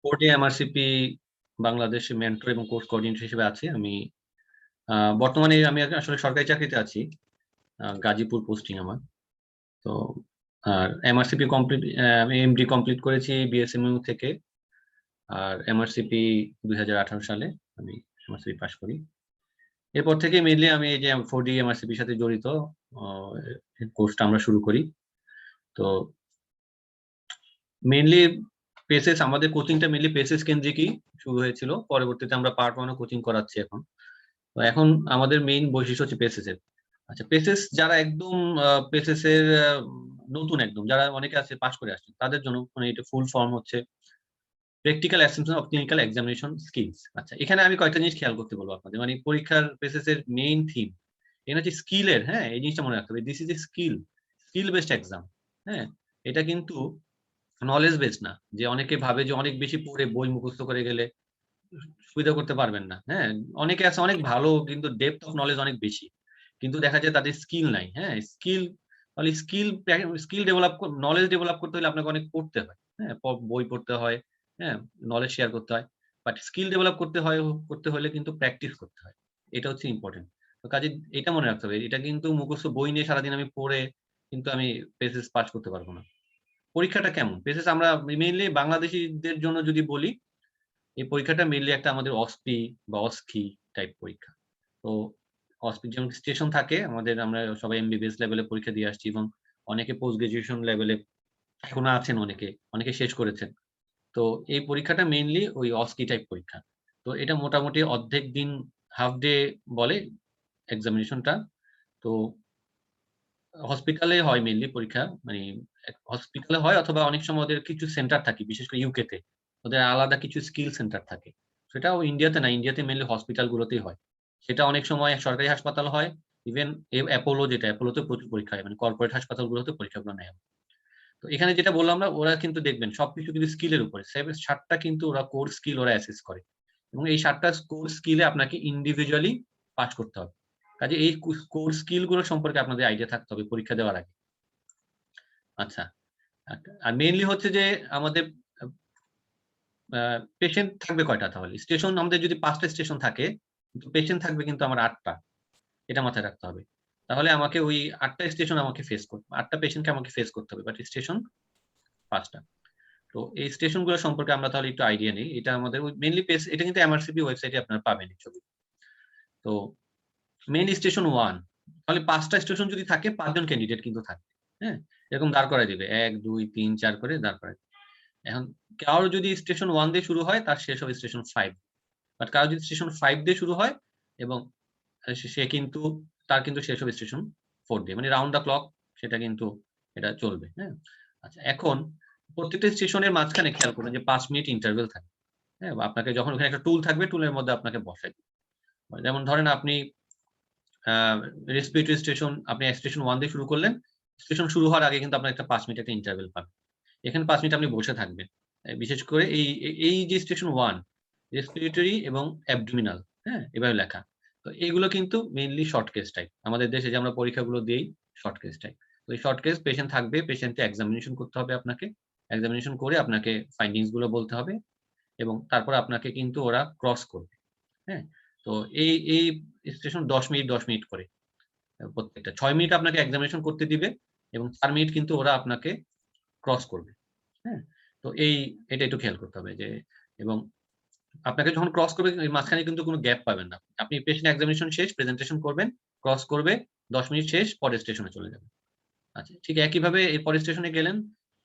4D MRCP বাংলাদেশে mentor এবং course coordinator হিসেবে আছি আমি। বর্তমানে আমি আসলে সরকারি চাকরিতে আছি, গাজীপুর পোস্টিং আমার। তো আর এমআরসিপি কমপ্লিট, আমি এমডি কমপ্লিট করেছি বিএসএমইউ থেকে। আর এমআরসিপি 2018 সালে আমি এমআরসিপি পাশ করি। এরপর থেকে মেইনলি আমি এই যে 4D এমআরসিপির সাথে জড়িত কোর্সটা আমরা শুরু করি। তো মেইনলি পেসেস, আমাদের কোচিংটা মেইনলি পেসেস কেন্দ্রিকই শুরু হয়েছিল। পরবর্তীতে আমরা পার্ট 1 কোচিং করাচ্ছি এখন। তো এখন আমাদের মেইন বৈশিষ্ট্য হচ্ছে পেসেস এর। আচ্ছা, পেসেস যারা একদম পেসেস এর নতুন, একদম যারা অনেকে আছে পাশ করে আসছে, তাদের জন্য মানে এটা ফুল ফর্ম হচ্ছে practical assessment of clinical examination skills. আচ্ছা, এখানে আমি কয়েকটা জিনিস খেয়াল করতে বলবো আপনাদের, মানে পরীক্ষার পেসেস এর মেইন থিম এখানে হচ্ছে স্কিলের। হ্যাঁ, এই জিনিসটা মনে রাখতে হবে, this is a skill based exam. হ্যাঁ, এটা কিন্তু নলেজ বেস না, যে অনেকে ভাবে যে অনেক বেশি পড়ে বই মুখস্থ করে গেলে সুবিধা করতে পারবেন না। হ্যাঁ, অনেকে আছে অনেক ভালো, কিন্তু ডেপথ অফ নলেজ অনেক বেশি, কিন্তু দেখা যায় তাদের স্কিল নাই। হ্যাঁ, তাহলে স্কিল ডেভেলপ, নলেজ ডেভেলপ করতে হলে আপনাকে অনেক পড়তে হয়। হ্যাঁ, বই পড়তে হয়। হ্যাঁ, নলেজ শেয়ার করতে হয়। বাট স্কিল ডেভেলপ করতে হলে কিন্তু প্র্যাকটিস করতে হয়। এটা হচ্ছে ইম্পর্টেন্ট। তো কাজে এটা মনে রাখতে হবে, এটা কিন্তু মুখস্থ বই নিয়ে সারাদিন আমি পড়ে কিন্তু আমি পেসেস পাস করতে পারবো না। পরীক্ষাটা কেমন? পেসেস আমরা মেইনলি বাংলাদেশীদের জন্য যদি বলি, এই পরীক্ষাটা মেইনলি একটা আমাদের অসপি বা অস্কি টাইপ পরীক্ষা। তো অসপি যেমন স্টেশন থাকে আমাদের, আমরা সবাই এমবিবিএস লেভেলে পরীক্ষা দিয়ে আসছি এবং অনেকে পোস্ট গ্রাজুয়েশন লেভেলে এখনো আছেন, অনেকে শেষ করেছেন। তো এই পরীক্ষাটা মেইনলি ওই অস্কি টাইপ পরীক্ষা। তো এটা মোটামুটি অর্ধেক দিন, হাফ ডে বলে এক্সামিনেশনটা। তো হসপিটালে হয় মেইনলি পরীক্ষা, মানে হসপিটালে হয় অথবা অনেক সময় ওদের কিছু সেন্টার থাকে, বিশেষ করে ইউকে তে ওদের আলাদা কিছু স্কিল সেন্টার থাকে। সেটাও ইন্ডিয়াতে না, ইন্ডিয়াতে মেইনলি হসপিটাল গুলোতেই হয়। সেটা অনেক সময় সরকারি হাসপাতাল হয়, ইভেন অ্যাপোলো, যেটা অ্যাপোলোতে প্রচুর পরীক্ষা হয়, মানে কর্পোরেট হাসপাতালগুলোতে পরীক্ষাগুলো নেয়। তো এখানে যেটা বললাম আমরা, ওরা কিন্তু দেখবেন সবকিছু কিন্তু স্কিলের উপরে, 7টা কিন্তু ওরা কোর স্কিল ওরা অ্যাসেস করে এবং এই 7টা কোর স্কিলে আপনাকে ইন্ডিভিজুয়ালি পাস করতে হবে। কাজে এই কোর স্কিল গুলো সম্পর্কে আপনাদের আইডিয়া থাকতে হবে পরীক্ষা দেওয়ার আগে। আচ্ছা, আর মেইনলি হচ্ছে যে আমাদের পেশেন্ট থাকবে কয়টা, তাহলে স্টেশন আমাদের যদি 5টা স্টেশন থাকে, কিন্তু পেশেন্ট থাকবে কিন্তু আমার 8টা, এটা মাথায় রাখতে হবে। তাহলে আমাকে ওই 8টা স্টেশন আমাকে ফেস করতে, 8টা পেশেন্টকে আমাকে ফেস করতে হবে, বাট স্টেশন 5টা। তো এই স্টেশন গুলো সম্পর্কে আমরা তাহলে একটু আইডিয়া নেই। এটা আমাদের মেইনলি এটা কিন্তু এমআরসিপি ওয়েবসাইটে আপনারা পাবেন এই ছবি। তো মেইন স্টেশন 1, তাহলে 5টা স্টেশন যদি থাকে 5 জন ক্যান্ডিডেট কিন্তু থাকবে। হ্যাঁ, এরকম দাঁড় করায় দিবে, 1 2 3 4 করে দাঁড় করায়। এখন কারো যদি স্টেশন 1 দিয়ে শুরু হয় তার শেষ হবে স্টেশন 5, বাট কারো যদি স্টেশন 5 দিয়ে শুরু হয় এবং সে কিন্তু, তার কিন্তু শেষ হবে স্টেশন 4 দিয়ে, মানে রাউন্ড দ্য ক্লক সেটা কিন্তু এটা চলবে। হ্যাঁ, আচ্ছা, এখন প্রত্যেকটা স্টেশনের মাঝখানে খেয়াল করবেন যে 5 মিনিট ইন্টারভ্যাল থাকে। হ্যাঁ, আপনাকে যখন ওখানে একটা টুল থাকবে, টুলের মধ্যে আপনাকে বসাই দিবে। যেমন ধরেন আপনি রেসপিরেটরি স্টেশন, আপনি স্টেশন 1 দিয়ে শুরু করলেন, স্টেশন শুরু হওয়ার আগে কিন্তু আপনার একটা 5 মিনিট একটা ইন্টারভ্যাল পাবেন। এখানে 5 মিনিট আপনি বসে থাকবেন। বিশেষ করে এই যে স্টেশন 1 রেসপিরেটরি এবং অ্যাবডোমিনাল, হ্যাঁ, এভাবে লেখা। তো এগুলো কিন্তু মেইনলি শর্ট কেস টাইপ। আমাদের দেশে যে আমরা পরীক্ষাগুলো দেই শর্ট কেস টাইপ। তো এই শর্ট কেস পেশেন্ট থাকবে, পেশেন্টকে এক্সামিনেশন করতে হবে আপনাকে। এক্সামিনেশন করে আপনাকে ফাইন্ডিংস গুলো বলতে হবে এবং তারপর আপনাকে কিন্তু ওরা ক্রস করবে। হ্যাঁ? তো এই স্টেশন ১০ মিনিট ১০ মিনিট করে। প্রত্যেকটা ৬ মিনিট আপনাকে এক্সামিনেশন করতে দিবে এবং ৪ মিনিট কিন্তু ওরা আপনাকে ক্রস করবে। হ্যাঁ? তো এটা একটু খেয়াল করতে হবে যে, এবং আপনাকে যখন ক্রস করবে এই মাঝখানে কিন্তু কোনো গ্যাপ পাবেন না। আপনি পেশেন্ট এক্সামিনেশন শেষ, প্রেজেন্টেশন করবেন, ক্রস করবে, ১০ মিনিট শেষ, পরের স্টেশনে চলে যাবেন। আচ্ছা, ঠিক একইভাবে এর পরের স্টেশনে গেলেন,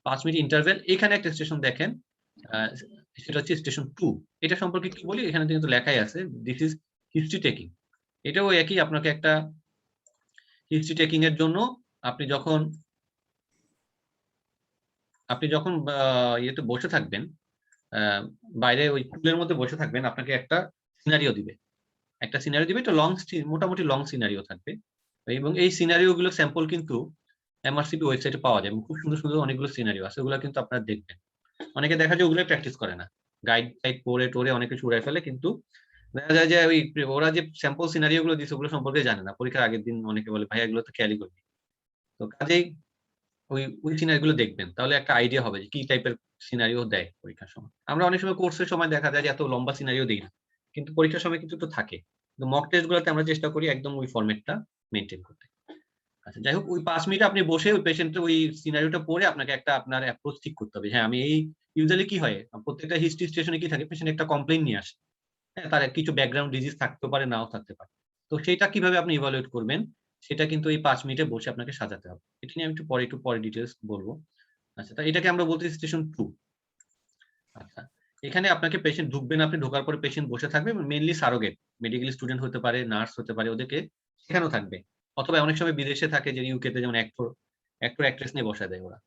৫ মিনিট ইন্টারভ্যাল। এখানে একটা স্টেশন দেখেন, আ সেটা হচ্ছে স্টেশন 2। এটা সম্পর্কে একটু বলি, এখানে কিন্তু লেখাই আছে, দিস ইস হিস্ট্রি টেকিং। এটাও একই, আপনাকে একটা হিস্ট্রি টেকিং এর জন্য আপনি যখন আপনি যখন ইয়েতে বসে থাকবেন, আ বাইরে ওই টুলের মধ্যে বসে থাকবেন, আপনাকে একটা সিনারিও দিবে। একটা সিনারিও দিবে, এটা মোটামুটি লং সিনারিও থাকবে। এবং এই সিনারিও গুলো স্যাম্পল কিন্তু এমআরসিপি ওয়েবসাইটে পাওয়া যায় এবং খুব সুন্দর, সুন্দর অনেকগুলো সিনারিও আছে। ওগুলা কিন্তু আপনারা দেখবেন। অনেকে দেখা যায় ওগুলোই প্র্যাকটিস করে না। গাইড পড়ে টরে অনেক কিছু উড়ায় ফেলে, কিন্তু দেখা যায় যে ওই ওরা যে স্যাম্পল সিনারিও গুলো দিছে ওগুলো সম্পর্কে জানে না। পরীক্ষার আগের দিন অনেকে বলে, "ভাইয়া এগুলো তো খেয়ালই করিনি।" তো কাজেই ওই সিনারিগুলো দেখবেন, তাহলে একটা আইডিয়া হবে যে কি টাইপের সিনারিও দেয় পরীক্ষার সময়। আমরা অনেক সময় কোর্সের সময় দেখা যায় যে এত লম্বা সিনারিও দিই না, কিন্তু পরীক্ষার সময় কিন্তু একটু থাকে। কিন্তু মক টেস্ট গুলোতে আমরা চেষ্টা করি একদম ওই ফরম্যাটটা মেনটেন করতে। আচ্ছা, যাই হোক, ওই 5 মিনিট আপনি বসে ওই পেশেন্টের ওই সিনারিওটা পড়ে আপনাকে একটা আপনার অ্যাপ্রোচ ঠিক করতে হবে। হ্যাঁ, আমি এই ইউজুয়ালি কি হয় প্রত্যেকটা হিস্ট্রি স্টেশনে কি থাকে, পেশেন্ট একটা কমপ্লেইন নিয়ে আসে। হ্যাঁ, তার কিছু ব্যাকগ্রাউন্ড ডিজিজ থাকতেও পারে, নাও থাকতে পারে। তো সেটা কিভাবে আপনি ইভালুয়েট করবেন, সেটা কিন্তু এই ৫ মিনিটে বসে আপনাকে সাজাতে হবে। এটা নিয়ে আমি একটু পরে ডিটেইলস বলব। আচ্ছা, তো এটাকে আমরা বলতেছি স্টেশন 2। আচ্ছা, এখানে আপনাকে পেশেন্ট ঢুকবেন, আপনি ঢোকার পরে পেশেন্ট বসে থাকবে, মেইনলি সারোগেট, মেডিকেল স্টুডেন্ট হতে পারে, নার্স হতে পারে, ওদেরকে শেখানো থাকবে। অথবা অনেক সময় বিদেশে থাকে যে ইউকে তে যেমন অ্যাক্টর অ্যাক্ট্রেস নিয়ে বসায় দেয় ওরা।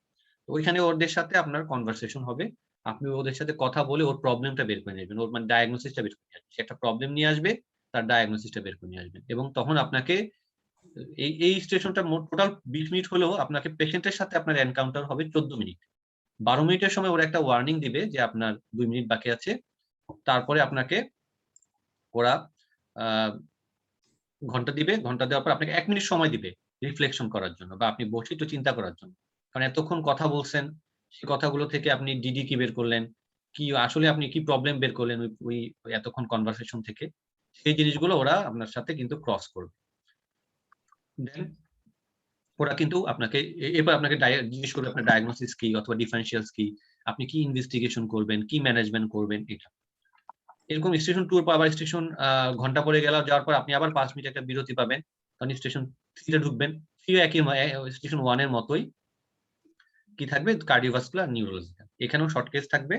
তো ওইখানে ওদের সাথে আপনার কনভারসেশন হবে। আপনি ওদের সাথে কথা বলে ওর প্রবলেমটা বের করে নেবেন। ওর মানে ডায়াগনোসিসটা বের করে নিয়ে আসবেন। সে একটা প্রবলেম নিয়ে আসবে, তার ডায়াগনোসিসটা বের করে নিয়ে আসবেন। এবং তখন আপনাকে এই স্টেশনটা মোট টোটাল ২০ মিনিট হলেও আপনাকে পেশেন্টের সাথে আপনার এনকাউন্টার হবে ১৪ মিনিট। ১২ মিনিটের সময় ওরা একটা ওয়ার্নিং দিবে যে আপনার ২ মিনিট বাকি আছে। তারপরে আপনাকে ওরা আ ঘন্টা দিবে। ঘন্টা দেওয়ার পর আপনাকে ১ মিনিট সময় দিবে রিফ্লেকশন করার জন্য বা আপনি বসে একটু চিন্তা করার জন্য। কারণ এতক্ষণ কথা বলছেন, সেই কথাগুলো থেকে আপনি ডিডি কি বের করলেন? কি আসলে আপনি কি প্রবলেম বের করলেন ওই এতক্ষণ কনভারসেশন থেকে? সেই জিনিসগুলো ওরা আপনার সাথে কিন্তু ক্রস করবে। দেন ওরা কিন্তু আপনাকে এরপর আপনাকে জিজ্ঞেস করবে আপনার ডায়াগনোসিস কি অথবা ডিফারেনশিয়ালস কি? আপনি কি ইনভেস্টিগেশন করবেন, কি ম্যানেজমেন্ট করবেন এটা। এরকম স্টেশন 2 এর পর আবার স্টেশন ঘন্টা পড়ে যাওয়ার পর আপনি আবার ৫ মিনিট একটা বিরতি পাবেন। তখন স্টেশন 3 তে ঢুকবেন। 3 ও একই স্টেশন 1 এর মতোই কি থাকবে কার্ডিওভাস্কুলার, নিউরোলজিক্যাল। এখানেও শর্ট কেস থাকবে।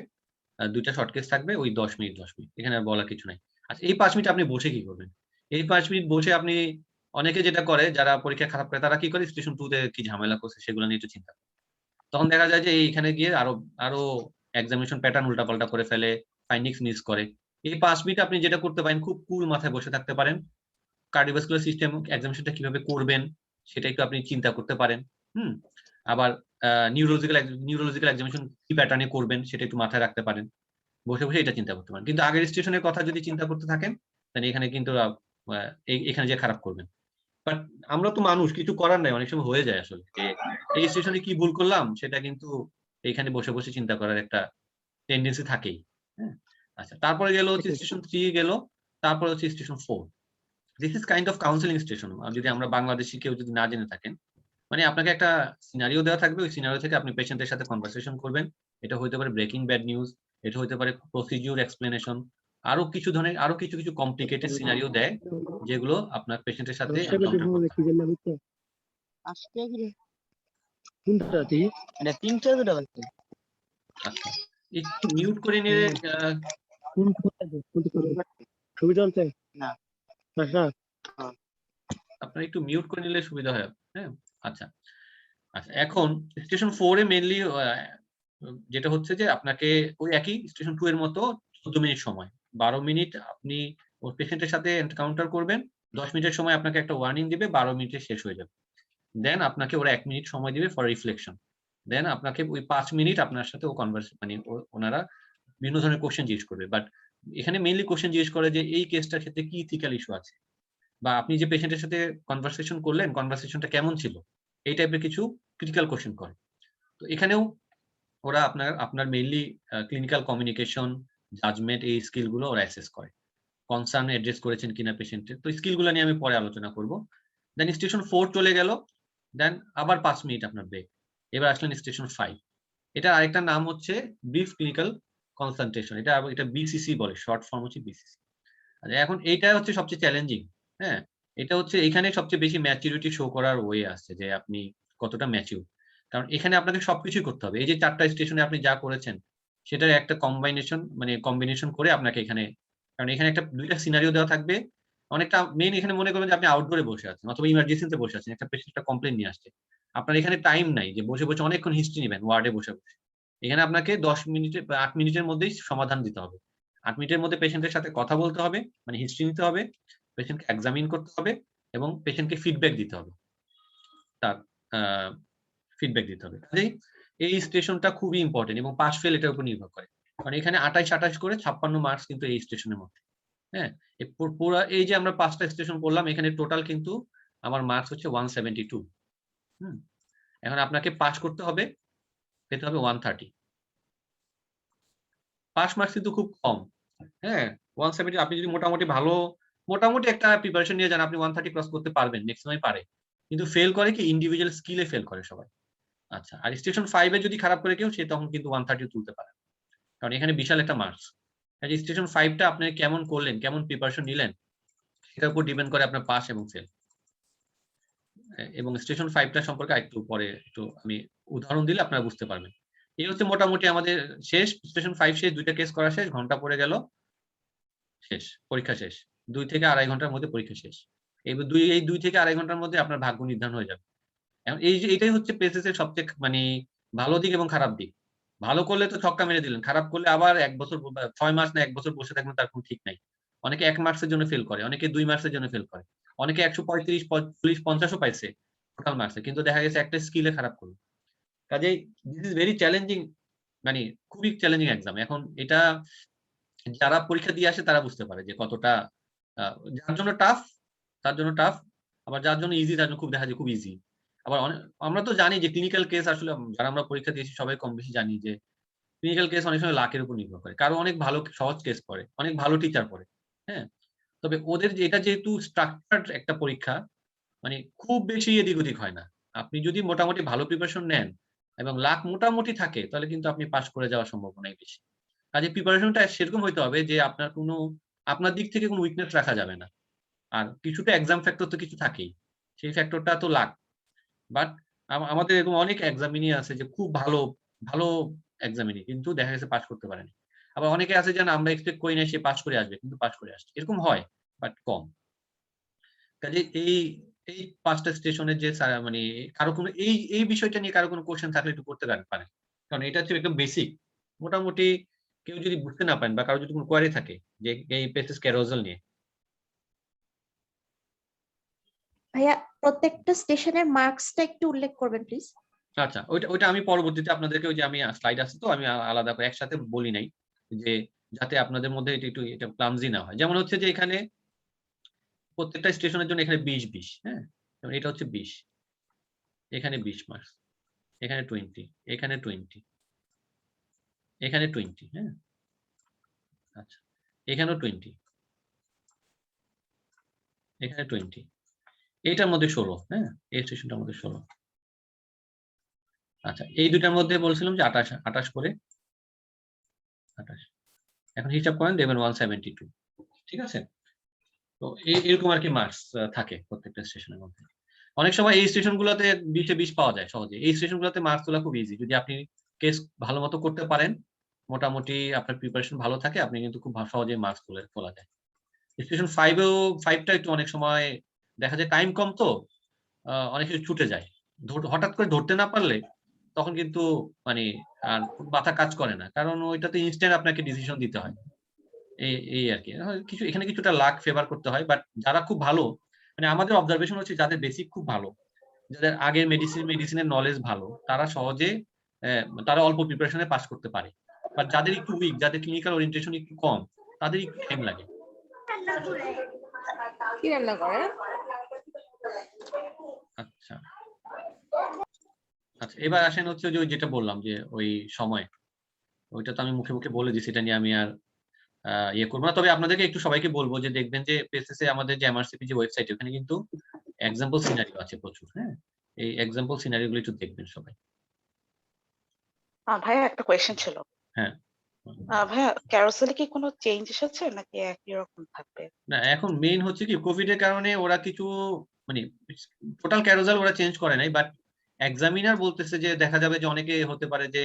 ২ টা শর্ট কেস থাকবে ওই ১০ মিনিট, ১০ মিনিট। এখানে আর বলার কিছু নাই। আচ্ছা, এই ৫ মিনিট আপনি বসে কি করবেন? এই ৫ মিনিট বসে আপনি অনেকে যেটা করে যারা পরীক্ষা খারাপ করে তারা কি করে স্টেশন 2 তে কি ঝামেলা করছে সেগুলো নিয়ে একটু চিন্তা করে। তখন দেখা যায় যে এইখানে গিয়ে আরো এক্সামিনেশন প্যাটার্ন উল্টাপাল্টা করে ফেলে, ফাইন্ডিংস মিস করে। এই ৫ মিনিট আপনি যেটা করতে পারেন খুব কুল মাথায় বসে থাকতে পারেন। কার্ডিওভাস্কুলার সিস্টেম এক্সামিনেশনটা কিভাবে করবেন সেটা একটু আপনি চিন্তা করতে পারেন। হুম? আবার আ নিউরোলজিক্যাল এক্সামিনেশন কি প্যাটার্ন এ করবেন সেটা একটু মাথায় রাখতে পারেন। বসে এটা চিন্তা করতে পারেন। কিন্তু আগের স্টেশনের কথা যদি চিন্তা করতে থাকেন, তাহলে এখানে কিন্তু এখানে যেয়ে খারাপ করবেন। বাট আমরা তো মানুষ, কিছু করার নাই। অনেক সময় হয়ে যায় আসলে যে এই স্টেশনে কি ভুল করলাম সেটা কিন্তু এখানে বসে চিন্তা করার একটা টেনডেন্সি থাকেই। হ্যাঁ? আচ্ছা, তারপরে গেল হচ্ছে সেটাই। স্টেশন 3 গেল। তারপরে হচ্ছে station 4। This is kind of counselling station. যদি আমরা বাংলাদেশী কেউ যদি না জেনে থাকেন। মানে আপনাকে একটা সিনারিও দেওয়া থাকবে। ওই সিনারিও থেকে আপনি পেশেন্টের সাথে কনভারসেশন করবেন। এটা হইতে পারে ব্রেকিং ব্যাড নিউজ, এটা হইতে পারে প্রসিডিউর এক্সপ্লেনেশন। আরো কিছু কমপ্লিকেটেড সিনারিও দেয়, যেগুলো আপনার পেশেন্টের সাথে এনকাউন্টার করতে হয়। আজকে কোনটা থেকে? এটা ৩টা ২টা বাজছে। আচ্ছা। একটু মিউট করে নিয়ে ছবি তুলতে? না। আচ্ছা। আপনারা একটু মিউট করে নিলে সুবিধা হয়। হ্যাঁ? আচ্ছা। আচ্ছা, এখন স্টেশন 4 এ মেইনলি যেটা হচ্ছে যে আপনাকে ওই একই স্টেশন 2 এর মতো ১৪ মিনিট সময়। ১২ মিনিট আপনি ওই পেশেন্টের সাথে এনকাউন্টার করবেন। ১০ মিনিটের সময় আপনাকে একটা ওয়ার্নিং দিবে, ১২ মিনিটে শেষ হয়ে যাবে। দেন আপনাকে ওরা ১ মিনিট সময় দিবে ফর রিফ্লেকশন। দেন আপনাকে ওই ৫ মিনিট আপনার সাথে মানে ওনারা বিভিন্ন ধরনের কোয়েশ্চেন জিজ্ঞেস করবে। বাট এখানে মেইনলি কোয়েশ্চেন জিজ্ঞেস করে যে এই কেসটার ক্ষেত্রে কি ইথিক্যাল ইস্যু আছে? বা আপনি যে পেশেন্টের সাথে কনভারসেশন করলেন, কনভারসেশনটা কেমন ছিল? এই টাইপের কিছু ক্রিটিক্যাল কোয়েশ্চেন করে। তো এখানেও ওরা আপনার মেইনলি ক্লিনিক্যাল কমিউনিকেশন, জাজমেন্ট এই স্কিল গুলো ওরা অ্যাসেস করে। কনসার্ন এড্রেস করেছেন কিনা পেশেন্টের। তো স্কিল গুলা নিয়ে আমি পরে আলোচনা করব। দেন স্টেশন 4 চলে গেল। দেন আবার ৫ মিনিট আপনার ব্রেক। এবার আসলেন স্টেশন 5। এটার আরেকটা নাম হচ্ছে ব্রিফ ক্লিনিক্যাল কনসালটেশন। এটা বিসিসি বলে। শর্ট ফর্ম হচ্ছে বিসিসি। আচ্ছা, এখন এইটা হচ্ছে সবচেয়ে চ্যালেঞ্জিং। হ্যাঁ? এটা হচ্ছে এখানে সবচেয়ে বেশি ম্যাচুরিটি শো করার ওয়ে আছে যে আপনি কতটা ম্যাচিউর। কারণ এখানে আপনাকে সবকিছুই করতে হবে। এই যে ৪ টা স্টেশনে আপনি যা করেছেন, সেটার একটা কম্বিনেশন করে আপনাকে এখানে, কারণ এখানে ২ টা সিনারিও দেওয়া থাকবে। অনেকটা মেইন এখানে মনে করবেন যে আপনি আউটডোরে বসে আছেন অথবা ইমার্জেন্সিতে বসে আছেন। একটা পেশেন্ট একটা কমপ্লেইন নিয়ে আসছে। আপনার এখানে টাইম নাই যে বসে অনেকক্ষণ হিস্ট্রি নিবেন ওয়ার্ডে বসে। এখানে আপনাকে ১০ মিনিটে বা ৮ মিনিটের মধ্যেই সমাধান দিতে হবে। ৮ মিনিটের মধ্যে পেশেন্টের সাথে কথা বলতে হবে, মানে হিস্ট্রি নিতে হবে, পেশেন্টকে এক্সামিন করতে হবে এবং পেশেন্টকে ফিডব্যাক দিতে হবে। তার আ ফিডব্যাক দিতে হবে। কাজেই এই স্টেশনটা খুবই ইম্পোর্টেন্ট এবং পাস ফেল এটার উপর নির্ভর করে। কারণ এখানে ২৮ করে ৫৬ মার্কস কিন্তু এই স্টেশনের মধ্যে। হ্যাঁ? পুরা এই যে আমরা ৫ টা স্টেশন পড়লাম এখানে টোটাল কিন্তু আমার মার্কস হচ্ছে 172। হুম? এখন আপনাকে পাস করতে হবে, পেতে হবে 130। পাস মার্কস কিন্তু খুব কম। হ্যাঁ? 170 আপনি যদি মোটামুটি একটা প্রিপারেশন নিয়ে যান, আপনি 130 ক্রস করতে পারবেন। মেক্সিমামই পারে। কিন্তু ফেল করে কি ইন্ডিভিজুয়াল স্কিলে ফেল করে সবাই। আচ্ছা। আর স্টেশন 5 এ যদি খারাপ করে কেউ সে তখন কিন্তু 130 তুলতে পারে। কারণ এখানে বিশাল একটা মার্কস। কাজেই স্টেশন 5 টা আপনি কেমন করলেন, কেমন প্রিপারেশন নিলেন সেটার উপর ডিপেন্ড করে আপনার পাস এবং ফেল। এবং স্টেশন 5 টা সম্পর্কে আরেকটু পরে একটু আমি উদাহরণ দিলে আপনারা বুঝতে পারবেন। এই হচ্ছে মোটামুটি আমাদের শেষ স্টেশন 5 শেষ, ২ টা কেস করা শেষ, ঘন্টা পড়ে গেল, শেষ। পরীক্ষা শেষ। ২ থেকে ২.৫ ঘন্টার মধ্যে পরীক্ষা শেষ। এই ২ থেকে ২.৫ ঘন্টার মধ্যে আপনার ভাগ্য নির্ধারণ হয়ে যাবে। এখন এই যে এটাই হচ্ছে পেসেস এর সবচেয়ে ভালো দিক এবং খারাপ দিক। ভালো করলে তো ছক্কা মেরে দিলেন। খারাপ করলে আবার ১ বছর ৬ মাস না ১ বছর বসে থাকবেন তার কোন ঠিক নাই। অনেকে ১ মার্কসের জন্য ফেল করে, অনেকে ২ মার্কসের জন্য ফেল করে। অনেকে ১৩৫, ৪০, ৫০ ও পাইছে টোটাল মার্কসে। কিন্তু দেখা গেছে একটা স্কিলে খারাপ করল। কাজেই দিস ইস ভেরি চ্যালেঞ্জিং, মানে খুবই চ্যালেঞ্জিং এক্সাম। এখন এটা যারা পরীক্ষা দিয়ে আসে তারা বুঝতে পারে যে কতটা আ যার জন্য টাফ তার জন্য টাফ, আবার যার জন্য ইজি তার জন্য খুব দেখা যায় খুব ইজি। আবার আমরা তো জানি যে ক্লিনিক্যাল কেস আসলে যারা আমরা পরীক্ষা দিয়েছি সবাই কম বেশি জানি যে ক্লিনিক্যাল কেস অনেক সময় লাকের উপর নির্ভর করে। কারো অনেক ভালো সহজ কেস পড়ে, অনেক ভালো টিচার পড়ে। হ্যাঁ? তবে ওদের এটা যেহেতু স্ট্রাকচারড একটা পরীক্ষা, মানে খুব বেশি এদিক ওদিক হয় না। আপনি যদি মোটামুটি ভালো প্রিপারেশন নেন এবং লাক মোটামুটি থাকে তাহলে কিন্তু আপনি পাস করে যাওয়ার সম্ভাবনাই বেশি। কাজেই প্রিপারেশনটা সেরকম হইতে হবে যে আপনার দিক থেকে কোনো উইকনেস রাখা যাবে না। আর কিছুটা এক্সাম ফ্যাক্টর তো কিছু থাকেই। সেই ফ্যাক্টরটা তো লাক। বাট আমাদের এরকম অনেক এক্সামিনী আছে যে খুব ভালো এক্সামিনী কিন্তু দেখা গেছে পাস করতে পারেনি। আবার অনেকে আছে যে না আমরা এক্সপেক্ট করি নাই সে পাস করে আসবে কিন্তু পাস করে আসছে। এরকম হয় বাট কম। কাজেই এই ৫ টা স্টেশনের যে মানে কারো কোনো এই বিষয়টা নিয়ে কারো কোনো কোয়েশ্চেন থাকলে একটু করতে পারেন। কারণ এটা হচ্ছে একদম বেসিক। মোটামুটি কেউ যদি বুঝতে না পারেন বা কারো যদি কোনো কোয়েরি থাকে যে এই পেসেস ক্যারোজাল নিয়ে। ভাইয়া প্রত্যেকটা স্টেশনের মার্কসটা একটু উল্লেখ করবেন প্লিজ। আচ্ছা, ওইটা আমি পরবর্তীতে আপনাদেরকে ওই যে আমি স্লাইড আছে তো আমি আলাদা করে একসাথে বলি নাই। যে যাতে আপনাদের মধ্যে এটা ক্লামজি না হয়। যেমন হচ্ছে যে এখানে প্রত্যেকটা স্টেশনের জন্য এখানে ২০, হ্যাঁ? যেমন এটা হচ্ছে ২০, এখানে ২০ মার্কস, এখানে 20, এখানে 20, এখানে 20, হ্যাঁ? আচ্ছা। এখানেও 20, এখানে 20, এইটার মধ্যে ১৬, হ্যাঁ? এই স্টেশনটার মধ্যে ১৬। আচ্ছা, এই ২ টার মধ্যে বলছিলাম যে ২৮ করে ২৮। এখন হিসাব করেন দেখবেন 172, ঠিক আছে? তো এরকম আরকি মার্কস থাকে প্রত্যেকটা স্টেশনের মধ্যে। অনেক সময় এই স্টেশন গুলাতে ২০ এ ২০ পাওয়া যায় সহজে। এই স্টেশন গুলাতে মার্কস তোলা খুব ইজি। যদি আপনি কেস ভালোমতো করতে পারেন, মোটামুটি আপনার প্রিপারেশন ভালো থাকে, আপনি কিন্তু খুব সহজেই মার্কস তোলা যায়। স্টেশন 5 এও 5 টা একটু অনেক সময় দেখা যায় টাইম কম তো অনেক কিছু ছুটে যায়। হঠাৎ করে ধরতে না পারলে তখন কিন্তু মানে আর মাথা কাজ করে না। কারণ ওইটাতে ইনস্ট্যান্ট আপনাকে ডিসিশন দিতে হয়। এই আরকি। এখানে কিছুটা লাক ফেভার করতে হয়। বাট যারা খুব ভালো, মানে আমাদের অবজারভেশন হচ্ছে যাদের বেসিক খুব ভালো, যাদের আগের মেডিসিনের নলেজ ভালো, তারা সহজে তারা অল্প প্রিপারেশন এ পাস করতে পারে। বাট যাদের একটু উইক, যাদের ক্লিনিক্যাল ওরিয়েন্টেশন একটু কম, তাদের একটু টাইম লাগে। কি রান্না করে? আচ্ছা। আচ্ছা, এবার আসেন হচ্ছে যে যেটা বললাম যে ওই সময়। ওইটা তো আমি মুখে বলে দিছি। এটা নিয়ে আমি আর ইয়ে করব না। তবে আপনাদেরকে একটু সবাইকে বলব যে দেখবেন যে পেসেস এ আমাদের যে এমআরসিপি যে ওয়েবসাইট ওখানে কিন্তু এক্সাম্পল সিনারিও আছে প্রচুর, হ্যাঁ? এই এক্সাম্পল সিনারিও গুলো একটু দেখবেন সবাই। ভাইয়া একটা কোয়েশ্চেন ছিল। হ্যাঁ। ভাইয়া ক্যারোসেলে কি কোনো চেঞ্জ এসেছে নাকি একই রকম থাকবে? না এখন মেইন হচ্ছে কি কোভিড এর কারণে ওরা কিছু মানে টোটাল ক্যারোজাল ওরা চেঞ্জ করে নাই। বাট এক্সামিনার বলতেছে যে দেখা যাবে যে অনেকে হতে পারে যে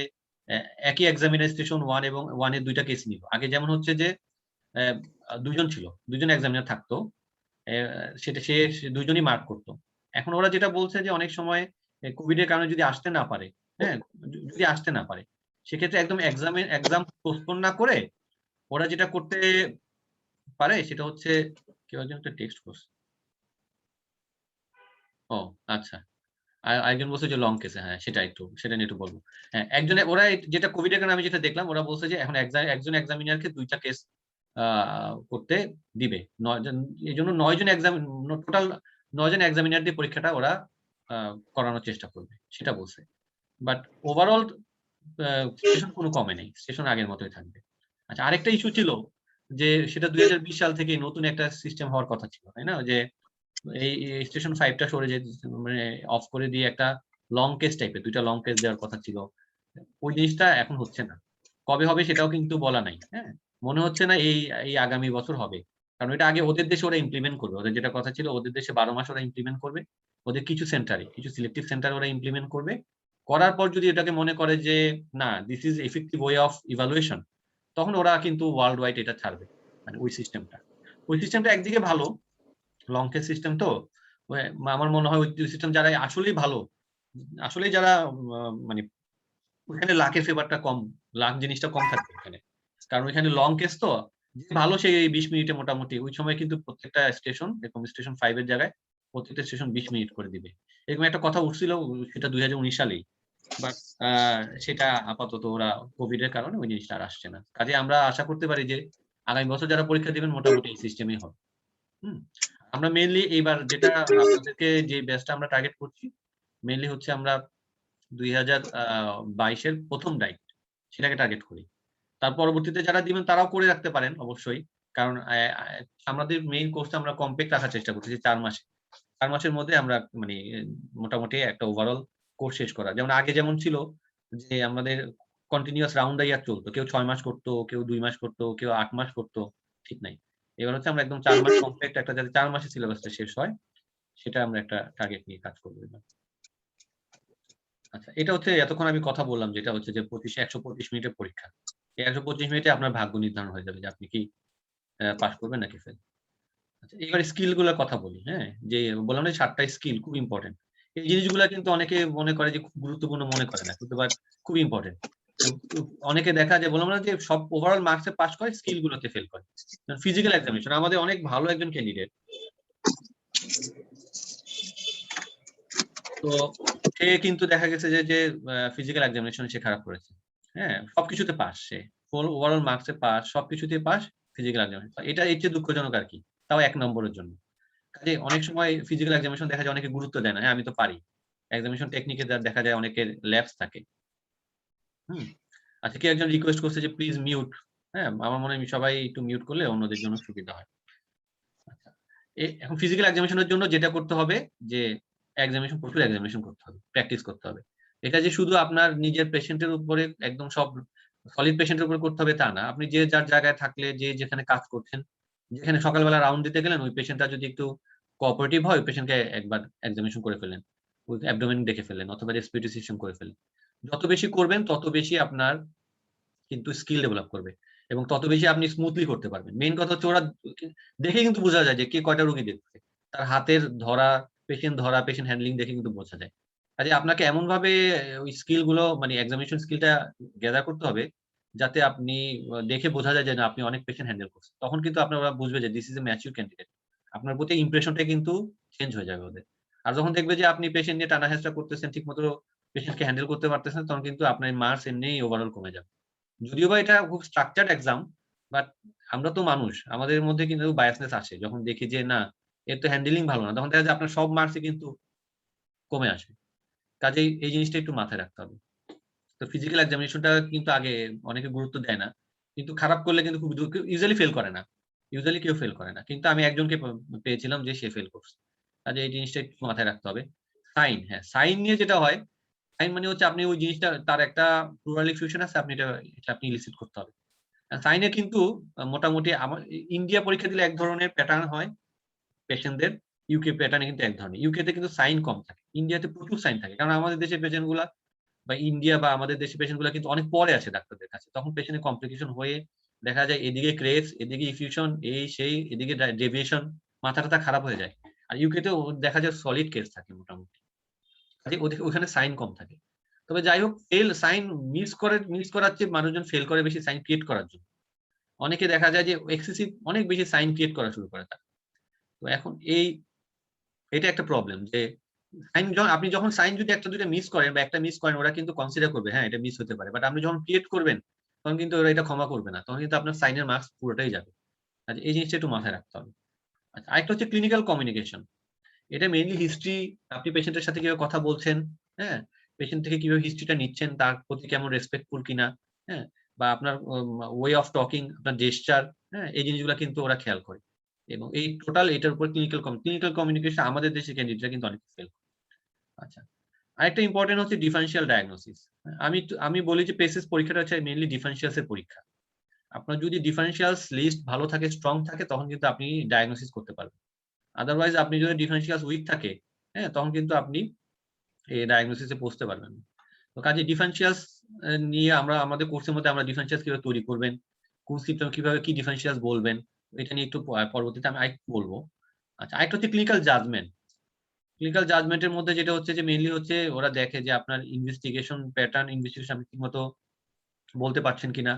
একই এক্সামিনার স্টেশন 1 এবং 1 এর ২ টা কেস নিল। আগে যেমন হচ্ছে যে ২ জন ছিল। ২ জন এক্সামিনার থাকতো। সেটা সে ২ জনই মার্ক করত। এখন ওরা যেটা বলছে যে অনেক সময় কোভিড এর কারণে যদি আসতে না পারে, হ্যাঁ? যদি আসতে না পারে, সেক্ষেত্রে একদম এক্সাম পোস্টপোন না করে ওরা যেটা করতে পারে সেটা হচ্ছে কেউ একজন একটা টেক্সট করছে। ও আচ্ছা। আরেকজন বলছে যে লং কেসে হ্যাঁ, সেটা নিয়ে একটু বলব। হ্যাঁ, ওরা যেটা কোভিড এর কারণে আমি যেটা দেখলাম ওরা বলছে যে এখন একজন এক্সামিনারকে ২ টা কেস আ করতে দিবে। ৯ জন এজন্য ৯ জন টোটাল ৯ জন এক্সামিনার দিয়ে পরীক্ষাটা ওরা করানোর চেষ্টা করবে সেটা বলছে। বাট ওভারঅল স্টেশন কোনো কমে নেই, স্টেশন আগের মতোই থাকবে। আচ্ছা, আরেকটা ইস্যু ছিল যে সেটা 2020 সাল থেকে নতুন একটা সিস্টেম হওয়ার কথা ছিল, তাই না? যে এই স্টেশন 5 টা সরে যে মানে অফ করে দিয়ে একটা লং কেস টাইপের 2টা লং কেস দেওয়ার কথা ছিল। ওই জিনিসটা এখন হচ্ছে না। কবে হবে সেটাও কিন্তু বলা নাই। হ্যাঁ? মনে হচ্ছে না এই আগামী বছর হবে। কারণ এটা আগে ওদের দেশে ওরা ইমপ্লিমেন্ট করবে। ওদের যেটা কথা ছিল ওদের দেশে 12 মাস ওরা ইমপ্লিমেন্ট করবে। ওদের কিছু সেন্টারে, কিছু সিলেক্টিভ সেন্টারে ওরা ইমপ্লিমেন্ট করবে। করার পর যদি এটাকে মনে করে যে না, this is effective way of evaluation, তখন ওরা কিন্তু ওয়ার্লড ওয়াইড এটা ছাড়বে। মানে ওই সিস্টেমটা। ওই সিস্টেমটা একদিকে ভালো, লং কেস সিস্টেম তো। আমার মনে হয় ওই সিস্টেম যারা আসলেই ভালো, আসলেই যারা মানে ওখানে লাকের ফেভারটা কম, লাক জিনিসটা কম থাকবে ওখানে। কারণ ওইখানে লং কেস তো, যে ভালো সে 20 মিনিটে মোটামুটি ওই সময় কিন্তু প্রত্যেকটা স্টেশন এরকম স্টেশন 5 এর জায়গায় প্রত্যেকটা স্টেশন 20 মিনিট করে দিবে। এরকম একটা কথা উঠছিল, সেটা 2019 সালেই। বাট সেটা আপাতত ওরা কোভিড এর কারণে ওই জিনিসটা আর আসছে না। কাজে আমরা আশা করতে পারি যে আগামী বছর যারা পরীক্ষা দিবেন মোটামুটি এই সিস্টেমই হবে। হুম? আমরা মেইনলি এইবার যেটা আপনাদেরকে যে ব্যাচটা আমরা টার্গেট করছি, মেইনলি হচ্ছে আমরা 2022 এর ১ম ডাইট সেটাকে টার্গেট করি। তার পরবর্তীতে যারা দিবেন তারাও করে রাখতে পারেন অবশ্যই। কারণ আমাদের মেইন কোর্সটা আমরা কমপ্যাক্ট রাখার চেষ্টা করতেছি ৪ মাসে। ৪ মাসের মধ্যে আমরা মানে মোটামুটি একটা ওভারঅল কোর্স শেষ করা। যেমন আগে যেমন ছিল যে আমাদের কন্টিনিউয়াস রাউন্ড দ্য ইয়ার চলতো। কেউ ৬ মাস করতো, কেউ ২ মাস করতো, কেউ ৮ মাস করতো। ঠিক নাই। এবার হচ্ছে আমরা একদম ৪ মাস কমপ্যাক্ট একটা, যাতে ৪ মাসে সিলেবাসটা শেষ হয়, সেটা আমরা একটা টার্গেট নিয়ে কাজ করব এবার। আচ্ছা, এটা হচ্ছে এতক্ষণ আমি কথা বললাম যেটা হচ্ছে যে ১২৫ মিনিটের পরীক্ষা। এই ১২৫ মিনিটে আপনার ভাগ্য নির্ধারণ হয়ে যাবে যে আপনি কি পাস করবেন নাকি ফেল। আচ্ছা, এবার স্কিল গুলার কথা বলি, হ্যাঁ? যে বললাম না ৭ টা স্কিল খুব ইম্পোর্টেন্ট। এই জিনিসগুলা কিন্তু অনেকে মনে করে যে খুব গুরুত্বপূর্ণ মনে করে না। কিন্তু বাট খুব ইম্পোর্টেন্ট। অনেকে দেখা যায়, বললাম না যে সব ওভারঅল মার্কস এ পাস করে, স্কিল গুলোতে ফেল করে। ফিজিক্যাল এক্সামিনেশন আমাদের অনেক ভালো একজন ক্যান্ডিডেট। তো সে কিন্তু দেখা গেছে যে ফিজিক্যাল এক্সামিনেশন সে খারাপ করেছে। হ্যাঁ? সবকিছুতে pass say. Full overall marks A pass, সবকিছুতেই পাস, ফিজিক্যাল এক্সামিনেশন। এটা এর চেয়ে দুঃখজনক আর কি। তাও ১ নম্বরের জন্য। কাজেই অনেক সময় ফিজিক্যাল এক্সামিনেশন দেখা যায় অনেকে গুরুত্ব দেয় না। হ্যাঁ, আমি তো পারি। এক্সামিনেশন টেকনিকে দেখা যায় অনেকের ল্যাপস থাকে। হুম? আচ্ছা, কেউ একজন রিকোয়েস্ট করছে যে প্লিজ মিউট। হ্যাঁ? আমার মনে হয় সবাই একটু মিউট করলে অন্যদের জন্য সুবিধা হয়। আচ্ছা। এখন ফিজিক্যাল এক্সামিনেশনের জন্য যেটা করতে হবে যে প্রচুর এক্সামিনেশন করতে হবে। প্র্যাকটিস করতে হবে। এটা যে শুধু আপনার নিজের পেশেন্টের উপরে একদম সব সলিড পেশেন্টের উপরে করতে হবে তা না। আপনি যে যার জায়গায় থাকলে, যে যেখানে কাজ করছেন, যেখানে সকালবেলা রাউন্ড দিতে গেলেন, ওই পেশেন্টটা যদি একটু কোঅপারেটিভ হয়, ওই পেশেন্টকে একবার এক্সামিনেশন করে ফেললেন। ওই অ্যাবডোমেন দেখে ফেললেন অথবা রেসপিরেটরি সিস্টেম করে ফেললেন। যত বেশি করবেন তত বেশি আপনার কিন্তু স্কিল ডেভেলপ করবে এবং তত বেশি আপনি স্মুথলি করতে পারবেন। মেইন কথা হচ্ছে ওরা দেখে কিন্তু বোঝা যায় যে কে কয়টা রোগী দেখছে। তার হাতের ধরা, পেশেন্ট হ্যান্ডলিং দেখে কিন্তু বোঝা যায়। কাজেই আপনাকে এমনভাবে ওই স্কিল গুলো মানে এক্সামিনেশন স্কিলটা গ্যাদার করতে হবে যাতে আপনি দেখে বোঝা যায় যে না, আপনি অনেক পেশেন্ট হ্যান্ডেল করছেন। তখন কিন্তু ওরা বুঝবে যে this is A mature candidate. আপনার প্রতি ইমপ্রেশনটা কিন্তু চেঞ্জ হয়ে যাবে ওদের। আর যখন দেখবে যে আপনি পেশেন্ট নিয়ে টানা-হেঁচড়া করতেছেন, ঠিকমতো পেশেন্টকে হ্যান্ডেল করতে পারতেছেন, তখন কিন্তু আপনার মার্কস এমনিই ওভারঅল কমে যাবে। যদিও বা এটা খুব স্ট্রাকচারড এক্সাম, বাট আমরা তো মানুষ। আমাদের মধ্যে কিন্তু বায়াসনেস আসে। যখন দেখি যে না, এর তো হ্যান্ডলিং ভালো না, তখন দেখা যায় আপনার সব মার্কসই কিন্তু কমে আসে। কাজেই এই জিনিসটা একটু মাথায় রাখতে হবে। তো ফিজিক্যাল এক্সামিনেশনটা কিন্তু আগে অনেকে গুরুত্ব দেয় না। কিন্তু খারাপ করলে কিন্তু খুব ইউজুয়ালি ফেল করে না। ইউজুয়ালি কেউ ফেল করে না। কিন্তু আমি একজনকে পেয়েছিলাম যে সে ফেল করছে। কাজেই এই জিনিসটা একটু মাথায় রাখতে হবে। সাইন, হ্যাঁ, সাইন নিয়ে যেটা হয়, সাইন মানে হচ্ছে আপনি ওই জিনিসটা তার একটা প্লুরাল ইফিউশন আছে, এটা আপনি ইলিসিট করতে হবে। সাইন এ কিন্তু মোটামুটি ইন্ডিয়া পরীক্ষা দিলে এক ধরনের প্যাটার্ন হয় পেশেন্টদের, ইউকে প্যাটার্ন এ কিন্তু এক ধরনের। ইউকে তে কিন্তু সাইন কম থাকে। ইন্ডিয়াতে প্রচুর সাইন থাকে। কারণ আমাদের দেশের পেশেন্ট গুলা বা ইন্ডিয়া বা আমাদের দেশের পেশেন্ট গুলা কিন্তু অনেক পরে আসে ডাক্তারদের কাছে। তখন পেশেন্টের কমপ্লিকেশন হয়ে দেখা যায় এদিকে ক্রেস, এদিকে ইফিউশন, এই সেই, এদিকে ডেভিয়েশন, মাথা-টাথা খারাপ হয়ে যায়। আর ইউকে তেও দেখা যায় সলিড কেস থাকে মোটামুটি। কাজেই ওখানে সাইন কম থাকে। তবে যাই হোক, সাইন মিস করার চেয়ে মানুষজন ফেল করে বেশি সাইন ক্রিয়েট করার জন্য। অনেকে দেখা যায় যে এক্সেসিভ অনেক বেশি সাইন ক্রিয়েট করা শুরু করে তারা। তো এখন এটা একটা প্রবলেম যে আপনি যখন সাইন যদি ১ টা ২ টা মিস করেন বা একটা মিস করেন, ওরা কিন্তু কনসিডার করবে হ্যাঁ, এটা মিস হতে পারে। বাট আপনি যখন ক্রিয়েট করবেন তখন কিন্তু ওরা এটা ক্ষমা করবে না। তখন কিন্তু আপনার সাইনের মার্কস পুরোটাই যাবে। আচ্ছা, এই জিনিসটা একটু মাথায় রাখতে হবে। আচ্ছা, আরেকটা হচ্ছে ক্লিনিক্যাল কমিউনিকেশন। এটা মেইনলি হিস্ট্রি, আপনি পেশেন্টের সাথে কিভাবে কথা বলছেন, হ্যাঁ? পেশেন্ট থেকে কিভাবে হিস্ট্রিটা নিচ্ছেন, তার প্রতি কেমন রেসপেক্টফুল কিনা, হ্যাঁ? বা আপনার ওয়ে অফ টকিং, আপনার জেস্চার, হ্যাঁ? এই জিনিসগুলা কিন্তু ওরা খেয়াল করে। এবং এই টোটাল এটার উপর ক্লিনিক্যাল কমিউনিকেশন আমাদের দেশের ক্যান্ডিডেটরা কিন্তু অনেক ফেল করে। আচ্ছা। আরেকটা ইম্পোর্টেন্ট হচ্ছে ডিফারেনশিয়াল ডায়াগনোসিস। আমি বলি যে পেসিস পরীক্ষাটা হচ্ছে মেইনলি ডিফারেনশিয়ালস এর পরীক্ষা। আপনার যদি ডিফারেনশিয়ালস লিস্ট ভালো থাকে, স্ট্রং থাকে, তখন কিন্তু আপনি ডায়াগনোসিস করতে পারবেন। আদারওয়াইজ আপনি যদি ডিফারেনশিয়ালস উইক থাকে, হ্যাঁ? তখন কিন্তু আপনি এই ডায়াগনোসিস এ পৌঁছতে পারবেন না। তো কাজে ডিফারেনশিয়ালস নিয়ে আমরা আমাদের কোর্সের মধ্যে আমরা ডিফারেনশিয়ালস কিভাবে তৈরি করবেন, কোন সিম্পটম কিভাবে কি ডিফারেনশিয়ালস বলবেন, এটা নিয়ে একটু পরবর্তীতে আমি আরেকটু বলবো। আচ্ছা, আরেকটা হচ্ছে ক্লিনিক্যাল জাজমেন্ট। ক্লিনিক্যাল জাজমেন্টের মধ্যে যেটা হচ্ছে যে মেইনলি হচ্ছে ওরা দেখে যে আপনার ইনভেস্টিগেশন প্যাটার্ন, ইনভেস্টিগেশন আপনি ঠিকমতো বলতে পারছেন কিনা,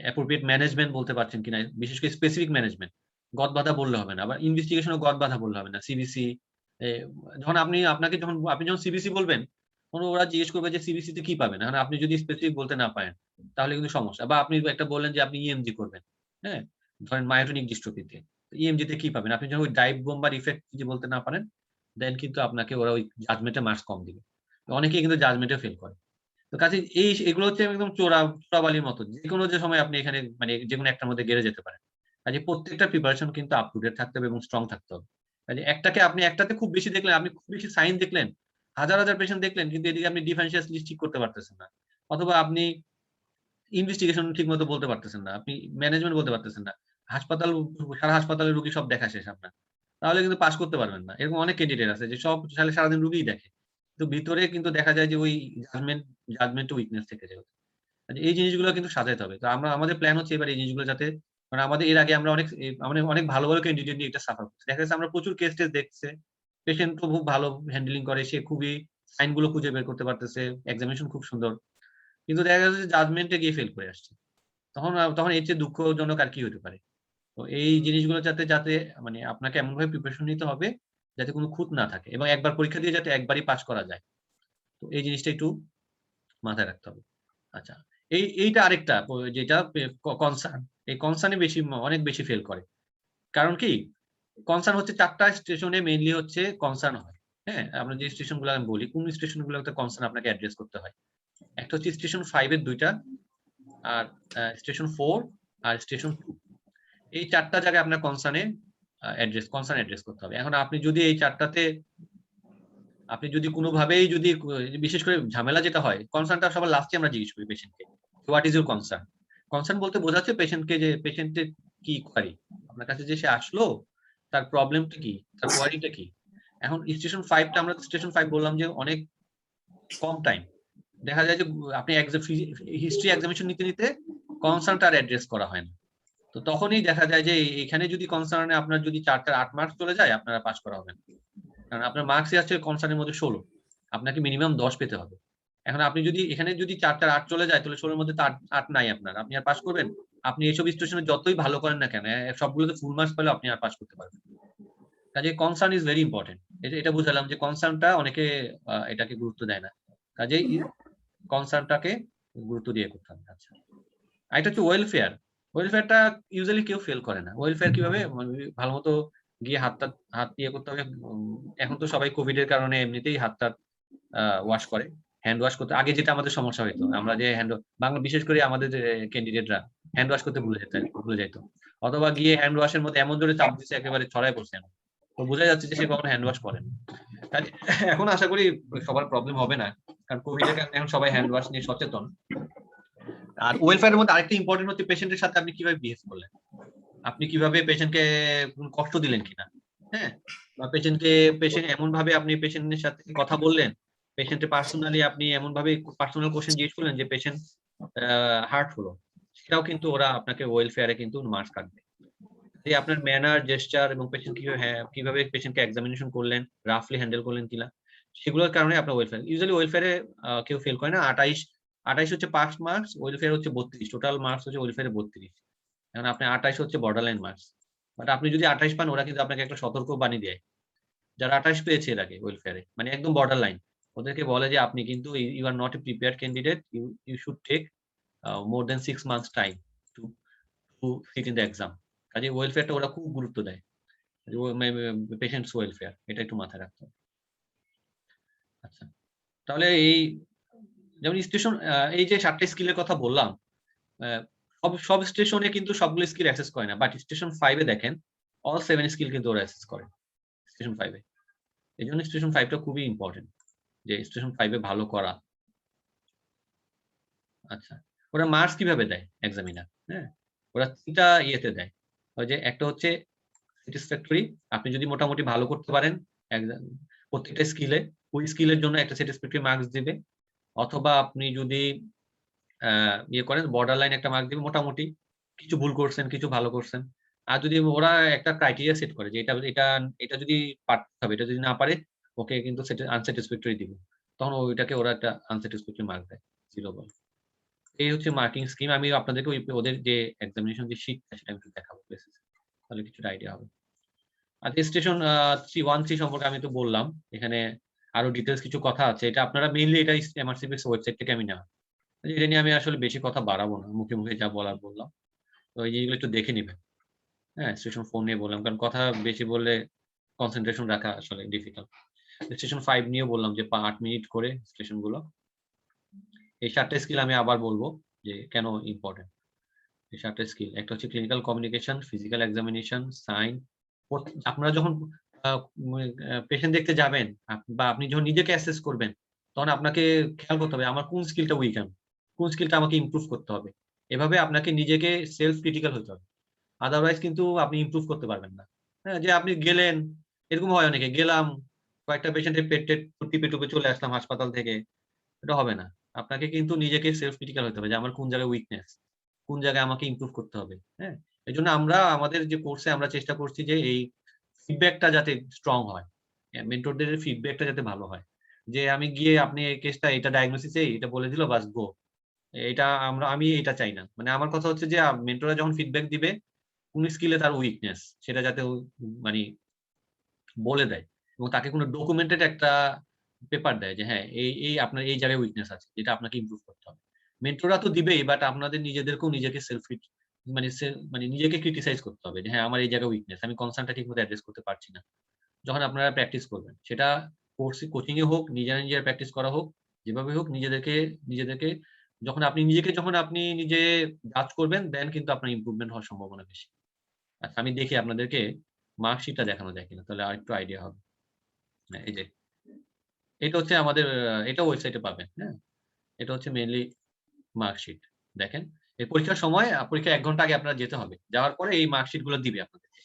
অ্যাপ্রোপ্রিয়েট ম্যানেজমেন্ট বলতে পারছেন কিনা, বিশেষ করে স্পেসিফিক ম্যানেজমেন্ট। গদ-বাঁধা বললে হবে না। আবার ইনভেস্টিগেশনও গদ-বাঁধা বললে হবে না। সিবিসি যখন আপনি যখন সিবিসি বলবেন, তখন ওরা জিজ্ঞেস করবে যে সিবিসি তে কি পাবেন? এখন আপনি যদি স্পেসিফিক বলতে না পারেন, তাহলে কিন্তু সমস্যা। বা আপনি একটা বললেন যে আপনি ইএমজি করবেন, হ্যাঁ? ধরেন মায়োটনিক ডিস্ট্রফিতে। ইএমজি তে কি পাবেন? আপনি যখন ওই ডাইভ বোম্বার ইফেক্ট যদি বলতে না পারেন, দেন কিন্তু আপনাকে ওরা ওই জাজমেন্টে মার্কস কম দিবে। অনেকেই কিন্তু জাজমেন্টে ফেল করে। তো কাজেই এগুলো হচ্ছে একদম চোরাবালির মতো। যেকোনো যে সময় আপনি এখানে মানে যেকোনো একটার মধ্যে গেড়ে যেতে পারেন। কাজেই প্রত্যেকটা প্রিপারেশন কিন্তু আপ টু ডেট থাকতে হবে এবং স্ট্রং থাকতে হবে। কাজেই আপনি একটাতে খুব বেশি দেখলেন, আপনি খুব বেশি সাইন দেখলেন, হাজার পেশেন্ট দেখলেন, কিন্তু এদিকে আপনি ডিফারেনশিয়াল লিস্ট ঠিক করতে পারতেছেন না। অথবা আপনি ইনভেস্টিগেশন ঠিকমতো বলতে পারতেছেন না। আপনি ম্যানেজমেন্ট বলতে পারতেছেন না। সারা হাসপাতালের রোগী সব দেখা শেষ আপনার। তাহলে কিন্তু পাস করতে পারবেন না। এরকম অনেক ক্যান্ডিডেট আছে যে সব সারাদিন রোগীই দেখে। কিন্তু ভিতরে কিন্তু দেখা যায় যে ওই জাজমেন্ট এ উইকনেস থেকে যায়। এই জিনিসগুলো কিন্তু সাজাইতে হবে। তো আমাদের প্ল্যান হচ্ছে এবার এই জিনিসগুলো যাতে, কারণ আমাদের এর আগে আমরা অনেক ভালো ক্যান্ডিডেট নিয়ে এটা সাফার করছি। দেখা যাচ্ছে আমরা প্রচুর কেস-টেস দেখছে। পেশেন্ট তো খুব ভালো হ্যান্ডলিং করে। সে খুবই সাইন গুলো খুঁজে বের করতে পারতেছে। এক্সামিনেশন খুব সুন্দর। কিন্তু দেখা যাচ্ছে যে জাজমেন্ট এ গিয়ে ফেল করে আসছে। তখন এর চেয়ে দুঃখজনক আর কি হতে পারে? তো এই জিনিসগুলো যাতে মানে আপনাকে এমনভাবে প্রিপারেশন নিতে হবে যাতে কোনো খুঁত না থাকে এবং একবার পরীক্ষা দিয়ে যাতে একবারই পাস করা যায়। তো এই জিনিসটা একটু মাথায় রাখতে হবে। আচ্ছা। এইটা আরেকটা যেটা কনসার্ন। এই কনসার্ন এ অনেক বেশি ফেল করে। কারণ কি? কনসার্ন হচ্ছে ৪ টা স্টেশনে মেইনলি হচ্ছে কনসার্ন হয়। হ্যাঁ? আমরা যে স্টেশন গুলো আমি বলি, কোন স্টেশন গুলোতে কনসার্ন আপনাকে অ্যাড্রেস করতে হয়। একটা হচ্ছে স্টেশন 5 এর ২ টা, আর স্টেশন 4 আর স্টেশন 2। এই ৪ টা জায়গায় আপনার কনসার্ন অ্যাড্রেস করতে হবে। এখন আপনি যদি এই ৪ টাতে আপনি যদি কোনোভাবেই যদি বিশেষ করে ঝামেলা যেটা হয়, কনসার্নটা সবার লাস্টে আমরা জিজ্ঞেস করি পেশেন্টকে। What is your concern? Concern বলতে বোঝাচ্ছে পেশেন্টকে যে পেশেন্টের কি কোয়ারি? আপনার কাছে যে সে আসলো, তার প্রবলেমটা কি? তার কোয়ারিটা কি? এখন স্টেশন 5 টা আমরা স্টেশন 5 বললাম যে অনেক কম টাইম। দেখা যায় যে আপনি হিস্ট্রি এক্সামিনেশন নিতে কনসার্নটা আর অ্যাড্রেস করা হয় না। তো তখনই দেখা যায় যে এখানে যদি কনসার্ন এ আপনার যদি ৪ টার ৮ মার্কস চলে যায়, আপনার পাস করা হবে না। কারণ আপনার মার্কসই আছে কনসার্নের মধ্যে ১৬। আপনাকে মিনিমাম ১০ পেতে হবে। এখন আপনি যদি এখানে যদি ৪ টার ৮ চলে যায়, তাহলে ১৬ এর মধ্যে তো ৮ নাই আপনার। আপনি আর পাস করবেন? আপনি এসব স্টেশনে যতই ভালো করেন না কেন, সবগুলোতে ফুল মার্কস পেলেও আপনি আর পাস করতে পারবেন না। কাজেই কনসার্ন ইস ভেরি ইম্পোর্টেন্ট। এটা বুঝালাম যে কনসার্নটা অনেকে এটাকে গুরুত্ব দেয় না। কাজেই কনসার্নটাকে গুরুত্ব দিয়ে করতে হবে। আচ্ছা। আরেকটা হচ্ছে ওয়েলফেয়ার। ওয়েলফেয়ারটা ইউজুয়ালি কেউ ফেল করে না। ওয়েলফেয়ার কিভাবে? মানে ভালোমতো গিয়ে হাত ইয়ে করতে হবে। এখন তো সবাই কোভিড এর কারণে এমনিতেই হাত-টাত ওয়াশ করে। হ্যান্ড ওয়াশ করতে আগে যেটা আমাদের সমস্যা হইতো। আমরা যে বিশেষ করে আমাদের যে ক্যান্ডিডেটরা হ্যান্ড ওয়াশ করতে ভুলে যাইত। অথবা গিয়ে হ্যান্ড ওয়াশের মধ্যে এমন জোরে চাপ দিছে একেবারে ছড়ায় পড়ছে। তো বোঝা যাচ্ছে যে সে কখনো হ্যান্ড ওয়াশ করেনি। এখন আশা করি সবার প্রবলেম হবে না। কারণ কোভিড এর কারণে এখন সবাই হ্যান্ড ওয়াশ নিয়ে সচেতন। আর ওয়েলফেয়ারের মধ্যে আরেকটা ইম্পর্টেন্ট হচ্ছে পেশেন্টের সাথে আপনি কিভাবে বিহেভ করলেন। আপনি কিভাবে পেশেন্টকে কষ্ট দিলেন কিনা, হ্যাঁ? বা পেশেন্ট এমন ভাবে আপনি পেশেন্টের সাথে কথা বললেন, পেশেন্টের পার্সোনালি আপনি এমন ভাবে পার্সোনাল কোশ্চেন জিজ্ঞেস করলেন যে পেশেন্ট হার্ট হলো। সেটাও কিন্তু ওরা আপনাকে ওয়েলফেয়ারে কিন্তু মার্কস কাটবে। যে আপনার ম্যানার, জেস্চার এবং পেশেন্ট কিভাবে পেশেন্টকে এক্সামিনেশন করলেন, রাফলি হ্যান্ডেল করলেন কিনা, সেগুলোর কারণে আপনার ওয়েলফেয়ার। ইউজুয়ালি ওয়েলফেয়ারে কেউ ফেল করে না। ২৮ হচ্ছে পাস মার্কস, ওয়েলফেয়ার হচ্ছে ৩২। টোটাল মার্কস হচ্ছে ওয়েলফেয়ারে ৩২। এখন আপনি ২৮ হচ্ছে বর্ডারলাইন মার্কস। বাট আপনি যদি ২৮ পান, ওরা কিন্তু আপনাকে একটা সতর্কবাণী দেয়। যারা ২৮ পেয়েছে এর আগে ওয়েলফেয়ারে, মানে একদম বর্ডার লাইন। ওদেরকে বলে যে আপনি কিন্তু you are not a prepared candidate. You should take more than 6 months time to to sit in the exam. কাজেই ওয়েলফেয়ারটা ওরা খুব গুরুত্ব দেয়। পেশেন্টস ওয়েলফেয়ার, এটা একটু মাথায় রাখতে হবে। আচ্ছা, তাহলে এই যেমন স্টেশন, এই যে 7টা স্কিলের কথা বললাম, সব স্টেশনে কিন্তু সবগুলো স্কিল অ্যাক্সেস করে না, বাট স্টেশন 5 এ দেখেন অল 7 স্কিল কিন্তু ওরা অ্যাক্সেস করে স্টেশন 5 এ। এই জন্য স্টেশন 5 টা খুবই ইম্পর্টেন্ট, যে স্টেশন 5 এ ভালো করা। আচ্ছা, ওরা মার্কস কিভাবে দেয় এক্সামিনার? হ্যাঁ, ওরা 3টা ইয়েতে দেয়। ওই যে একটা হচ্ছে স্যাটিসফ্যাক্টরি, আপনি যদি মোটামুটি ভালো করতে পারেন প্রত্যেকটা স্কিলে, ওই স্কিলের জন্য একটা স্যাটিসফ্যাক্টরি মার্কস দিবে। অথবা আপনি যদি ইয়ে করেন, বর্ডার লাইন একটা মার্ক দিবে, মোটামুটি কিছু ভুল করছেন, কিছু ভালো করছেন। আর যদি ওরা একটা ক্রাইটেরিয়া সেট করে যে এটা যদি পারতে হবে, এটা যদি না পারে ওকে কিন্তু আনস্যাটিসফ্যাক্টরি দিবে, তখন ওইটাকে ওরা একটা আনস্যাটিসফ্যাক্টরি মার্ক দেয়, 0 বলে। এই হচ্ছে মার্কিং স্কিম। আমি আপনাদেরকে ওদের যে এক্সামিনেশন যে শিটটা সেটা আমি একটু দেখাবো বেসিস, তাহলে কিছুটা আইডিয়া হবে। আচ্ছা, স্টেশন 1-3 সম্পর্কে আমি তো বললাম, এখানে আরো ডিটেইলস কিছু কথা আছে। এটা আপনারা মেইনলি এটা এমআরসিপিএস ওয়েবসাইট থেকে আমি নেওয়া। এটা নিয়ে আমি আসলে বেশি কথা বাড়াবো না, মুখে মুখে যা বলার বললাম। তো এই জিনিসগুলো একটু দেখে নিবেন। হ্যাঁ, স্টেশন 4 নিয়ে বললাম, কারণ কথা বেশি বললে কনসেন্ট্রেশন রাখা আসলে ডিফিকাল্ট। স্টেশন 5 নিয়ে বললাম যে 8 মিনিট করে স্টেশন গুলো। এই 7টা স্কিল আমি আবার বলবো যে কেন ইম্পর্টেন্ট। এই 7টা স্কিল, একটা হচ্ছে clinical communication, physical examination, sign. আপনারা যখন পেশেন্ট দেখতে যাবেন বা আপনি যখন নিজেকে অ্যাসেস করবেন, তখন আপনাকে খেয়াল করতে হবে আমার কোন স্কিলটা উইক, কোন স্কিলটা আমাকে ইমপ্রুভ করতে হবে। এভাবে আপনাকে নিজেকে সেলফ ক্রিটিক্যাল হতে হবে, আদারওয়াইজ কিন্তু আপনি ইমপ্রুভ করতে পারবেন না। হ্যাঁ, যে আপনি গেলেন, এরকম হয় অনেকে, গেলাম কয়েকটা পেশেন্টের পেট টিপে টুপে চলে আসলাম হাসপাতাল থেকে, এটা হবে না। আপনাকে কিন্তু নিজেকে সেলফ ক্রিটিক্যাল হতে হবে যে আমার কোন জায়গায় উইকনেস, কোন জায়গায় আমাকে ইমপ্রুভ করতে হবে। হ্যাঁ, এজন্য আমরা আমাদের যে কোর্সে আমরা চেষ্টা করছি যে এই ফিডব্যাকটা যাতে স্ট্রং হয়, মেন্টরদের ফিডব্যাকটা যাতে ভালো হয়। যে আমি গিয়ে আপনি এই কেসটা এটা ডায়াগনোসিস এটা বলে দিল, বাস গো। এটা আমি এটা চাই না। মানে আমার কথা হচ্ছে যে মেন্টররা যখন ফিডব্যাক দিবে কোন স্কিলে তার উইকনেস সেটা যাতে মানে বলে দেয়, এবং তাকে কোনো ডকুমেন্টেড একটা পেপার দেয় যে হ্যাঁ এই আপনার এই জায়গায় উইকনেস আছে, যেটা আপনাকে ইমপ্রুভ করতে হবে। মেন্টররা তো দিবেই, বাট আপনাদের নিজেদেরকেও নিজেকে মানে নিজেকে ক্রিটিসাইজ করতে হবে যে হ্যাঁ আমার এই জায়গায় উইকনেস, আমি কনসার্নটা ঠিকমতো অ্যাড্রেস করতে পারছি না। যখন আপনারা প্র্যাকটিস করবেন, সেটা কোচিং এ হোক, নিজেরা প্র্যাকটিস করা হোক, যেভাবে হোক, নিজেদেরকে যখন আপনি নিজে জাজ করবেন, দেন কিন্তু আপনার ইমপ্রুভমেন্ট হওয়ার সম্ভাবনা বেশি। আচ্ছা, আমি দেখি আপনাদেরকে মার্কশিটটা দেখানো যায় কিনা, তাহলে আরেকটু আইডিয়া হবে। হ্যাঁ, এই যে এটা হচ্ছে আমাদের, এটা ওয়েবসাইটে পাবেন। হ্যাঁ, এটা হচ্ছে মেইনলি মার্কশিট। দেখেন, এই পরীক্ষার সময় পরীক্ষা 1 ঘন্টা আগে আপনারা যেতে হবে। যাওয়ার পরে এই মার্কশিট গুলো দিবে আপনাদেরকে।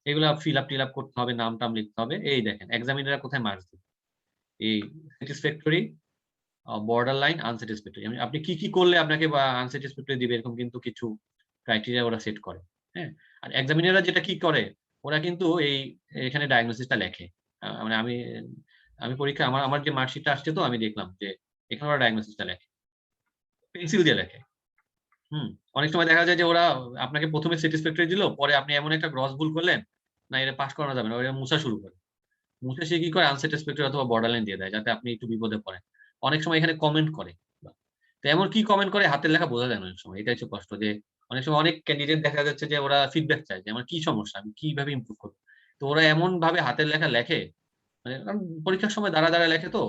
এগুলা টিল আপ করতে হবে, নাম-টাম লিখতে হবে। এই দেখেন এক্সামিনাররা কোথায় মার্কস দিবে। এই স্যাটিসফ্যাক্টরি, বর্ডার লাইন, আনস্যাটিসফ্যাক্টরি। আপনি কি করলে আপনাকে বা আনস্যাটিসফ্যাক্টরি দিবে, এরকম কিন্তু কিছু ক্রাইটেরিয়া ওরা সেট করে। হ্যাঁ, আর এক্সামিনাররা যেটা কি করে, ওরা কিন্তু এখানে ডায়াগনোসিসটা লেখে। মানে আমি পরীক্ষা আমার যে মার্কশিটটা আসছে, তো আমি দেখলাম যে এখানে ওরা ডায়াগনোসিসটা লেখে, পেন্সিল দিয়ে লেখে। অনেক সময় দেখা যায় যে ওরা আপনাকে প্রথমে স্যাটিসফ্যাক্টরি দিল, পরে আপনি এমন একটা গ্রস ভুল করলেন, না এটা পাস করানো যাবে না, ওরা মুছা শুরু করে। মুছে সে কি করে আনস্যাটিসফ্যাক্টরি অথবা বর্ডার লাইন দিয়ে দেয়, যাতে আপনি একটু বিপদে পড়েন। অনেক সময় এখানে কমেন্ট করে, তো এমন কি কমেন্ট করে হাতের লেখা বোঝা যায় না অনেক সময়। এটা হচ্ছে কষ্ট, যে অনেক সময় অনেক ক্যান্ডিডেট দেখা যাচ্ছে যে ওরা ফিডব্যাক চায় যে আমার কি সমস্যা, আমি কিভাবে ইমপ্রুভ করব। তো ওরা এমন ভাবে হাতের লেখা লেখে, মানে কারণ পরীক্ষার সময় দাঁড়া লেখে, তো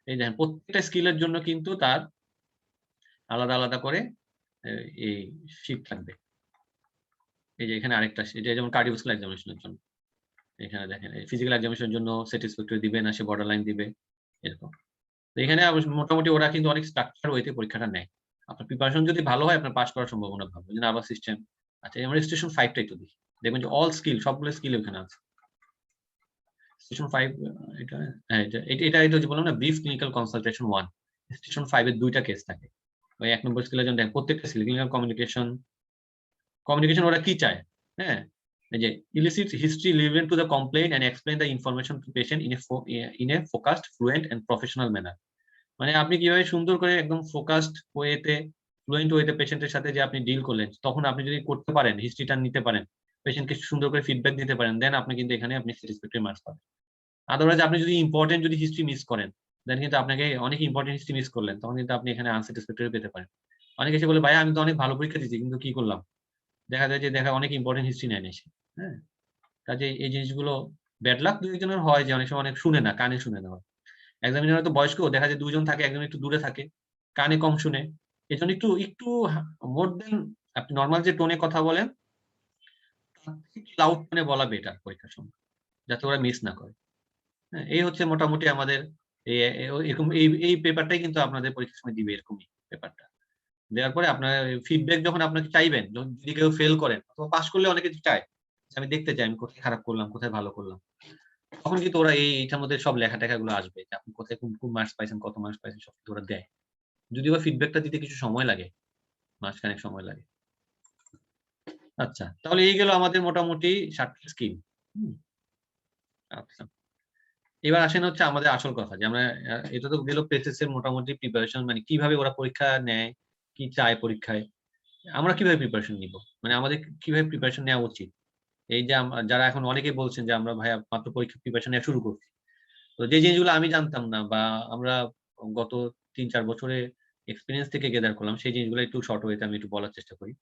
এই দেখেন প্রত্যেকটা স্কিলের জন্য কিন্তু তার আলাদা আলাদা করে এই শিট থাকবে। এই যে এখানে আরেকটা, এটা যেমন কার্ডিওভাস্কুলার এক্সামিনেশনের জন্য, এখানে দেখেন ফিজিক্যাল এক্সামিনেশনের জন্য স্যাটিসফ্যাক্টরি দিবে না, সে বর্ডার লাইন দিবে, এরকম। তো এখানে মোটামুটি ওরা কিন্তু অনেক স্ট্রাকচার ওয়েতে পরীক্ষাটা নেয়। আপনার প্রিপারেশন যদি ভালো হয়, আপনার পাস করার সম্ভাবনা ভালো। এই জন্য আবার সিস্টেম। আচ্ছা, আমরা স্টেশন 5 টা একটু দেখি, দেখবেন যে অল স্কিল, সবগুলো স্কিল ওখানে আছে। স্টেশন 5, এটা হ্যাঁ, এটা যে বললাম না, ব্রিফ ক্লিনিক্যাল কনসালটেশন 1। স্টেশন 5 এর 2টা কেস থাকে। ওই 1 নম্বর স্কিলের জন্য দেখেন প্রত্যেকটা স্কিল, ক্লিনিক্যাল কমিউনিকেশন ওরা কি চায়। হ্যাঁ, এই যে elicit history relevant to the complain and explain the information to patient in a focused, fluent and professional manner. মানে আপনি কিভাবে সুন্দর করে একদম ফোকাসড ওয়েতে, ফ্লুয়েন্ট ওয়েতে পেশেন্টের সাথে যে আপনি ডিল করলেন, তখন আপনি যদি করতে পারেন, হিস্ট্রিটা নিতে পারেন, পেশেন্টকে সুন্দর করে ফিডব্যাক দিতে পারেন, দেন আপনি কিন্তু এখানে আপনি স্যাটিসফ্যাক্টরি মার্কস পাবেন। আদারওয়াইজ আপনি যদি ইম্পর্টেন্ট হিস্ট্রি মিস করেন, দেন কিন্তু আপনাকে অনেক ইম্পর্টেন্ট হিস্ট্রি মিস করলেন, তখন কিন্তু আপনি এখানে আনস্যাটিসফ্যাক্টরি পেতে পারেন। অনেকে এসে বলে, ভাই আমি তো অনেক ভালো পরীক্ষা দিয়েছি, কিন্তু কি করলাম, দেখা যায় যে অনেক ইম্পর্টেন্ট হিস্ট্রি নেয় এসে। হ্যাঁ, কাজে এই জিনিসগুলো ব্যাড লাক দুই একজনের হয়, যে অনেক সময় অনেক শুনে না, কানে শুনে না। এক্সামিনার হয়তো বয়স্ক, দেখা যায় দুজন থাকে, একজন একটু দূরে থাকে, কানে কম শুনে। এজন্য একটু একটু মোর দেন আপনি নর্মাল যে টোনে কথা বলেন লাউড টোনে বলা বেটার পরীক্ষার সময়, যাতে ওরা মিস না করে। হ্যাঁ, এই হচ্ছে মোটামুটি আমাদের এরকম এই পেপারটাই কিন্তু আপনাদের পরীক্ষার সময় দিবে, এরকমই পেপারটা দেওয়ার পরে আপনার ফিডব্যাক যখন আপনাকে চাইবেন, যদি কেউ ফেল করেন অথবা পাস করলে অনেকে চায় যে আমি দেখতে চাই আমি কোথায় খারাপ করলাম, কোথায় ভালো করলাম, তখন কিন্তু ওরা এইটার মধ্যে সব লেখা টেখা গুলো আসবে যে আপনি কোথায় কোন মার্কস পাইছেন, কত মার্কস পাইছেন, সব কিছু ওরা দেয়। যদিও বা ফিডব্যাকটা দিতে কিছু সময় লাগে, মাসখানেক সময় লাগে। আচ্ছা, তাহলে এই গেল আমাদের মোটামুটি 7টা স্কিম। আচ্ছা, এবার আসেন হচ্ছে আমাদের আসল কথা, যে আমরা এটা তো গেল পেসেস এর মোটামুটি প্রিপারেশন, মানে কিভাবে ওরা পরীক্ষা নেয়, কি চায় পরীক্ষায়, আমরা কিভাবে প্রিপারেশন নিব, মানে আমাদের কিভাবে প্রিপারেশন নেওয়া উচিত। এই যে যারা এখন অনেকেই বলছেন যে আমরা ভাইয়া মাত্র পরীক্ষা প্রিপারেশন নেওয়া শুরু করছি, তো যে জিনিসগুলো আমি জানতাম না বা আমরা গত 3-4 বছরে এক্সপিরিয়েন্স থেকে গেদার করলাম, সেই জিনিসগুলো একটু শর্ট ওয়েতে আমি একটু বলার চেষ্টা করি।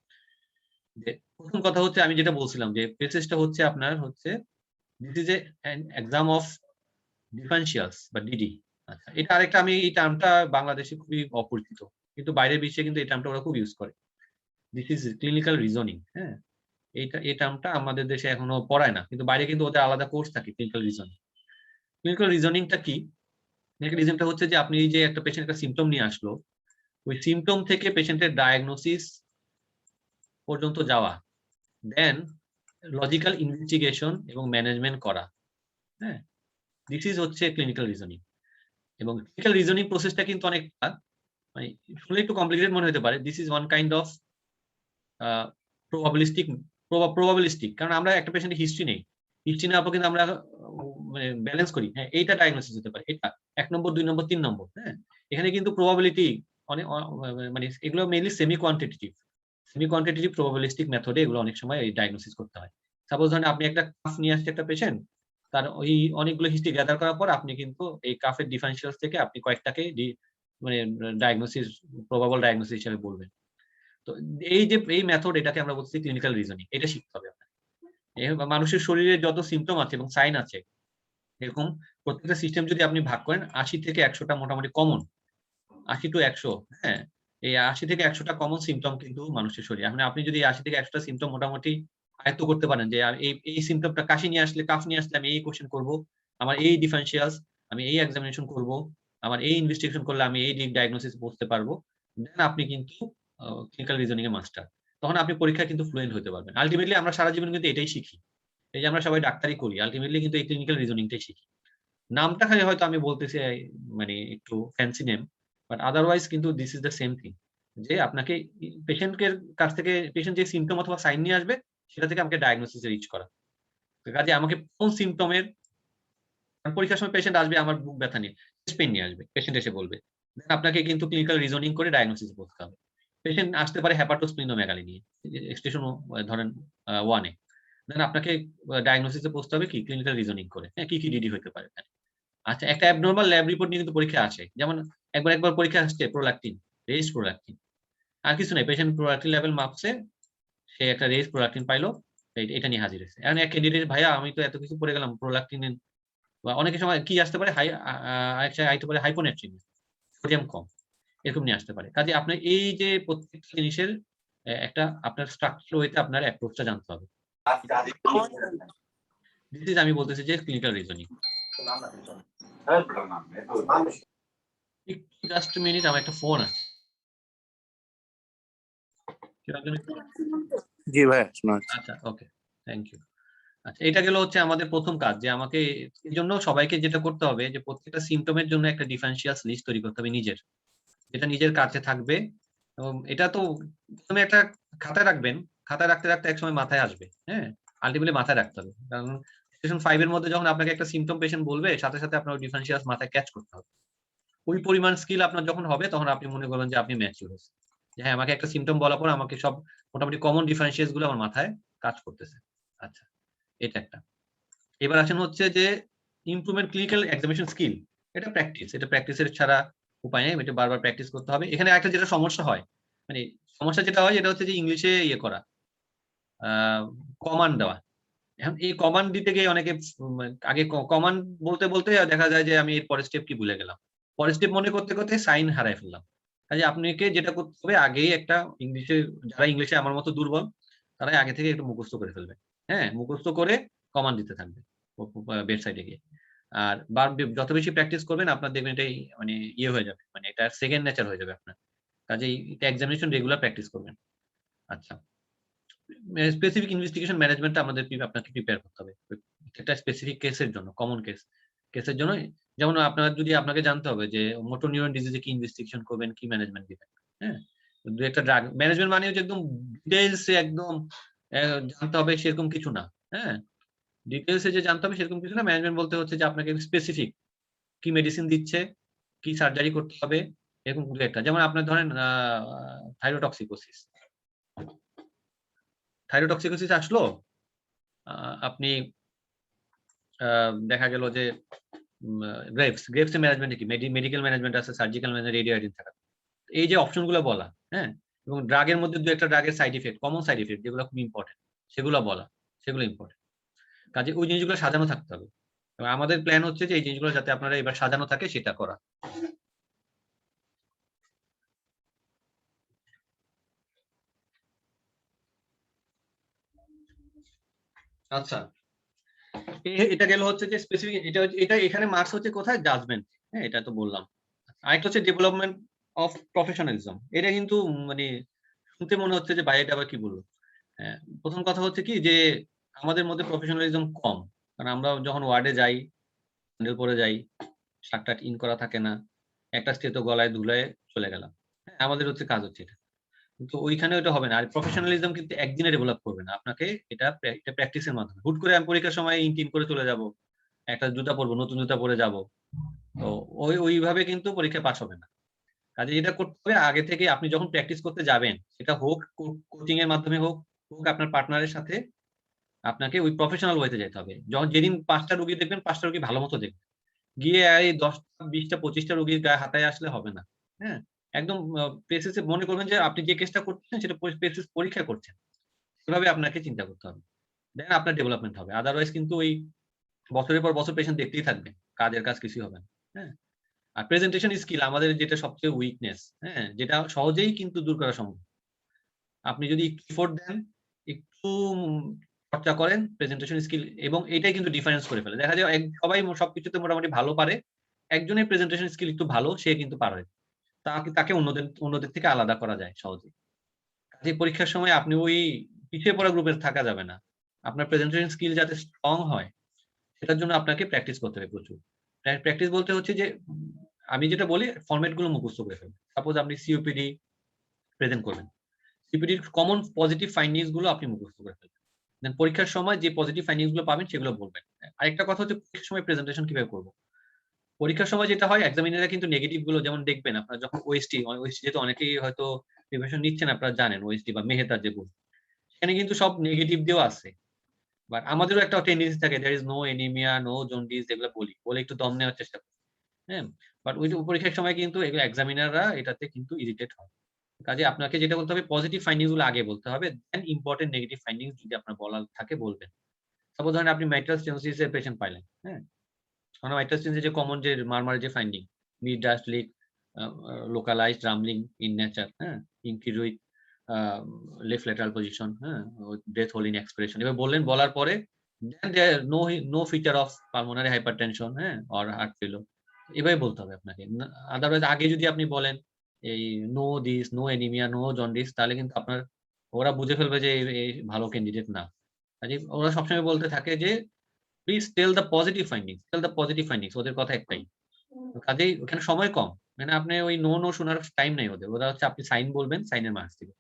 যে প্রথম কথা হচ্ছে, আমি যেটা বলছিলাম যে পেসেসটা হচ্ছে আপনার হচ্ছে this is an exam of differentials বা ডিডি। আচ্ছা, এটা আরেকটা, আমি এই টার্মটা বাংলাদেশে খুবই অপরিচিত, কিন্তু বাইরের বিশ্বে কিন্তু এই টার্মটা ওরা খুব ইউজ করে। This is clinical reasoning. হ্যাঁ, এই টার্মটা আমাদের দেশে এখনো পড়ায় না, কিন্তু বাইরে কিন্তু ওদের আলাদা কোর্স থাকে ক্লিনিক্যাল রিজনিং। ক্লিনিক্যাল রিজনিংটা কি? ক্লিনিক্যাল রিজনিংটা হচ্ছে যে আপনি যে একটা পেশেন্ট একটা সিম্পটম নিয়ে আসলো, ওই সিম্পটম থেকে পেশেন্টের ডায়াগনোসিস পর্যন্ত যাওয়া, দেন লজিক্যাল ইনভেস্টিগেশন এবং ম্যানেজমেন্ট করা। হ্যাঁ, দিস ইজ হচ্ছে ক্লিনিক্যাল রিজনিং। এবং ক্লিনিক্যাল রিজনিং প্রসেসটা কিন্তু অনেকটা, মানে শুনলে একটু কমপ্লিকেটেড মনে হতে পারে। This is one kind of probabilistic, কারণ আমরা একটা পেশেন্টের হিস্ট্রি নেই, হিস্ট্রি নেওয়ার পর কিন্তু আমরা মানে ব্যালেন্স করি, হ্যাঁ এইটা ডায়াগনোসিস হতে পারে, এটা 1 নম্বর 2 নম্বর 3 নম্বর। হ্যাঁ, এখানে কিন্তু প্রবাবিলিটি অনেক মানে এগুলো মেইনলি সেমি কোয়ান্টিটেটিভ প্রবাবিলিস্টিক মেথডে এগুলো অনেক সময় এই ডায়াগনোসিস করতে হয়। সাপোজ ধরেন আপনি একটা কাফ নিয়ে আসছে একটা পেশেন্ট, তার ওই অনেকগুলো হিস্ট্রি গ্যাদার করার পর আপনি কিন্তু এই কাফের ডিফারেন্সিয়ালস থেকে আপনি কয়েকটাকে মানে ডায়াগনোসিস, প্রবাবল ডায়াগনোসিস হিসেবে বলবেন। তো এই যে এই মেথড, এটাকে আমরা বলছি ক্লিনিক্যাল রিজনিং, এটা শিখতে হবে আপনার। মানুষের শরীরে যত সিম্পটম আছে এবং সাইন আছে, এরকম প্রত্যেকটা সিস্টেম যদি আপনি ভাগ করেন, 80 থেকে 100টা মোটামুটি কমন, 80 to 100। হ্যাঁ, এই 80 থেকে 100টা কমন সিম্পটম কিন্তু মানুষের শরীরে। এখন আপনি যদি 80 থেকে 100টা সিম্পটম মোটামুটি আয়ত্ত করতে পারেন, যে এই সিম্পটমটা কাশি নিয়ে আসলে, কাফ নিয়ে আসলে আমি এই কোশ্চেন করব, আমার এই ডিফারেন্সিয়ালস, আমি এই এক্সামিনেশন করব, আমার এই ইনভেস্টিগেশন করলে আমি এই ডায়াগনোসিস বলতে পারবো, দেন আপনি কিন্তু ক্লিনিক্যাল রিজনিং এর মাস্টার। তখন আপনি পরীক্ষায় কিন্তু ফ্লুয়েন্ট হতে পারবেন। আলটিমেটলি আমরা সারা জীবন কিন্তু এটাই শিখি। এই যে আমরা সবাই ডাক্তারি করি, আলটিমেটলি কিন্তু এই ক্লিনিক্যাল রিজনিংটাই শিখি। নামটা খালি হয়তো আমি বলতেছি মানে একটু ফ্যান্সি নেম, বাট আদারওয়াইজ কিন্তু this is the same thing, যে আপনাকে পেশেন্টের কাছ থেকে পেশেন্ট যে সিম্পটম অথবা সাইন নিয়ে আসবে, সেটা থেকে আমাকে ডায়াগনোসিস রিচ করা। তো কাজে আমাকে কোন সিম্পটমের, পরীক্ষার সময় পেশেন্ট আসবে আমার বুক ব্যথা নিয়ে, চেস্ট পেইন নিয়ে আসবে, পেশেন্ট এসে বলবে, দেন আপনাকে কিন্তু ক্লিনিক্যাল রিজনিং করে ডায়াগনোসিস বলতে হবে। পেশেন্ট আসতে পারে হেপাটোস্প্লিনোমেগালি নিয়ে, এক্সটেশন ধরেন 1 এ, দেন আপনাকে ডায়াগনোসিসে বসতে হবে কি ক্লিনিক্যাল রিজনিং করে, হ্যাঁ কি কি ডিডি হতে পারে। আচ্ছা, একটা অ্যাবনরমাল ল্যাব রিপোর্ট নিয়ে কিন্তু পরীক্ষা আসে, যেমন একবার পরীক্ষা আসছে প্রোলাকটিন, রেইজ প্রোলাকটিন, আর কিছু নাই, পেশেন্ট প্রোলাকটিন লেভেল মাপছে, সে একটা রেইজ প্রোলাকটিন পাইলো, এটা নিয়ে হাজির হয়েছে। এখন এক ক্যান্ডিডেট, ভাইয়া আমি তো এত কিছু পড়ে গেলাম প্রোলাকটিন, বা অনেকের সময় কি আসতে পারে, আইতে পারে হাইপোনেট্রিমিয়া, সোডিয়াম কম, এরকম নিয়ে আসতে পারে। কাজে আপনার এই যে প্রত্যেকটা জিনিসের একটা আপনার স্ট্রাকচার ওয়েতে আপনার অ্যাপ্রোচটা জানতে হবে। দিস ইজ, আমি বলতেছি যে ক্লিনিক্যাল রিজনিং। জাস্ট মিনিট, আমার একটা ফোন আছে। জি ভাই, শোনা যাচ্ছে। আচ্ছা, ওকে, থ্যাংক ইউ। আচ্ছা, এটা গেল হচ্ছে আমাদের প্রথম কাজ, যে আমাকে এই জন্য সবাইকে যেটা করতে হবে, যে প্রত্যেকটা সিম্পটমের জন্য একটা ডিফারেন্সিয়ালস লিস্ট তৈরি করতে হবে নিজের, যেটা নিজের কাছে থাকবে। এবং এটা তো প্রথমে একটা খাতায় রাখবেন, খাতায় রাখতে রাখতে একসময় মাথায় আসবে। হ্যাঁ, আলটিমেটলি মাথায় রাখতে হবে, কারণ সেশন 5 এর মধ্যে যখন আপনাকে একটা সিম্পটম পেশেন্ট বলবে, সাথে সাথে আপনার ডিফারেন্সিয়ালস মাথায় ক্যাচ করতে হবে। ওই পরিমাণ স্কিল আপনার যখন হবে, তখন আপনি মনে করবেন যে আপনি ম্যাচিউর হয়েছেন, যে হ্যাঁ আমাকে একটা সিম্পটম বলার পর আমাকে সব মোটামুটি কমন ডিফারেন্সিয়ালস গুলো আমার মাথায় কাজ করতেছে। আচ্ছা, এটা একটা। এবার আসেন হচ্ছে যে ইমপ্রুভমেন্ট ক্লিনিক্যাল এক্সামিনেশন স্কিল, এটা প্র্যাকটিস, এটা প্র্যাকটিসের ছাড়া উপায় নেই, এটা বারবার প্র্যাকটিস করতে হবে। এখানে একটা যেটা সমস্যা হয়, মানে সমস্যা যেটা হয়, এটা হচ্ছে যে ইংলিশে ইয়ে করা, কমান্ড দেওয়া। এখন এই কমান্ড দিতে গিয়ে অনেকে আগে কমান্ড বলতে বলতে দেখা যায় যে আমি এর পরের স্টেপ কি ভুলে গেলাম, পরের স্টেপ মনে করতে করতে সাইন হারাই ফেললাম। কাজে আপনাকে যেটা করতে হবে আগেই একটা ইংলিশে, যারা ইংলিশে আমার মতো দুর্বল তারা আগে থেকে একটু মুখস্থ করে ফেলবে। হ্যাঁ, মুখস্থ করে কমান্ড দিতে থাকবে ওয়েবসাইটে গিয়ে। আর যত বেশি প্র্যাকটিস করবেন আপনার দেখবেন এটাই মানে ইয়ে হয়ে যাবে, মানে এটা সেকেন্ড নেচার হয়ে যাবে আপনার। কাজেই এটা এক্সামিনেশন রেগুলার প্র্যাকটিস করবেন। আচ্ছা, স্পেসিফিক ইনভেস্টিগেশন ম্যানেজমেন্টটা আমাদের আপনাকে প্রিপেয়ার করতে হবে একটা স্পেসিফিক কেসের জন্য, কমন কেসের জন্য। যেমন আপনাকে জানতে হবে যে মোটর নিউরন ডিজিজে কি ইনভেস্টিগেশন করবেন, কি ম্যানেজমেন্ট দিবেন। হ্যাঁ, দু একটা ড্রাগ ম্যানেজমেন্ট মানে হচ্ছে একদম ডিটেইলসে একদম জানতে হবে সেরকম কিছু না। হ্যাঁ, ডিটেইলসে যে জানতে হবে সেরকম কিছু না। ম্যানেজমেন্ট বলতে হচ্ছে যে আপনাকে স্পেসিফিক কি মেডিসিন দিচ্ছে, কি সার্জারি করতে হবে, এরকম দু একটা। যেমন আপনার ধরেন থাইরোটক্সিকোসিস আসলো, আপনি দেখা গেল যে গ্রেভস এর ম্যানেজমেন্ট কি, মেডিকেল ম্যানেজমেন্ট আছে, সার্জিক্যাল ম্যানেজমেন্ট, রেডিয়েটিং থাকা। এই যে অপশন গুলো বলা, হ্যাঁ, এবং ড্রাগের মধ্যে দু একটা ড্রাগের side effect, common side effect যেগুলো খুব ইম্পর্টেন্ট সেগুলো বলা, সেগুলো ইম্পর্টেন্ট। কাজে ওই জিনিসগুলো সাজানো থাকতে হবে। এবং আমাদের প্ল্যান হচ্ছে যে এই জিনিসগুলো যাতে আপনারা এবার সাজানো থাকে সেটা করা। আচ্ছা, এটা গেল হচ্ছে যে স্পেসিফিক, এটা এখানে মার্কস হচ্ছে কোথায়, জাজমেন্ট। হ্যাঁ, এটা তো বললাম। আরেকটা হচ্ছে ডেভেলপমেন্ট অফ প্রফেশনালিজম। এটা কিন্তু মানে শুনতে মনে হচ্ছে যে বাইরে আবার কি বলবো। প্রথম কথা হচ্ছে কি যে আমাদের মধ্যে প্রফেশনালিজম কম, কারণ আমরা যখন ওয়ার্ডে যাই, হ্যান্ডেল পরে যাই, শার্ট ইন করা থাকে না, একটা স্টেতো গলায় ধুলায় চলে গেলাম। হ্যাঁ, আমাদের হচ্ছে কাজ হচ্ছে এটা, কিন্তু ওইখানে ওটা হবে না। আর প্রফেশনালিজম কিন্তু একদিনে ডেভেলপ করবে না, আপনাকে এটা প্র্যাকটিসের মাধ্যমে। হুট করে আমি পরীক্ষার সময় ইন করে চলে যাব, একটা জুতা পরবো, নতুন জুতা পরে যাব, তো ওইভাবে কিন্তু পরীক্ষা পাস হবে না। কাজে এটা করতে হবে আগে থেকে। আপনি যখন প্র্যাকটিস করতে যাবেন, সেটা হোক কোচিং এর মাধ্যমে হোক আপনার পার্টনারের সাথে, আপনাকে ওই প্রফেশনাল ওয়েতে যেতে হবে। যখন যেদিন 5টা রোগী দেখবেন, 5টা রোগী ভালো মতো দেখবেন, গিয়ে এই 10টা 20টা 25টা রোগীর গায়ে হাতায় আসলে হবে না। হ্যাঁ, একদম পেসিসে মনে করবেন যে আপনি যে কেসটা করছেন সেটা পেসিস পরীক্ষা করছেন, সেভাবে আপনাকে চিন্তা করতে হবে, দেন আপনার ডেভেলপমেন্ট হবে। আদারওয়াইজ কিন্তু ওই বছরের পর বছর পেশেন্ট দেখতেই থাকবেন, কাজের কাজ কিছুই হবে না। হ্যাঁ, আর প্রেজেন্টেশন স্কিল আমাদের যেটা সবচেয়ে উইকনেস, হ্যাঁ, যেটা সহজেই কিন্তু দূর করা সম্ভব। আপনি যদি একটু এফোর্ট দেন, একটু চর্চা করেন প্রেজেন্টেশন স্কিল, এবং এটাই কিন্তু ডিফারেন্স করে ফেলে। দেখা যায় সবাই সবকিছুতে মোটামুটি ভালো পারে, একজনের প্রেজেন্টেশন স্কিল একটু ভালো, সে কিন্তু পারে, তাকে অন্যদের থেকে আলাদা করা যায় সহজে। যে পরীক্ষার সময় আপনি ওই পিছিয়ে পড়া গ্রুপে থাকা যাবে না। আপনার প্রেজেন্টেশন স্কিল যাতে স্ট্রং হয়, সেটার জন্য আপনাকে প্র্যাকটিস করতে হবে প্রচুর। প্র্যাকটিস বলতে হচ্ছে যে আমি যেটা বলি ফরম্যাট গুলো মুখস্থ করে ফেলবেন। সাপোজ আপনি সিওপিডি প্রেজেন্ট করবেন, সিপিডির কমন পজিটিভ ফাইন্ডিংস গুলো আপনি মুখস্থ করে ফেলবেন। দেন পরীক্ষার সময় যে পজিটিভ ফাইন্ডিংস গুলো পাবেন সেগুলো বলবেন। আরেকটা কথা হচ্ছে পরীক্ষার সময় প্রেজেন্টেশন কিভাবে করব। পরীক্ষার সময় যেটা হয়, এক্সামিনাররা কিন্তু নেগেটিভ গুলো যেমন দেখবেন, আপনারা যখন ওএসটি যেহেতু অনেকেই হয়তো প্রিপারেশন নিচ্ছেন, আপনারা জানেন ওএসটি বা মেহতার যে বই, সেখানে কিন্তু সব নেগেটিভ দিয়েও আছে। বাট আমাদেরও একটা টেন্ডেন্সি থাকে, there is no anaemia, no jaundice, এগুলো বলে একটু দম নেওয়ার চেষ্টা করি। হ্যাঁ, বাট ওই পরীক্ষার সময় কিন্তু এগুলো এক্সামিনাররা এটাতে কিন্তু ইরিটেট হয়। কাজে আপনাকে যেটা বলতে হবে, পজিটিভ ফাইন্ডিংস গুলো আগে বলতে হবে, দেন ইম্পর্টেন্ট নেগেটিভ ফাইন্ডিংস যদি আপনার বলার থাকে বলবেন। সাপোজ ধরেন আপনি মাইট্রাল স্টেনোসিস এর পেশেন্ট পাইলেন। হ্যাঁ, কারণ মাইট্রাল স্টেনোসিস যে কমন যে মারমারের যে finding, mid diastolic, localized rumbling in nature, হ্যাঁ, ইনকিউরিক লেফট ল্যাটারাল পজিশন, হ্যাঁ, ডেথ হোল ইন এক্সপিরেশন, এবার বলার পরে then there no feature of pulmonary hypertension, হ্যাঁ, অর হার্ট ফেইলিউর, এভাবে বলতে হবে আপনাকে। আদারওয়াইজ আগে যদি আপনি বলেন এই no this, no anaemia, no jaundice, তাহলে কিন্তু আপনার ওরা বুঝে ফেলবে যে এই ভালো ক্যান্ডিডেট না। কাজে ওরা সবসময় বলতে থাকে যে please tell the positive findings, ওদের কথা একটাই। কাজেই ওখানে সময় কম, মানে আপনি ওই নো শোনার টাইম নাই ওদের, ওরা হচ্ছে আপনি সাইন বলবেন, সাইনের মার্কস দিবে।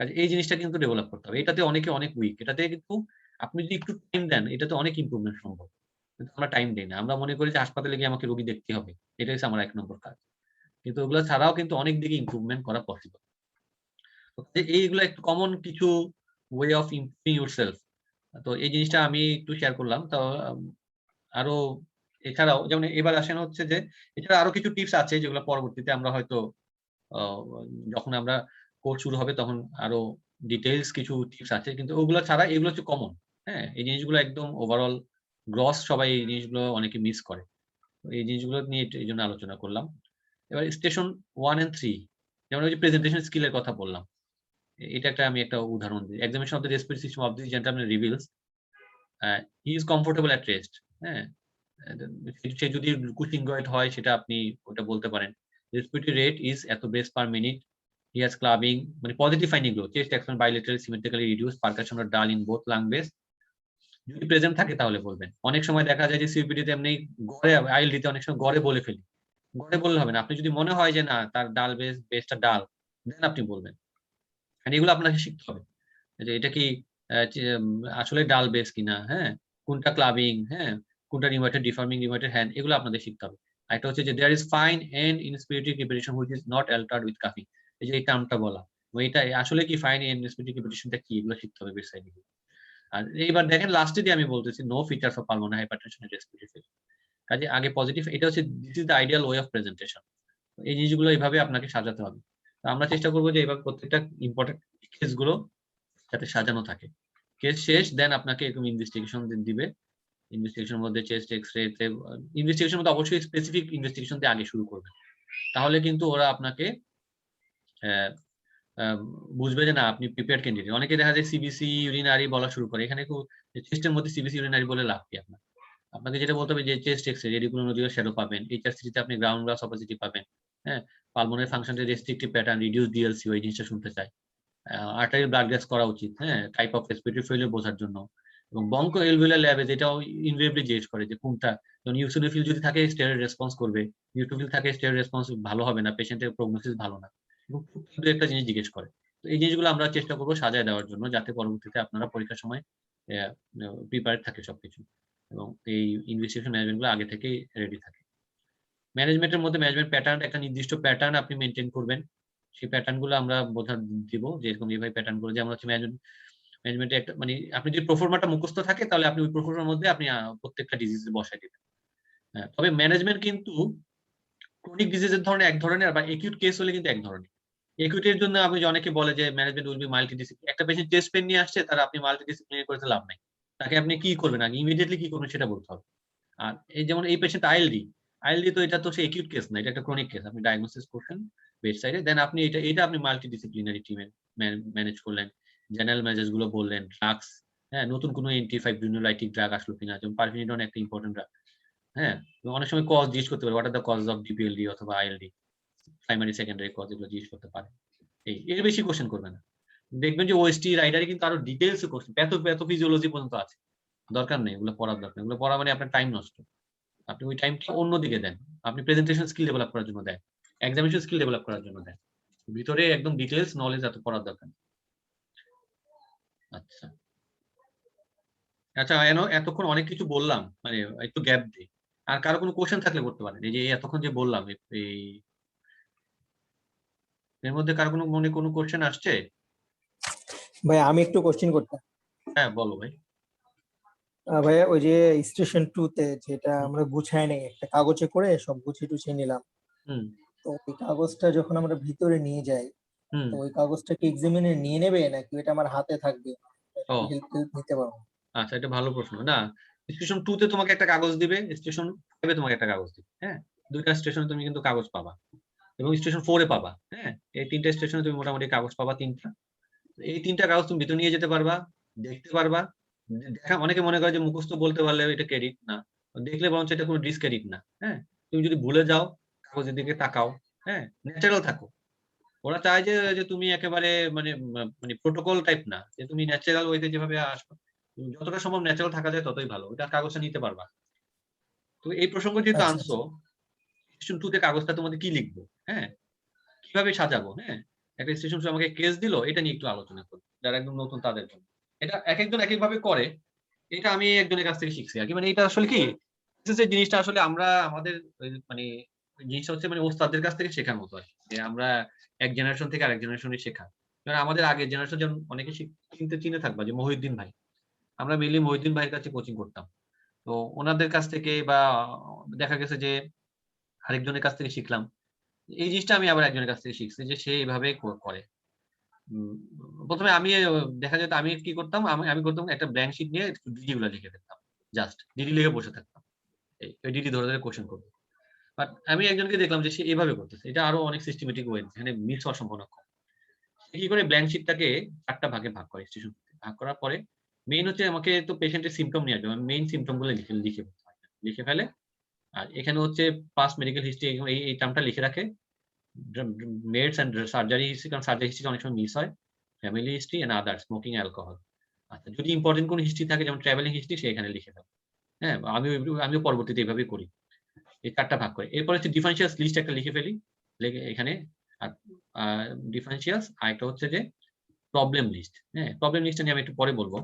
কাজে এই জিনিসটা কিন্তু ডেভেলপ করতে হবে। এটাতে অনেকে অনেক উইক, এটাতে কিন্তু আপনি যদি একটু টাইম দেন এটাতে অনেক ইমপ্রুভমেন্ট সম্ভব। কিন্তু আমরা টাইম দেই না, আমরা মনে করি যে হাসপাতালে গিয়ে আমাকে রোগী দেখতে হবে, এটাই হচ্ছে আমার 1 নম্বর কাজ। কিন্তু ওগুলো ছাড়াও কিন্তু অনেক দিকে ইমপ্রুভমেন্ট করা পসিবল। এইগুলো একটু কমন কিছু ওয়ে অফ ইমপ্রুভিং ইউরসেলফ। তো এই জিনিসটা আমি একটু শেয়ার করলাম। তো আরো এছাড়াও যেমন এবার আসেন হচ্ছে যে এছাড়া আরো কিছু টিপস আছে যেগুলো পরবর্তীতে আমরা হয়তো যখন আমরা কোর্স শুরু হবে তখন আরো ডিটেইলস কিছু টিপস আছে, কিন্তু ওগুলো ছাড়া এগুলো হচ্ছে কমন। হ্যাঁ, এই জিনিসগুলো একদম ওভারঅল গ্রস সবাই এই জিনিসগুলো অনেকে মিস করে। তো এই জিনিসগুলো নিয়ে এই জন্য আলোচনা করলাম। এবার স্টেশন 1 and 3 যেমন ওই যে প্রেজেন্টেশন স্কিলের কথা বললাম। এটা আমি একটা উদাহরণ দিই। Examination of the respiratory system of the gentleman reveals he is comfortable at rest. হ্যাঁ? সে যদি কুচিংয়েড হয় সেটা আপনি ওটা বলতে পারেন। রেসপিরেটরি রেট ইজ এত breath per minute. He has clubbing মানে পজিটিভ ফাইন্ডিং গুলো chest expand bilaterally symmetrically reduce percussion or dull in both lung base. যদি প্রেজেন্ট থাকে তাহলে বলবেন। অনেক সময় দেখা যায় যে সিপিটি তে এমনি গড়ে আইএলডি তে অনেক সময় গড়ে বলে ফেলি। গড়ে বললে হবে না। আপনি যদি মনে হয় যে না তার ডাল বেসটা ডাল দেন আপনি বলবেন। আর এগুলো আপনাকে শিখতে হবে। যে এটা কি আসলে ডাল বেস কিনা, হ্যাঁ? কোনটা ক্লাবিং, হ্যাঁ? কোনটা রিভার্টেড ডিফর্মিং রিভার্টেড হ্যান্ড এগুলো আপনাদের শিখতে হবে। আরেকটা হচ্ছে যে there is fine end inspiratory crepitation which is not altered with কাফিং। এই যে এই টার্মটা বলা। এটা আসলে কি ফাইন এন্ড ইনস্পিরেটিভ রিপিটিশনটা কি এগুলো শিখতে হবে বেসিক্যালি। আর এইবার দেখেন লাস্টে দিয়ে আমি বলতেছি no features of pulmonary hypertension and respiratory failure. কাজে আগে পজিটিভ এটা হচ্ছে this is the ideal way of presentation. এই জিনিসগুলো এইভাবে আপনাকে সাজাতে হবে। তো আমরা চেষ্টা করব যে এইভাবে প্রত্যেকটা ইম্পর্টেন্ট কেসগুলো যাতে সাজানো থাকে। কেস শেষ দেন আপনাকে এরকম ইনভেস্টিগেশন দিবে। ইনভেস্টিগেশনের মধ্যে চেস্ট এক্স-রে তে ইনভেস্টিগেশনের মধ্যে অবশ্যই স্পেসিফিক ইনভেস্টিগেশন দিয়ে আগে শুরু করবেন। তাহলে কিন্তু ওরা আপনাকে অ্যা আ বুঝবে যে না আপনি প্রিপেয়ার্ড ক্যান্ডিডেট। অনেকে দেখা যায় সিবিসি, ইউরিনারি বলা শুরু করে। এখানে চেস্টের মধ্যে সিবিসি, ইউরিনারি বলে লাভ কি আপনার? আপনাকে যেটা বলতে হবে যে চেস্ট এক্স-রে, রেডিকুলোনোডিউলার শ্যাডো পাবেন। এইচআরসি তে আপনি গ্রাউন্ড গ্লাস অপাসিটি পাবেন। হ্যাঁ? পালমোনারি ফাংশনের রেস্ট্রিকটিভ প্যাটার্ন, রিডিউস ডিএলসি এই জিনিসটা শুনতে চাই। আর্টারি ব্লাড গ্যাস করা উচিত, হ্যাঁ? টাইপ অফ রেসপিরেটরি ফেইলিউর বোঝার জন্য। এবং বঙ্কো এলভিউলার ল্যাবে যেটাও ইনভেরিয়েবলি জিজ্ঞেস করে যে কোনটা যেমন ইউসিনোফিল যদি থাকে স্টেরয়েড রেসপন্স করবে, নিউট্রোফিল থাকে স্টেরয়েড রেসপন্স ভালো হবে না, পেশেন্টের প্রগনোসিস ভালো না। এবং খুব কিন্তু একটা জিনিস জিজ্ঞেস করে। তো এই জিনিসগুলো আমরা চেষ্টা করব সাজায় দেওয়ার জন্য যাতে পরবর্তীতে আপনারা পরীক্ষার সময় অ্যা প্রিপেয়ার্ড থাকে সবকিছু। এবং এই ইনভেস্টিগেশন ম্যানেজমেন্ট গুলো আগে থেকেই রেডি থাকে। ম্যানেজমেন্টের মধ্যে ম্যানেজমেন্ট প্যাটার্ন একটা নির্দিষ্ট প্যাটার্ন আপনি মেইনটেইন করবেন। সেই প্যাটার্ন গুলো আমরা দিব যে এরকম এইভাবে প্যাটার্ন গুলো যেমন হচ্ছে ম্যানেজমেন্টে একটা মানে আপনি যদি প্রোফর্মাটা মুখস্থ থাকে তাহলে আপনি ওই প্রোফর্মার মধ্যে আপনি প্রত্যেকটা ডিজিজ বসায় দিবেন। হ্যাঁ, তবে ম্যানেজমেন্ট কিন্তু ক্রনিক ডিজিজের ধরনের এক ধরনের বা একিউট কেস হলে কিন্তু এক ধরনের। একিউট এর জন্য আপনি যে অনেকে বলে যে ম্যানেজমেন্ট উইল বি মাল্টিডিসিপ্লিন। একটা পেশেন্ট চেস্ট পেইন নিয়ে আসছে তার আপনি মাল্টিডিসিপ্লিনারি করতে লাভ নাই। তাকে আপনি কি করবেন আগে ইমিডিয়েটলি কি করবেন সেটা বলতে হবে। আর এই যেমন এই পেশেন্ট আইএলডি, আইএলডি তো এটা তো সে একিউট কেস না, এটা একটা ক্রনিক কেস। আপনি ডায়াগনোসিস করছেন বেডসাইডে দেন আপনি এটা আপনি মাল্টিডিসিপ্লিনারি টিমে ম্যানেজ করলেন। জেনারেল মেজার্স গুলো বললেন, ড্রাগস, হ্যাঁ, নতুন কোনো এন্টি ফাইব্রিনোলাইটিক ড্রাগ আসলো কিনা যেমন পারফিনিডন একটা ইম্পর্টেন্ট ড্রাগ। হ্যাঁ, অনেক সময় কজ জিজ্ঞেস করতে পারে what are the cause of DPLD অথবা আইএলডি, প্রাইমারি সেকেন্ডারি কজ এগুলো জিজ্ঞেস করতে পারে। এর বেশি কোশ্চেন করবে না। দেখবেন যে ওএসটি রাইডারে কিন্তু আরো ডিটেইলসে কোশ্চেন প্যাথোফিজিওলজি পর্যন্ত আছে। দরকার নেই এগুলো পড়ার দরকার। এগুলো পড়া মানে আপনার টাইম নষ্ট। আপনি ওই টাইমটা অন্যদিকে দেন। আপনি প্রেজেন্টেশন স্কিল ডেভেলপ করার জন্য দেন। এক্সামিনেশন স্কিল ডেভেলপ করার জন্য দেন। ভিতরে একদম ডিটেইলস নলেজ এত পড়ার দরকার নেই। আচ্ছা। আচ্ছা এতক্ষণ অনেক কিছু বললাম। মানে একটু গ্যাপ দেই। আর কারো কোনো কোশ্চেন থাকলে করতে পারেন। এই যে এতক্ষণ যে বললাম এই এর মধ্যে কারো মনে কোনো কোশ্চেন আসছে? ভাই আমি একটু কোশ্চেন করতাম। হ্যাঁ, বলো ভাই। ভাইয়া ওই যে স্টেশন 2 তে যেটা আমরা গুছাই নাই একটা কাগজে করে সব গুছিয়ে টুছিয়ে নিলাম। হুম, তো ওই কাগজটা যখন আমরা ভিতরে নিয়ে যাই হুম। তো ওই কাগজটা কি এক্সামিনার নিয়ে নেবে নাকি এটা আমার হাতে থাকবে? ও হেল্প নিতে পারবো? আচ্ছা, এটা ভালো প্রশ্ন। না, স্টেশন 2 তে তোমাকে একটা কাগজ দিবে, স্টেশন 5 এ তোমাকে একটা কাগজ দিবে। হ্যাঁ? ২ টা স্টেশনে তুমি কিন্তু কাগজ পাবা। এবং স্টেশন 4 এ পাবা। হ্যাঁ? এই ৩ টা স্টেশনে তুমি মোটামুটি কাগজ পাবা ৩ টা। এই ৩ টা কাগজ তুমি ভিতরে নিয়ে যেতে পারবা, দেখতে পারবা। দেখা অনেকে মনে করে যে মুখস্থ বলতে পারলে এটা ক্রেডিট না। দেখলে বরঞ্চ এটা কোনো ডিসক্রেডিট না। হ্যাঁ? তুমি যদি ভুলে যাও, কাগজের দিকে তাকাও। হ্যাঁ? ন্যাচারাল থাকো। ওরা চায় যে তুমি একেবারে মানে মানে প্রোটোকল টাইপ না। যে তুমি ন্যাচারাল ওয়েতে যেভাবে আসো। যতটা সম্ভব ন্যাচারাল থাকা যায় ততই ভালো। ওটা কাগজটা নিতে পারবা। তো এই প্রসঙ্গ যেহেতু আচ্ছা আনছো, স্টেশন 2 তে কাগজটা তোমাদের কি লিখবো? হ্যাঁ? কিভাবে সাজাবো? হ্যাঁ? একটা স্টেশন আমাকে কেস দিল, এটা নিয়ে একটু আলোচনা করি। যারা একদম নতুন তাদের জন্য। এটা একেকজন একেকভাবে করে। এটা আমি একজনের কাছ থেকে শিখছি আরকি। মানে এটা আসলে কি যে জিনিসটা আসলে আমরা আমাদের মানে জিনিসটা হচ্ছে মানে ওস্তাদদের কাছ থেকে শেখার মতো আরকি। যে আমরা এক জেনারেশন থেকে আরেক জেনারেশনে শেখা। কারণ আমাদের আগের জেনারেশন যেমন অনেকে চিনে থাকবা যে মহিউদ্দিন ভাই। আমরা মেইনলি মহিউদ্দিন ভাইয়ের কাছে কোচিং করতাম। তো উনাদের কাছ থেকে বা দেখা গেছে যে আরেকজনের কাছ থেকে শিখলাম। এই জিনিসটা আমি আবার একজনের কাছ থেকে শিখছি যে সে এভাবে করে। প্রথমে আমি দেখা যেত আমি কি করতাম, আমি করতাম একটা ব্ল্যাঙ্ক শিট নিয়ে ডিডি গুলা লিখে ফেলতাম, জাস্ট ডিডি লিখে বসে থাকতাম, এই ডিডি ধরে ধরে কোশ্চেন করবো। বাট আমি একজনকে দেখলাম যে সে এভাবে করতেছে, এটা আরো অনেক সিস্টেমেটিক ওয়ে, এখানে মিস হওয়ার সম্ভাবনা কম। সে কি করে ব্ল্যাঙ্ক শিটটাকে 4টা ভাগে ভাগ করে, স্টেশন ভাগ করার পরে মেইন হচ্ছে আমাকে তো পেশেন্টের সিম্পটম নিয়ে আসবে, মেইন সিম্পটম গুলো লিখে ফেলে। আর এখানে হচ্ছে পাস্ট মেডিকেল হিস্ট্রি এই টার্মটা লিখে রাখে, মেডস এন্ড সার্জারি হিস্ট্রি, কারণ সার্জারি হিস্ট্রি অনেক সময় মিস হয়, family history and other smoking alcohol. আচ্ছা, যদি ইম্পর্টেন্ট কোনো হিস্ট্রি থাকে যেমন ট্রাভেলিং হিস্ট্রি, সে এখানে লিখে দাও। হ্যাঁ, আমিও পরবর্তীতে এইভাবেই করি, এই 4টা ভাগ করে। এরপর হচ্ছে ডিফারেন্সিয়াস লিস্ট একটা লিখে ফেলি, লিখে এখানে ডিফারেন্সিয়াস, আর একটা হচ্ছে যে প্রবলেম লিস্ট। হ্যাঁ, প্রবলেম লিস্টটা নিয়ে আমি একটু পরে বলবো।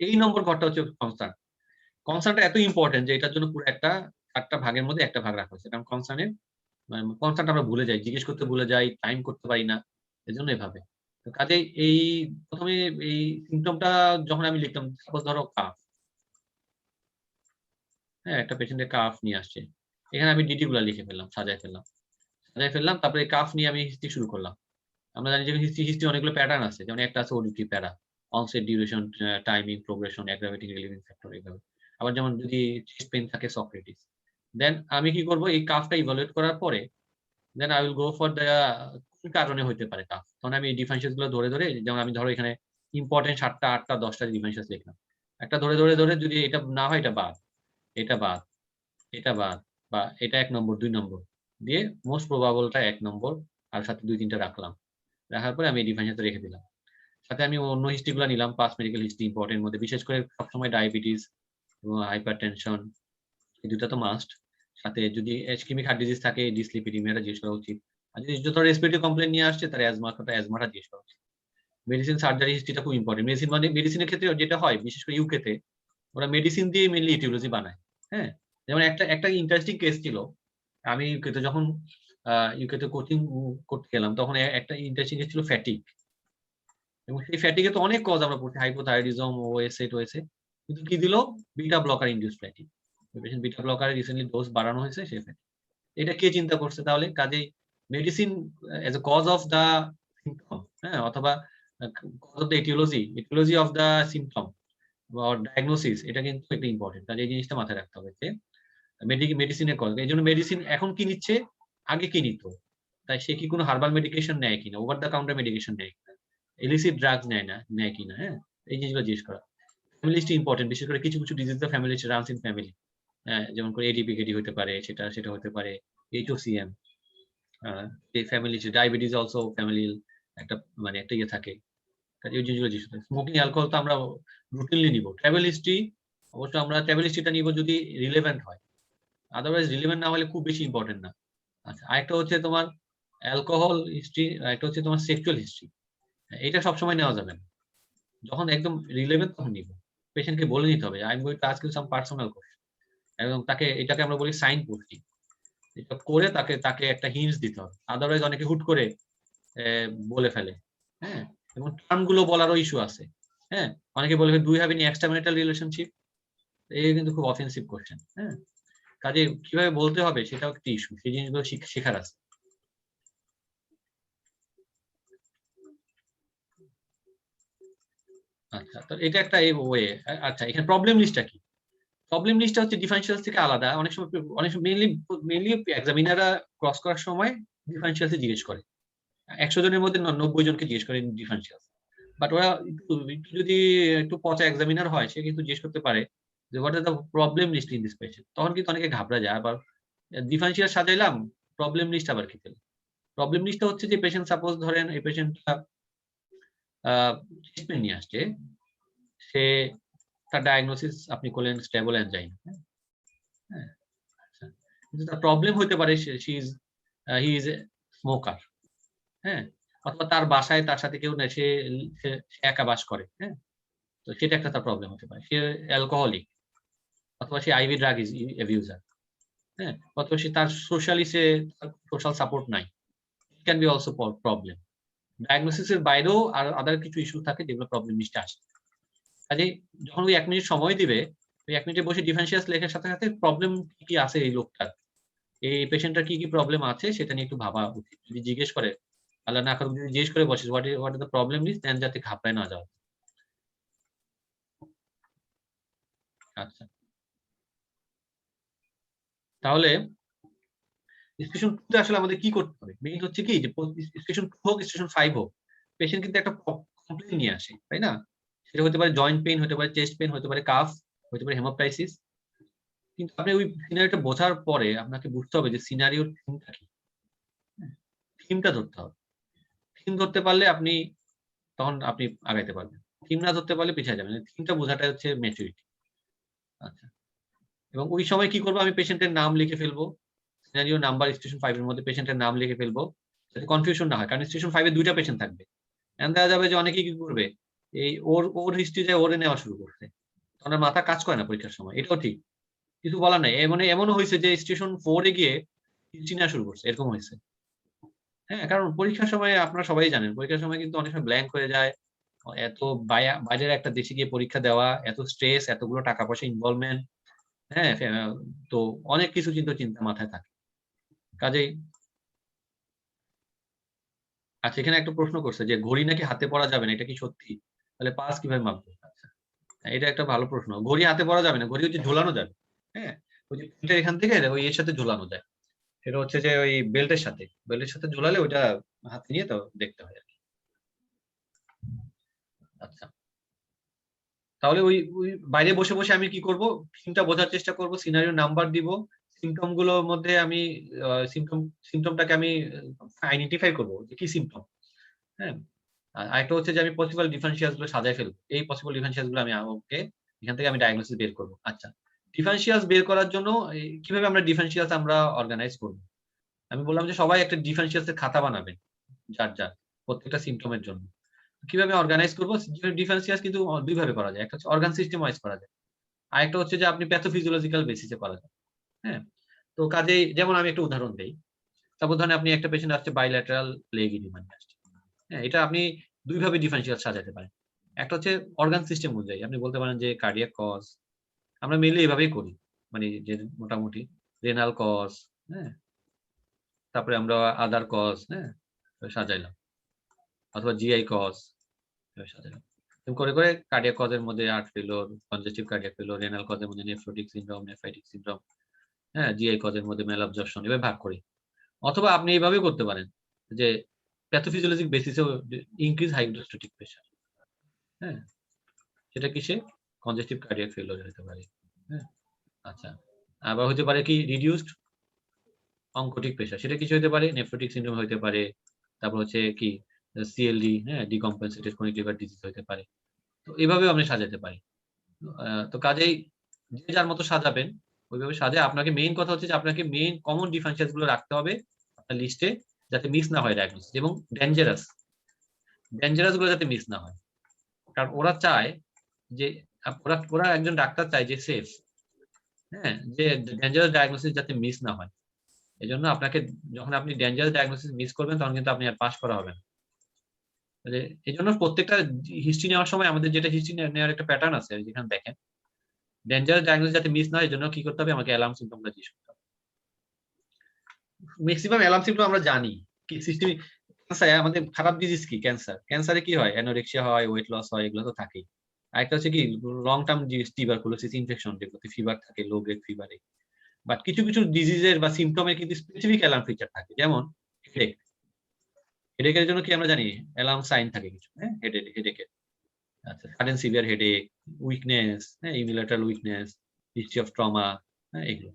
এই নম্বর ঘরটা হচ্ছে কনসার্ন। কনসার্নটা এত ইম্পর্টেন্ট যে এটার জন্য পুরো একটা 4টা ভাগের মধ্যে একটা ভাগ রাখা হয়েছে, কারণ কনসার্নটা আমরা ভুলে যাই, জিজ্ঞেস করতে ভুলে যাই, টাইম করতে পারি না, এজন্য এভাবে। তো কাজেই এই প্রথমে এই সিম্পটমটা যখন আমি লিখতাম, সাপোজ ধরো কাফ, হ্যাঁ, একটা পেশেন্টের কাফ নিয়ে আসছে, এখানে আমি ডিটি গুলা লিখে ফেললাম, সাজাই ফেললাম। তারপরে কাফ নিয়ে আমি হিস্ট্রি শুরু করলাম। আমরা জানি যে হিস্ট্রি অনেকগুলো প্যাটার্ন আছে, যেমন একটা আছে ODT para, onset, duration, timing, progression, aggravating, relieving factor, এইভাবে। আবার যেমন যদি চেস্ট পেইন থাকে, সক্রেটিস। দেন আমি কি করব, এই কাফটা ইভালুয়েট করার পরে then I will go for the কি কারণে হইতে পারে কাফ। তখন আমি এই ডিফারেন্সিয়াস গুলো ধরে ধরে, যেমন আমি ধরো এখানে ইম্পর্টেন্ট 7টা 8টা 10টা ডিফারেন্সিয়াস লিখলাম, একটা ধরে ধরে ধরে, যদি এটা না হয় এটা বাদ, এটা বাদ, এটা বাদ, বা এটা 1 নম্বর 2 নম্বর দিয়ে মোস্ট প্রবাবলটা 1 নম্বর, আর সাথে 2-3টা রাখলাম। রাখার পরে আমি এই ডিফারেন্সিয়াসটা রেখে দিলাম। সাথে আমি অন্য হিস্ট্রি গুলো নিলাম, পাস্ট মেডিকেল হিস্ট্রি ইম্পর্টেন্ট মধ্যে, বিশেষ করে সবসময় ডায়াবেটিস এবং হাইপারটেনশন, এই দুটো তো মাস্ট। সাথে যদি ইসকেমিক হার্ট ডিজিজ থাকে, ডিসলিপিডিমিয়াটা জিজ্ঞেস করা উচিত। আর যদি যত রেসপিরেটরি কমপ্লেইন নিয়ে আসছে, তার অ্যাজমাটা জিজ্ঞেস করা উচিত। মেডিসিন সার্জারি হিস্ট্রিটা খুব ইম্পর্টেন্ট। মেডিসিনের ক্ষেত্রে যেটা হয়, বিশেষ করে ইউকেতে ওরা মেডিসিন দিয়ে মেইনলি ইটিওলজি বানায়। হ্যাঁ, যেমন একটা ইন্টারেস্টিং কেস ছিল, আমি ইউকেতে যখন ইউকেতে কোচিং করতে গেলাম, তখন একটা ইন্টারেস্টিং কেস ছিল ফ্যাটিক। এবং সেই ফ্যাটিকে তো অনেক কজ আমরা পড়ছি, হাইপোথাইরয়েডিজম, ওএসএ টোএসএ, কিন্তু কি দিল, beta blocker induce fatigue. Patient beta ব্লকারের রিসেন্টলি ডোজ বাড়ানো হয়েছে, সে ফ্যাটিক। এটা কে চিন্তা করছে তাহলে? কাজেই medicine as a cause of the symptom, হ্যাঁ, অথবা cause of the aetiology of the symptom বা ডায়াগনোসিস, এটা কিন্তু একটা ইম্পর্টেন্ট। কাজে এই জিনিসটা মাথায় রাখতে হবে যে মেডিসিনের কজ। এই জন্য মেডিসিন এখন কি নিচ্ছে, আগে কি নিত, তাই সে কি কোনো হার্বাল মেডিকেশন নেয় কিনা, ওভার দ্য কাউন্টার মেডিকেশন নেয় কিনা, ইলিসিট ড্রাগস নেয় কিনা, হ্যাঁ, এই জিনিসগুলো জিজ্ঞেস করা। ফ্যামিলি হিস্ট্রি ইম্পর্টেন্ট, বিশেষ করে কিছু কিছু disease the family runs in family, যেমন করে এডিপিকেডি হতে পারে, সেটা হতে পারে এইচওসিএম, এই ফ্যামিলি ডায়াবেটিস অলসো ফ্যামিলি একটা মানে একটা ইয়ে থাকে। এই জিনিসগুলো জিজ্ঞেস করে। স্মোকিং অ্যালকোহল তো আমরা রুটিনলি নিব। ট্রাভেল হিস্ট্রি অবশ্য আমরা ট্রাভেল হিস্ট্রিটা নিব যদি রিলেভেন্ট হয়, আদারওয়াইজ রিলেভেন্ট না হলে খুব বেশি ইম্পর্টেন্ট না। আচ্ছা, আরেকটা হচ্ছে তোমার অ্যালকোহল হিস্ট্রি, আরেকটা হচ্ছে তোমার সেক্সুয়াল হিস্ট্রি। এটা সবসময় নেওয়া যাবে না, যখন একদম রিলেভেন্ট তখন নিব। পেশেন্টকে বলে নিতে হবে I am going to ask you some personal question, এবং এটাকে আমরা বলি সাইন পোস্টিং। এটা করে তাকে একটা হিন্টস দিতে হবে, আদারওয়াইজ অনেকে হুট করে বলে ফেলে। হ্যাঁ, এবং টার্ম গুলো বলারও ইস্যু আছে। হ্যাঁ, অনেকে বলে do you have any extramarital relationship, এই কিন্তু খুব অফেন্সিভ কোশ্চেন। হ্যাঁ, কাজে কিভাবে বলতে হবে সেটাও একটা ইস্যু, সেই জিনিসগুলো শেখার আছে। আচ্ছা, তো এটা একটা ওয়ে। আচ্ছা, এখানে প্রবলেম লিস্টটা কি? প্রবলেম লিস্টটা হচ্ছে ডিফারেন্সিয়ালস থেকে আলাদা। অনেক সময় মেইনলি এক্সামিনাররা ক্রস করার সময় ডিফারেন্সিয়ালস জিজ্ঞেস করে, 100 জনের মধ্যে 90 জনকে জিজ্ঞেস করে ডিফারেন্সিয়ালস। বাট ওরা যদি একটু পচা এক্সামিনার হয়, সে কিন্তু জিজ্ঞেস করতে পারে যে what is the problem list in this patient. তখন কিন্তু অনেকে ঘাবড়া যায়। আবার ডিফারেন্সিয়াল সাজাইলাম, প্রবলেম লিস্ট আবার কি পেলাম? প্রবলেম লিস্টটা হচ্ছে যে পেশেন্ট, সাপোজ ধরেন এই পেশেন্টটা চেস্ট পেইন নিয়ে আসছে, সে তার ডায়াগনোসিস আপনি করলেন স্টেবল অ্যানজাইনা। হ্যাঁ, আচ্ছা, কিন্তু তার প্রবলেম হতে পারে হি ইজ এ স্মোকার। হ্যাঁ, অথবা তার বাসায় তার সাথে কেউ নেই, সে একা বাস করে। হ্যাঁ, তো সেটা একটা তার প্রবলেম হতে পারে। সে অ্যালকোহলিক, অথবা সে আইভি ড্রাগ অ্যাবিউজার। হ্যাঁ, অথবা তার সোশ্যাল সাপোর্ট নাই, it can be also problem. ডায়াগনোসিসের বাইরেও আর আদার কিছু ইস্যু থাকে যেগুলো প্রবলেম লিস্টে আসে। কাজে যখন ওই 1 মিনিট সময় দিবে, ওই 1 মিনিটে বসে ডিফারেন্সিয়ালস লেখার সাথে সাথে প্রবলেম কি আছে এই লোকটার, এই পেশেন্টটার কি প্রবলেম আছে সেটা নিয়ে একটু ভাবা উচিত। যদি জিজ্ঞেস করে আল্লাহ না করুক যদি জিজ্ঞেস করে বসে what is the problem is, then যাতে ঘাবড়ায় না যাও। আচ্ছা, তাহলে স্টেশন 2 তে আসলে আমাদের কি করতে হবে? মেইন হচ্ছে কি যে স্টেশন 2 হোক স্টেশন 5 হোক, পেশেন্ট কিন্তু একটা কমপ্লেইন নিয়ে আসে, তাই না? সেটা হতে পারে জয়েন্ট পেইন, হতে পারে চেস্ট পেইন, হতে পারে কাফ, হতে পারে হেমোপ্টাইসিস। কিন্তু আপনি ওই সিনারিওটা বোঝার পরে আপনাকে বুঝতে হবে যে সিনারিওর থিমটা কি। থিমটা ধরতে হবে। থিম ধরতে পারলে তখন আপনি আগাইতে পারবেন। থিম না ধরতে পারলে পিছিয়ে যাবেন। থিমটা বোঝাটাই হচ্ছে ম্যাচুরিটি। আচ্ছা, এবং ওই সময় কি করবো? আমি পেশেন্টের নাম লিখে ফেলবো, সিনারিও নাম্বার স্টেশন 5 এর মধ্যে পেশেন্টের নাম লিখে ফেলবো, যাতে কনফিউশন না হয়। কারণ স্টেশন 5 এ 2টা পেশেন্ট থাকবে। এমন দেখা যাবে যে অনেকেই কি করবে, এই ওর হিস্ট্রি যায় ওরে নেওয়া শুরু করছে। তখন আর মাথা কাজ করে না পরীক্ষার সময়। এটাও ঠিক, কিছু বলার নাই। এমনও হয়েছে যে স্টেশন 4 এ গিয়ে হিস্ট্রি নেওয়া শুরু করছে, এরকম হয়েছে। হ্যাঁ, কারণ পরীক্ষার সময় আপনারা সবাই জানেন, পরীক্ষার সময় কিন্তু অনেক সময় ব্ল্যাঙ্ক হয়ে যায়। এত বাইরের একটা দেশে গিয়ে পরীক্ষা দেওয়া, এত স্ট্রেস, এতগুলো টাকা পয়সা ইনভলভমেন্ট, হ্যাঁ, তো অনেক কিছু চিন্তা মাথায় থাকে। কাজেই আচ্ছা, এখানে একটা প্রশ্ন করছে যে ঘড়ি নাকি হাতে পরা যাবে না, এটা কি সত্যি? তাহলে পাস কিভাবে মাপবো? আচ্ছা, এটা একটা ভালো প্রশ্ন। ঘড়ি হাতে পরা যাবে না, ঘড়ি হচ্ছে ঝোলানো যাবে। হ্যাঁ, ওই যে প্রিন্টার এখান থেকে ওই এর সাথে ঝোলানো যায়। সেটা হচ্ছে যে ওই বেল্টের সাথে ঝোলালে ওইটা হাতে নিয়ে তো দেখতে হয় আর কি। আচ্ছা, তাহলে ওই ওই বাইরে বসে বসে আমি কি করব? থিমটা বোঝার চেষ্টা করব, সিনারিও নাম্বার দিব, সিম্পটম গুলোর মধ্যে আমি সিম্পটমটাকে আমি আইডেন্টিফাই করব যে কি সিম্পটম। হ্যাঁ, আর আরেকটা হচ্ছে যে আমি পসিবল ডিফারেন্সিয়ালস গুলো সাজায় ফেলবো। এই পসিবল ডিফারেন্সিয়ালস গুলো আমি এখান থেকে আমি ডায়াগনোসিস বের করব। আচ্ছা, ডিফারেন্সিয়ালস বের করার জন্য কিভাবে আমরা ডিফারেন্সিয়ালস অর্গানাইজ করব? আমি বললাম যে সবাই একটা ডিফারেন্সিয়ালস এর খাতা বানাবেন, যার প্রত্যেকটা সিম্পটমের জন্য। কিভাবে অর্গানাইজ করব? ডিফারেন্সিয়ালস কিন্তু দুই ভাবে করা যায়। একটা হচ্ছে অর্গান সিস্টেম ওয়াইজ করা যায়, আরেকটা হচ্ছে যে আপনি প্যাথোফিজিওলজিক্যাল বেসিসে করা যায়। হ্যাঁ, তো কাজেই যেমন আমি একটা উদাহরণ দেই। তারপর ধরেন আপনি একটা পেশেন্ট আসছে বাইল্যাটারাল লেগ ইডিমা নিয়ে আসছে। হ্যাঁ, এটা আপনি দুই ভাবে ডিফারেন্সিয়াল সাজাতে পারেন। একটা হচ্ছে অর্গান সিস্টেম অনুযায়ী আপনি বলতে পারেন যে কার্ডিয়াক কজ, আমরা মেইনলি এভাবেই করি, মানে যে মোটামুটি রেনাল কজ, হ্যাঁ, তারপরে আমরা আদার কজ, হ্যাঁ, সাজাইলাম, অথবা জিআই কজ সাজাইলাম। করে কার্ডিয়াক কজের মধ্যে heart failure, congestive cardiac failure, renal কজের মধ্যে নেফ্রোটিক সিনড্রোম, নেফ্রাইটিক সিনড্রোম, হ্যাঁ, জিআই কজের মধ্যে ম্যালঅবজর্পশন, এভাবে ভাগ করি। অথবা আপনি এইভাবেই করতে পারেন যে প্যাথোফিজিওলজিক বেসিসেও ইনক্রিজ হাইড্রোস্ট্যাটিক প্রেসার, হ্যাঁ, সেটা কিসে? কনজেস্টিভ কার্ডিয়াক ফেলিওর হতে পারে। হ্যাঁ, আচ্ছা, আবার হতে পারে কি রিডিউসড অঙ্কোটিক প্রেসার, সেটা কিছু হতে পারে নেফ্রোটিক সিনড্রোম হতে পারে। তারপর হচ্ছে কি সিএলডি, হ্যাঁ, ডিকম্পেনসেটেড ক্রনিক লিভার ডিজিজ হতে পারে। তো এভাবেও আপনি সাজাতে পারি। তো কাজেই যে যার মতো সাজাবেন, ওইভাবে সাজায়। আপনাকে মেইন কথা হচ্ছে যে আপনাকে মেইন কমন ডিফারেন্সিয়ালস গুলো রাখতে হবে আপনার লিস্টে, যাতে মিস না হয় ডায়াগনোসিস, এবং ডেঞ্জারাস গুলো যাতে মিস না হয়। কারণ ওরা চায় যে ওরা একজন ডাক্তার চায় যে সেফ, হ্যাঁ, যে ডেঞ্জারাস ডায়াগনোসিস যাতে মিস না হয়। এজন্য আপনাকে যখন আপনি ডেঞ্জারাস ডায়াগনোসিস মিস করবেন তখন কিন্তু আপনি আর পাস করা হবে না। এই জন্য প্রত্যেকটা হিস্ট্রি নেওয়ার সময় আমাদের যেটা হিস্ট্রি নেওয়ার একটা প্যাটার্ন আছে, যেখানে দেখেন ডেঞ্জারাস ডায়াগনোসিস যাতে মিস না হয়, এজন্য কি করতে হবে? আমাকে অ্যালার্ম সিম্পটমটা জিজ্ঞেস করতে হবে। ম্যাক্সিমাম অ্যালার্ম সিম্পটম আমরা জানি কি। সিস্টেম ক্যান্সার, আমাদের খারাপ ডিজিজ কি? ক্যান্সারে কি হয়? অ্যানোরেক্সিয়া হয়, ওয়েট লস হয়, এগুলো তো থাকেই। আরেকটা হচ্ছে কি long term disease, tuberculosis infection, যেগুলোতে ফিভার থাকে, লো গ্রেড ফিভারে। বাট কিছু ডিজিজের বা সিম্পটমের কিন্তু স্পেসিফিক অ্যালার্ম ফিচার থাকে, যেমন হেডেক। হেডেকের জন্য কি আমরা জানি? অ্যালার্ম সাইন থাকে কিছু, হ্যাঁ, হেডেকের। আচ্ছা, সাডেন সিভিয়ার হেডেক, উইকনেস, হ্যাঁ, unilateral weakness, history of trauma, হ্যাঁ, এগুলো।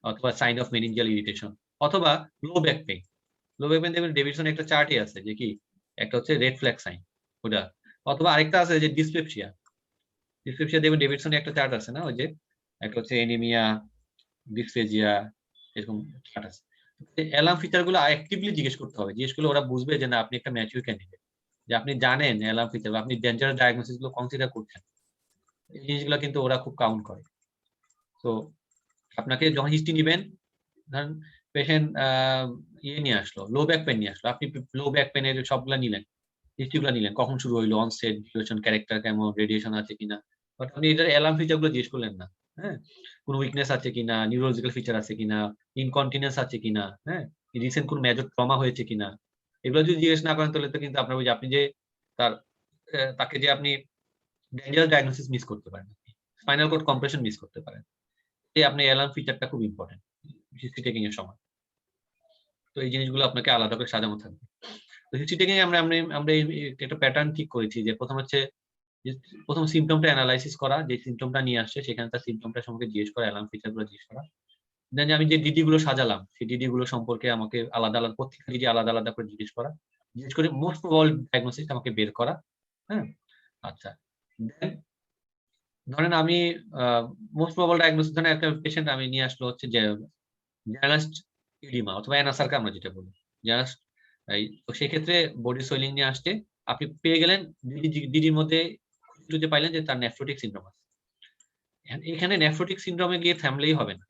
অথবা সাইন অফ মেনিনজিয়াল ইরিটেশন, অথবা low back pain. Low back pain দেখবেন ডেভিডসন একটা চার্টই আছে যে কি একটা হচ্ছে রেড ফ্ল্যাগ সাইন ওটা, অথবা আরেকটা আছে যে ডিসপেপসিয়া দেখবেন ডেভিডসন একটা চার্ট আছে না, ওই যে একটা হচ্ছে এনিমিয়া, ডিসফেজিয়া, এরকম চার্ট আছে। অ্যালার্ম ফিচার গুলো অ্যাক্টিভলি জিজ্ঞেস করতে হবে, জিজ্ঞেস করলে ওরা বুঝবে যে না আপনি একটা ম্যাচিউর ক্যান্ডিডেট, যে আপনি জানেন অ্যালার্ম ফিচার, আপনি ডেঞ্জারাস ডায়াগনোসিস গুলো কনসিডার করছেন। এই জিনিসগুলো কিন্তু ওরা খুব কাউন্ট করে। তো আপনাকে যখন হিস্ট্রি নিবেন, ধরেন পেশেন্ট নিয়ে আসলো, লো ব্যাক পেন নিয়ে আসলো, আপনি লো ব্যাক পেনের সবগুলা নিলেন, হিস্ট্রিগুলো নিলেন, কখন শুরু হইলো, অনসেট, ডিউরেশন, ক্যারেক্টার কেমন, রেডিয়েশন আছে কিনা। বাট আপনি এটার অ্যালার্ম ফিচার গুলো জিজ্ঞেস করলেন না, হ্যাঁ, কোন উইকনেস আছে কিনা, নিউরোলজিক্যাল ফিচার আছে কিনা, ইনকন্টিনেন্স আছে কিনা, হ্যাঁ, রিসেন্ট কোন মেজর ট্রমা হয়েছে কিনা, এগুলো যদি জিজ্ঞেস না করেন তাহলে তো কিন্তু আপনার ওই যে আপনি যে তাকে যে আপনি ডেঞ্জারাস ডায়াগনোসিস মিস করতে পারেন, স্পাইনাল কর্ড কম্প্রেশন মিস করতে পারেন। এই আপনি অ্যালার্ম ফিচারটা খুব ইম্পর্টেন্ট হিস্ট্রি টেকিং এর সময়। তো এই জিনিসগুলো আপনাকে আলাদা করে সাজানো থাকবে। তো হিস্ট্রি টেকিং এ আমরা একটা প্যাটার্ন ঠিক করেছি যে প্রথম সিমটমটা অ্যানালাইসিস করা, যে সিমটমটা নিয়ে আসছে সেখানে তার সিমটমটা সম্পর্কে জিজ্ঞেস করা, অ্যালার্ম ফিচার গুলো জিজ্ঞেস করা। দেন আমি যে ডিডি গুলো সাজালাম সেই ডিডি গুলো সম্পর্কে আমাকে আলাদা আলাদা প্রত্যেকটা ডিডি আলাদা আলাদা করে জিজ্ঞেস করে মোস্ট প্রবাবল ডায়াগনোসিস আমাকে বের করা। হ্যাঁ, আচ্ছা। দেন ধরেন আমি মোস্ট প্রবাবল ডায়াগনোসিস, ধরেন একটা পেশেন্ট আমি নিয়ে আসলো হচ্ছে যে জার্নালিস্ট ইডিমা অথবা অ্যানাসার্কা আমরা যেটা বলি জাস্ট, তো সেক্ষেত্রে বডি সোয়েলিং নিয়ে আসছে, আপনি পেয়ে গেলেন ডিডির মধ্যে খুঁজে পাইলেন যে তার নেফ্রোটিক সিনড্রোম আছে। এখানে নেফ্রোটিক সিনড্রোমে গিয়ে থামলেই হবে না,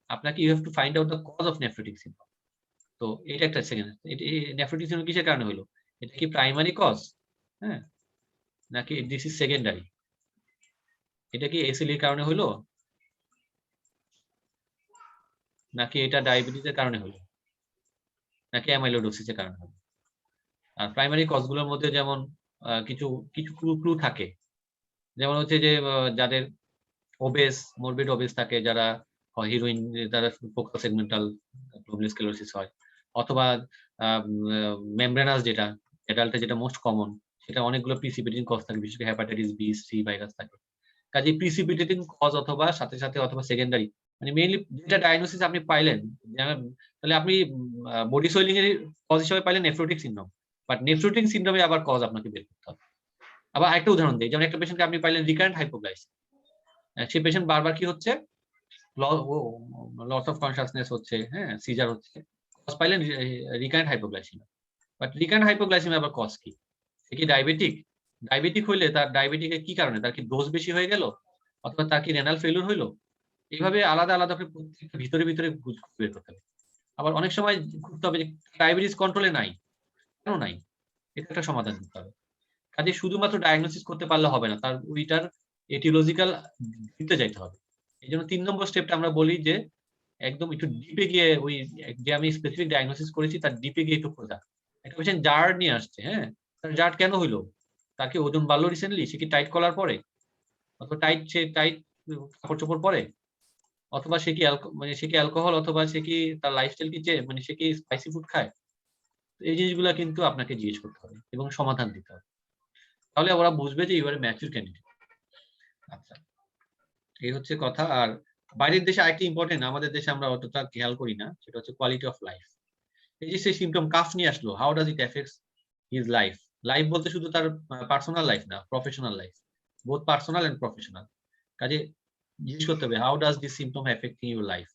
আপনাকে you have to find out the cause of nephrotic syndrome. তো এটা একটা সেকেন্ড, নেফ্রোটিক সিনড্রোম কিসের কারণে হলো, এটা কি প্রাইমারি কজ, হ্যাঁ, নাকি দিস ইজ সেকেন্ডারি, এটা কি এসিলির কারণে হলো, নাকি এটা ডায়াবেটিসের কারণে হলো, নাকি অ্যামাইলোডোসিসের কারণে হলো। আর প্রাইমারি কজগুলোর মধ্যে যেমন কিছু কিছু ক্লু থাকে, যেমন হচ্ছে যে যাদের মরবিড ওবেস থাকে, যারা হিরোইন দ্বারা ফোকাল সেগমেন্টাল গ্লোমেরুলার হয়, অথবা মেমব্রেনাস যেটা অ্যাডাল্টে যেটা মোস্ট কমন, সেটা অনেকগুলো প্রিসিপিটেটিং কজ থাকে, বিশেষ করে হেপাটাইটিস বি, সি ভাইরাস থাকে। কাজে প্রিসিপিটেটিং কজ অথবা সাথে অথবা সেকেন্ডারি, মানে মেইনলি যেটা ডায়াগনোসিস আপনি পাইলেন, তাহলে আপনি বডি সোয়েলিং এর কজ হিসেবে পাইলেন নেফ্রোটিক সিনড্রোম, বাট নেফ্রোটিক সিনড্রোমে আবার কজ আপনাকে বের করতে হবে। আবার একটা উদাহরণ দিই, যেমন একটা পেশেন্টকে আপনি পাইলেন রিকারেন্ট হাইপোগ্লাইসিয়া, সেই পেশেন্ট বারবার কি হচ্ছে, লস অফ কনসাসনেস হচ্ছে, হ্যাঁ, সিজার হচ্ছে, কজ পাইলেন recurrent hypoglycaemia. But recurrent hypoglycaemia আবার কজ কি, সে কি ডায়াবেটিক হইলে তার ডায়াবেটিকের কি কারণে, তার কি ডোজ বেশি হয়ে গেল, অথবা তার কি রেনাল ফেলিউর হইলো, এইভাবে আলাদা আলাদা করে প্রত্যেকটা ভিতরে বের করতে হবে। আবার অনেক সময় খুঁজতে হবে যে ডায়াবেটিস কন্ট্রোলে নাই, কেন নাই, এটা একটা সমাধান দিতে হবে। কাজে শুধুমাত্র ডায়াগনোসিস করতে পারলে হবে না, তার ওইটার এটিওলজিক্যাল দিতে যাইতে হবে। এই জন্য 3 নম্বর স্টেপটা আমরা বলি যে একদম একটু ডিপে গিয়ে ওই যে আমি স্পেসিফিক ডায়াগনোসিস করেছি তার ডিপে গিয়ে একটু খোঁজা। একটা পেশেন্ট জার্ড নিয়ে আসছে, হ্যাঁ, তার জার্ড কেন হইলো, তার কি ওজন বাড়লো রিসেন্টলি, সে কি টাইট কলার পরে, অথবা টাইট কাপড় চোপড় পরে, অথবা সে কি অ্যালকোহল, অথবা সে কি তার লাইফস্টাইল কি সে কি স্পাইসি ফুড খায়। এই জিনিসগুলা কিন্তু আপনাকে জিজ্ঞেস করতে হবে এবং সমাধান দিতে হবে, তাহলে ওরা বুঝবে যে এবারে ম্যাচিউর ক্যান্ডিডেট। আচ্ছা, এই হচ্ছে কথা। আর বাইরের দেশে আরেকটি ইম্পর্টেন্ট, আমাদের দেশে আমরা অতটা খেয়াল করি না, সেটা হচ্ছে কোয়ালিটি অফ লাইফ। এই যে সেই সিমটম কাফ নিয়ে আসলো, how does it affects his life বলতে শুধু তার পার্সোনাল লাইফ না, professional life, both personal and professional. কাজে জিজ্ঞেস করতে হবে how does this symptom affecting your life,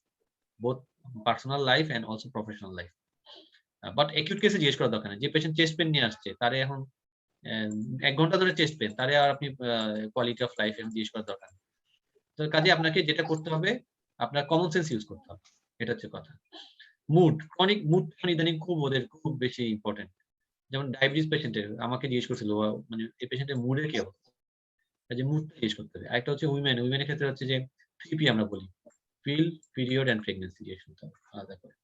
both personal life and also professional life. But acute কেসে জিজ্ঞেস করা দরকার নেই, যে পেশেন্ট চেস্ট পেন নিয়ে আসছে, তারে এখন 1 ঘন্টা ধরে চেস্ট পেন, তারে আর আপনি কোয়ালিটি অফ লাইফ জিজ্ঞেস করার দরকার নেই। তো কাজে আপনাকে যেটা করতে হবে, আপনার কমন সেন্স ইউজ করতে হবে, এটা হচ্ছে কথা। ক্রনিক মুড ইদানিং খুব বেশি ইম্পর্টেন্ট। যেমন ডায়াবেটিস পেশেন্টের আমাকে জিজ্ঞেস করছিল, মানে এই পেশেন্টের মুডের কি অবস্থা, কাজে মুড জিজ্ঞেস করতে হবে। আরেকটা হচ্ছে উইমেনের ক্ষেত্রে হচ্ছে যে 3P আমরা বলি, পিল, পিরিয়ড এন্ড প্রেগন্যান্সি জিজ্ঞেস করতে হবে আলাদা করে।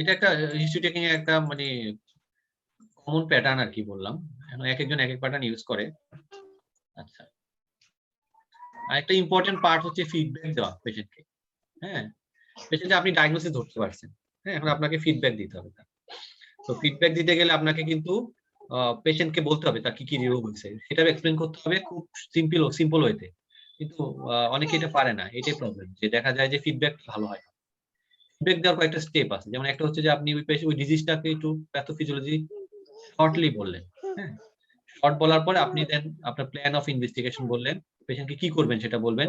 এটা একটা হিস্ট্রি টেকিং এর একটা মানে কমন প্যাটার্ন আর কি বললাম, এখন এক একজন এক এক প্যাটার্ন ইউজ করে। আচ্ছা, আরেকটা ইম্পর্টেন্ট পার্ট হচ্ছে ফিডব্যাক দেওয়া পেশেন্টকে। হ্যাঁ, পেশেন্টে আপনি ডায়াগনোসিস ধরতে পারছেন, হ্যাঁ, এখন আপনাকে ফিডব্যাক দিতে হবে। তো ফিডব্যাক দিতে গেলে আপনাকে কিন্তু পেশেন্টকে বলতে হবে তার কি কি রোগ হয়েছে, সেটা এক্সপ্লেন করতে হবে খুব সিম্পল ওয়েতে। কিন্তু অনেকে এটা পারে না, এটাই প্রবলেম, যে দেখা যায় যে ফিডব্যাক ভালো হয় না। ফিডব্যাক দেওয়ার কয়েকটা স্টেপ আছে, যেমন একটা হচ্ছে যে আপনি ওই ডিজিজটাকে একটু প্যাথোফিজিওলজি শর্টলি বললেন, হ্যাঁ, শর্ট বলার পরে আপনি দেন আপনার প্ল্যান অফ ইনভেস্টিগেশন বললেন, পেশেন্টকে কি করবেন সেটা বলবেন,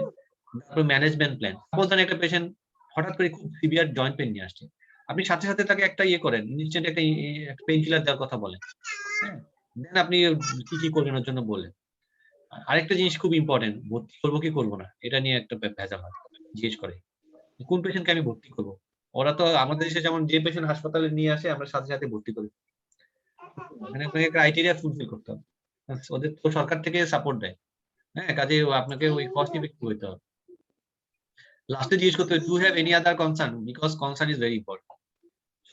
তারপর ম্যানেজমেন্ট প্ল্যান। সাপোজ ধরেন একটা পেশেন্ট হঠাৎ করে খুব সিভিয়ার জয়েন্ট পেইন নিয়ে আসছে, আপনি সাথে তাকে একটা করেন, ইনস্ট্যান্ট একটা পেইন কিলার দেওয়ার কথা বলেন, হ্যাঁ, দেন আপনি কি করবেন ওর জন্য বলেন। আরেকটা জিনিস খুব ইম্পর্টেন্ট, ভর্তি করবো কি করবো না, এটা নিয়ে একটা ভেজাল হয়, জিজ্ঞেস করে কোন পেশেন্টকে আমি ভর্তি করবো। ওরা তো আমাদের দেশে যেমন যে পেশেন্ট হাসপাতালে নিয়ে আসে আমরা সাথে ভর্তি করি, মানে আপনাকে ক্রাইটেরিয়া ফুলফিল করতে হবে, ওদের তো সরকার থেকে সাপোর্ট দেয়, হ্যাঁ, কাজে আপনাকে ওই কস্ট ইফেক্টিভ হইতে হবে। লাস্টে জিজ্ঞেস করতে হবে do have any other concern, because concern is very important.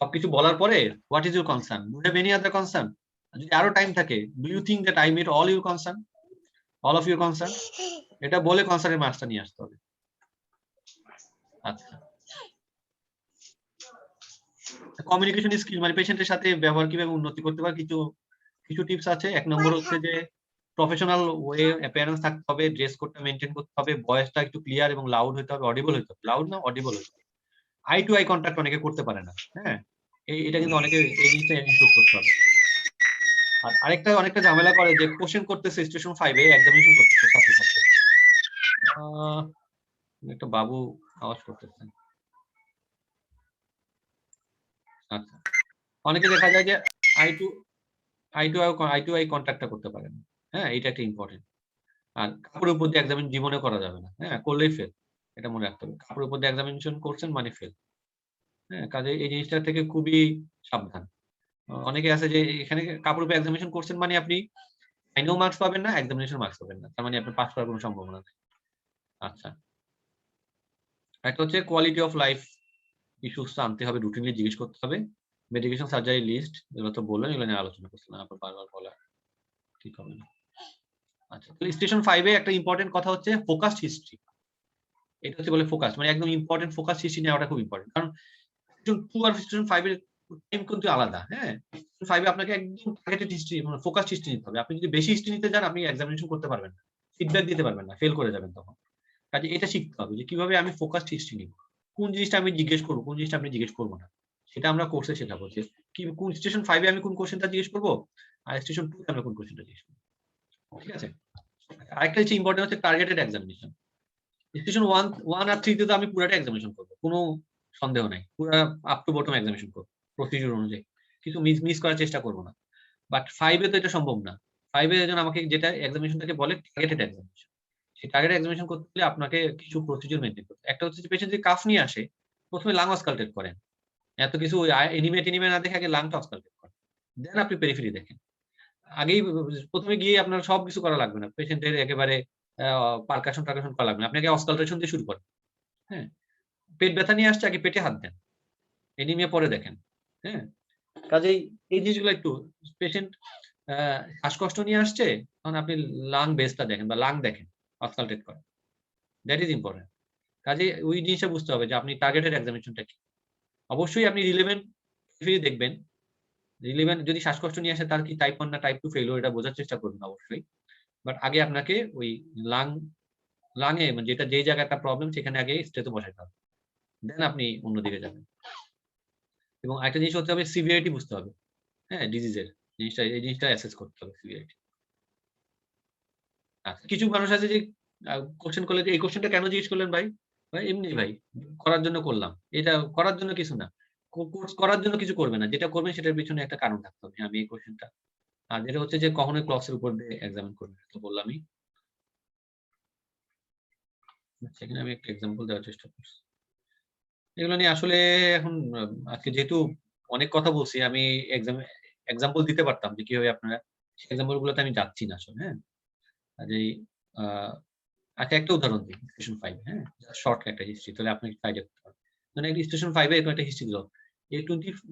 সবকিছু বলার পরে what is your concern, do have any other concern. যদি আরো টাইম থাকে, do you think that I meet all your concern, all of your concern, এটা বলে কনসার্নের মার্কসটা নিয়ে আসতে হবে। আচ্ছা, কমিউনিকেশন স্কিল মানে পেশেন্টের সাথে ব্যবহার কিভাবে উন্নতি করতে পারে, কিছু কিছু টিপস আছে। 1 নম্বর হচ্ছে যে প্রফেশনাল ওয়ে অ্যাপিয়ারেন্স থাকতে হবে, ড্রেস কোডটা মেইনটেইন করতে হবে, ভয়েসটা একটু ক্লিয়ার এবং লাউড হতে হবে, অডিবল হতে হবে, লাউড না অডিবল হতে হবে। আই টু আই কন্টাক্ট অনেকে করতে পারে না, হ্যাঁ, এটা কিন্তু অনেকে এই জিনিসটা ইমপ্রুভ করতে হবে। আর আরেকটা অনেকটা ঝামেলা করে যে কোশ্চেন করতেছে স্টেশন 5 এ এক্সামিনেশন করতেছে সাথে সাথে। একটা বাবু আওয়াজ করতেছে। আচ্ছা, অনেকে দেখা যায় যে আই টু আই কন্ট্যাক্টটা করতে পারে না, হ্যাঁ, এটা একটা ইম্পর্টেন্ট। আর কাপড়ের উপর দিয়ে এক্সামিন জীবনে করা যাবে না, হ্যাঁ, করলেই ফেল, এটা মনে রাখতে হবে। কাপড়ের উপর দিয়ে এক্সামিনেশন করছেন মানে ফেল, হ্যাঁ, কাজে এই জিনিসটা থেকে খুবই সাবধান। অনেকে আছে যে এখানে কাপড়ের উপর এক্সামিনেশন করছেন মানে আপনি ফাইনাল মার্কস পাবেন না, এক্সামিনেশন মার্কস পাবেন না, তার মানে আপনি পাস করার কোনো সম্ভাবনা নেই। আচ্ছা, একটা হচ্ছে কোয়ালিটি অফ লাইফ ইস্যুস আনতে হবে, রুটিনলি জিজ্ঞেস করতে হবে। মেডিকেশন সার্জারি লিস্ট এগুলো তো বললেন, এগুলো নিয়ে আলোচনা করছিলাম, আপনার বারবার বলা ঠিক হবে না। আচ্ছা, তাহলে স্টেশন 5 এ একটা ইম্পর্টেন্ট কথা হচ্ছে ফোকাসড হিস্ট্রি। এটা হচ্ছে বলে ফোকাস মানে একদম ইম্পর্টেন্ট ফোকাস হিস্ট্রি নেওয়াটা খুব ইম্পর্টেন্ট, কারণ স্টেশন 2 আর স্টেশন 5 এর টাইম কিন্তু আলাদা, হ্যাঁ। স্টেশন 5 এ আপনাকে একদম টার্গেটেড হিস্ট্রি মানে ফোকাসড হিস্ট্রি নিতে হবে। আপনি যদি বেশি হিস্ট্রি নিতে যান আপনি এক্সামিনেশন করতে পারবেন না, ফিডব্যাক দিতে পারবেন না, ফেল করে যাবেন তখন। কাজে এটা শিখতে হবে যে কিভাবে আমি ফোকাসড হিস্ট্রি নিব, কোন জিনিসটা আমি জিজ্ঞেস করব, কোন জিনিসটা আপনি জিজ্ঞেস করব না, সেটা আমরা কোর্সে শেখাবো যে কি কোন স্টেশন 5 এ আমি কোন কোশ্চেনটা জিজ্ঞেস করব আর স্টেশন 2 এ আমরা কোন কোশ্চেনটা জিজ্ঞেস করব, ঠিক আছে। আরেকটা হচ্ছে ইম্পর্টেন্ট হচ্ছে টার্গেটেড এক্সামিনেশন। স্টেশন 1 আর 3 তে তো আমি পুরাটা এক্সামিনেশন করব, কোনো সন্দেহ নাই, পুরা আপ টু বটম এক্সামিনেশন করব প্রসিডিউর অনুযায়ী, কিছু মিস করার চেষ্টা করব না। বাট 5 এ তো এটা সম্ভব না। 5 এর জন্য আমাকে যেটা এক্সামিনেশনটাকে বলে টার্গেটেড এক্সামিনেশন। সেই টার্গেটেড এক্সামিনেশন করতে হলে আপনাকে কিছু প্রসিডিউর মেইনটেইন করতে হবে। একটা হচ্ছে যে পেশেন্ট যদি কাফ নিয়ে আসে, প্রথমে লাং অস্কালটেট করেন। এত কিছু এনিমে না দেখে আগে লাংটা অস্কালটেট করেন, দেন আপনি পেরিফেরি দেখেন। আগেই প্রথমে গিয়ে আপনার সবকিছু করা লাগবে না, পেশেন্টের একেবারে পারকাশন করা লাগবে না, আপনি আগে অস্কালটেশন দিয়ে শুরু করেন, হ্যাঁ। পেট ব্যথা নিয়ে আসছে, আগে পেটে হাত দেন, এনিমিয়া পরে দেখেন, হ্যাঁ। কাজেই এই জিনিসগুলো একটু পেশেন্ট শ্বাসকষ্ট নিয়ে আসছে, তখন আপনি লাং বেসটা দেখেন বা লাং দেখেন, অস্কালটেট করেন, দ্যাট ইজ ইম্পর্টেন্ট। কাজেই ওই জিনিসটা বুঝতে হবে যে আপনি টার্গেটেড এক্সামিনেশনটা কি। অবশ্যই আপনি রিলেভেন্ট দেখবেন, রিলেভেন্ট যদি শ্বাসকষ্ট নিয়ে আসে তার কি টাইপ 1 না টাইপ 2 ফেইলিউর এটা বোঝার চেষ্টা করবেন অবশ্যই। বাট আগে আপনাকে ওই লাংয়ে মানে যেটা যেই জায়গায় একটা প্রবলেম সেখানে আগে স্টেথো বসাইতে হবে, দেন আপনি অন্যদিকে যাবেন। এবং আরেকটা জিনিস হতে হবে সিভিয়ারিটি বুঝতে হবে, হ্যাঁ, ডিজিজের জিনিসটা, এই জিনিসটা অ্যাসেস করতে হবে সিভিয়ারিটি। আচ্ছা, কিছু মানুষ আছে যে কোশ্চেন করলে যে এই কোশ্চেনটা কেন জিজ্ঞেস করলেন ভাই? ভাই এমনি ভাই করার জন্য করলাম। এটা করার জন্য কিছু না। কোর্স করার জন্য কিছু করবে না। যেটা করবেন সেটার পিছনে একটা কারণ থাকতে হবে। আমি এই কোশ্চেনটা আর যেটা হচ্ছে যে কখনোই ক্লসের উপর দিয়ে এক্সামিন করবেন তো বললামই। সেখানে আমি একটা এক্সাম্পল দেওয়ার চেষ্টা করছি। এগুলো নিয়ে আসলে এখন আজকে যেহেতু অনেক কথা বলছি, আমি এক্সাম্পল দিতে পারতাম যে কিভাবে আপনারা সেই এক্সাম্পল গুলোতে আমি যাচ্ছি না আসলে, হ্যাঁ। কাজেই আচ্ছা, একটা উদাহরণ দিই স্টেশন 5, হ্যাঁ, শর্ট একটা হিস্ট্রি, তাহলে আপনি আইডিয়া করতে পারবেন। মানে স্টেশন 5 এ এরকম একটা হিস্ট্রি দিল। A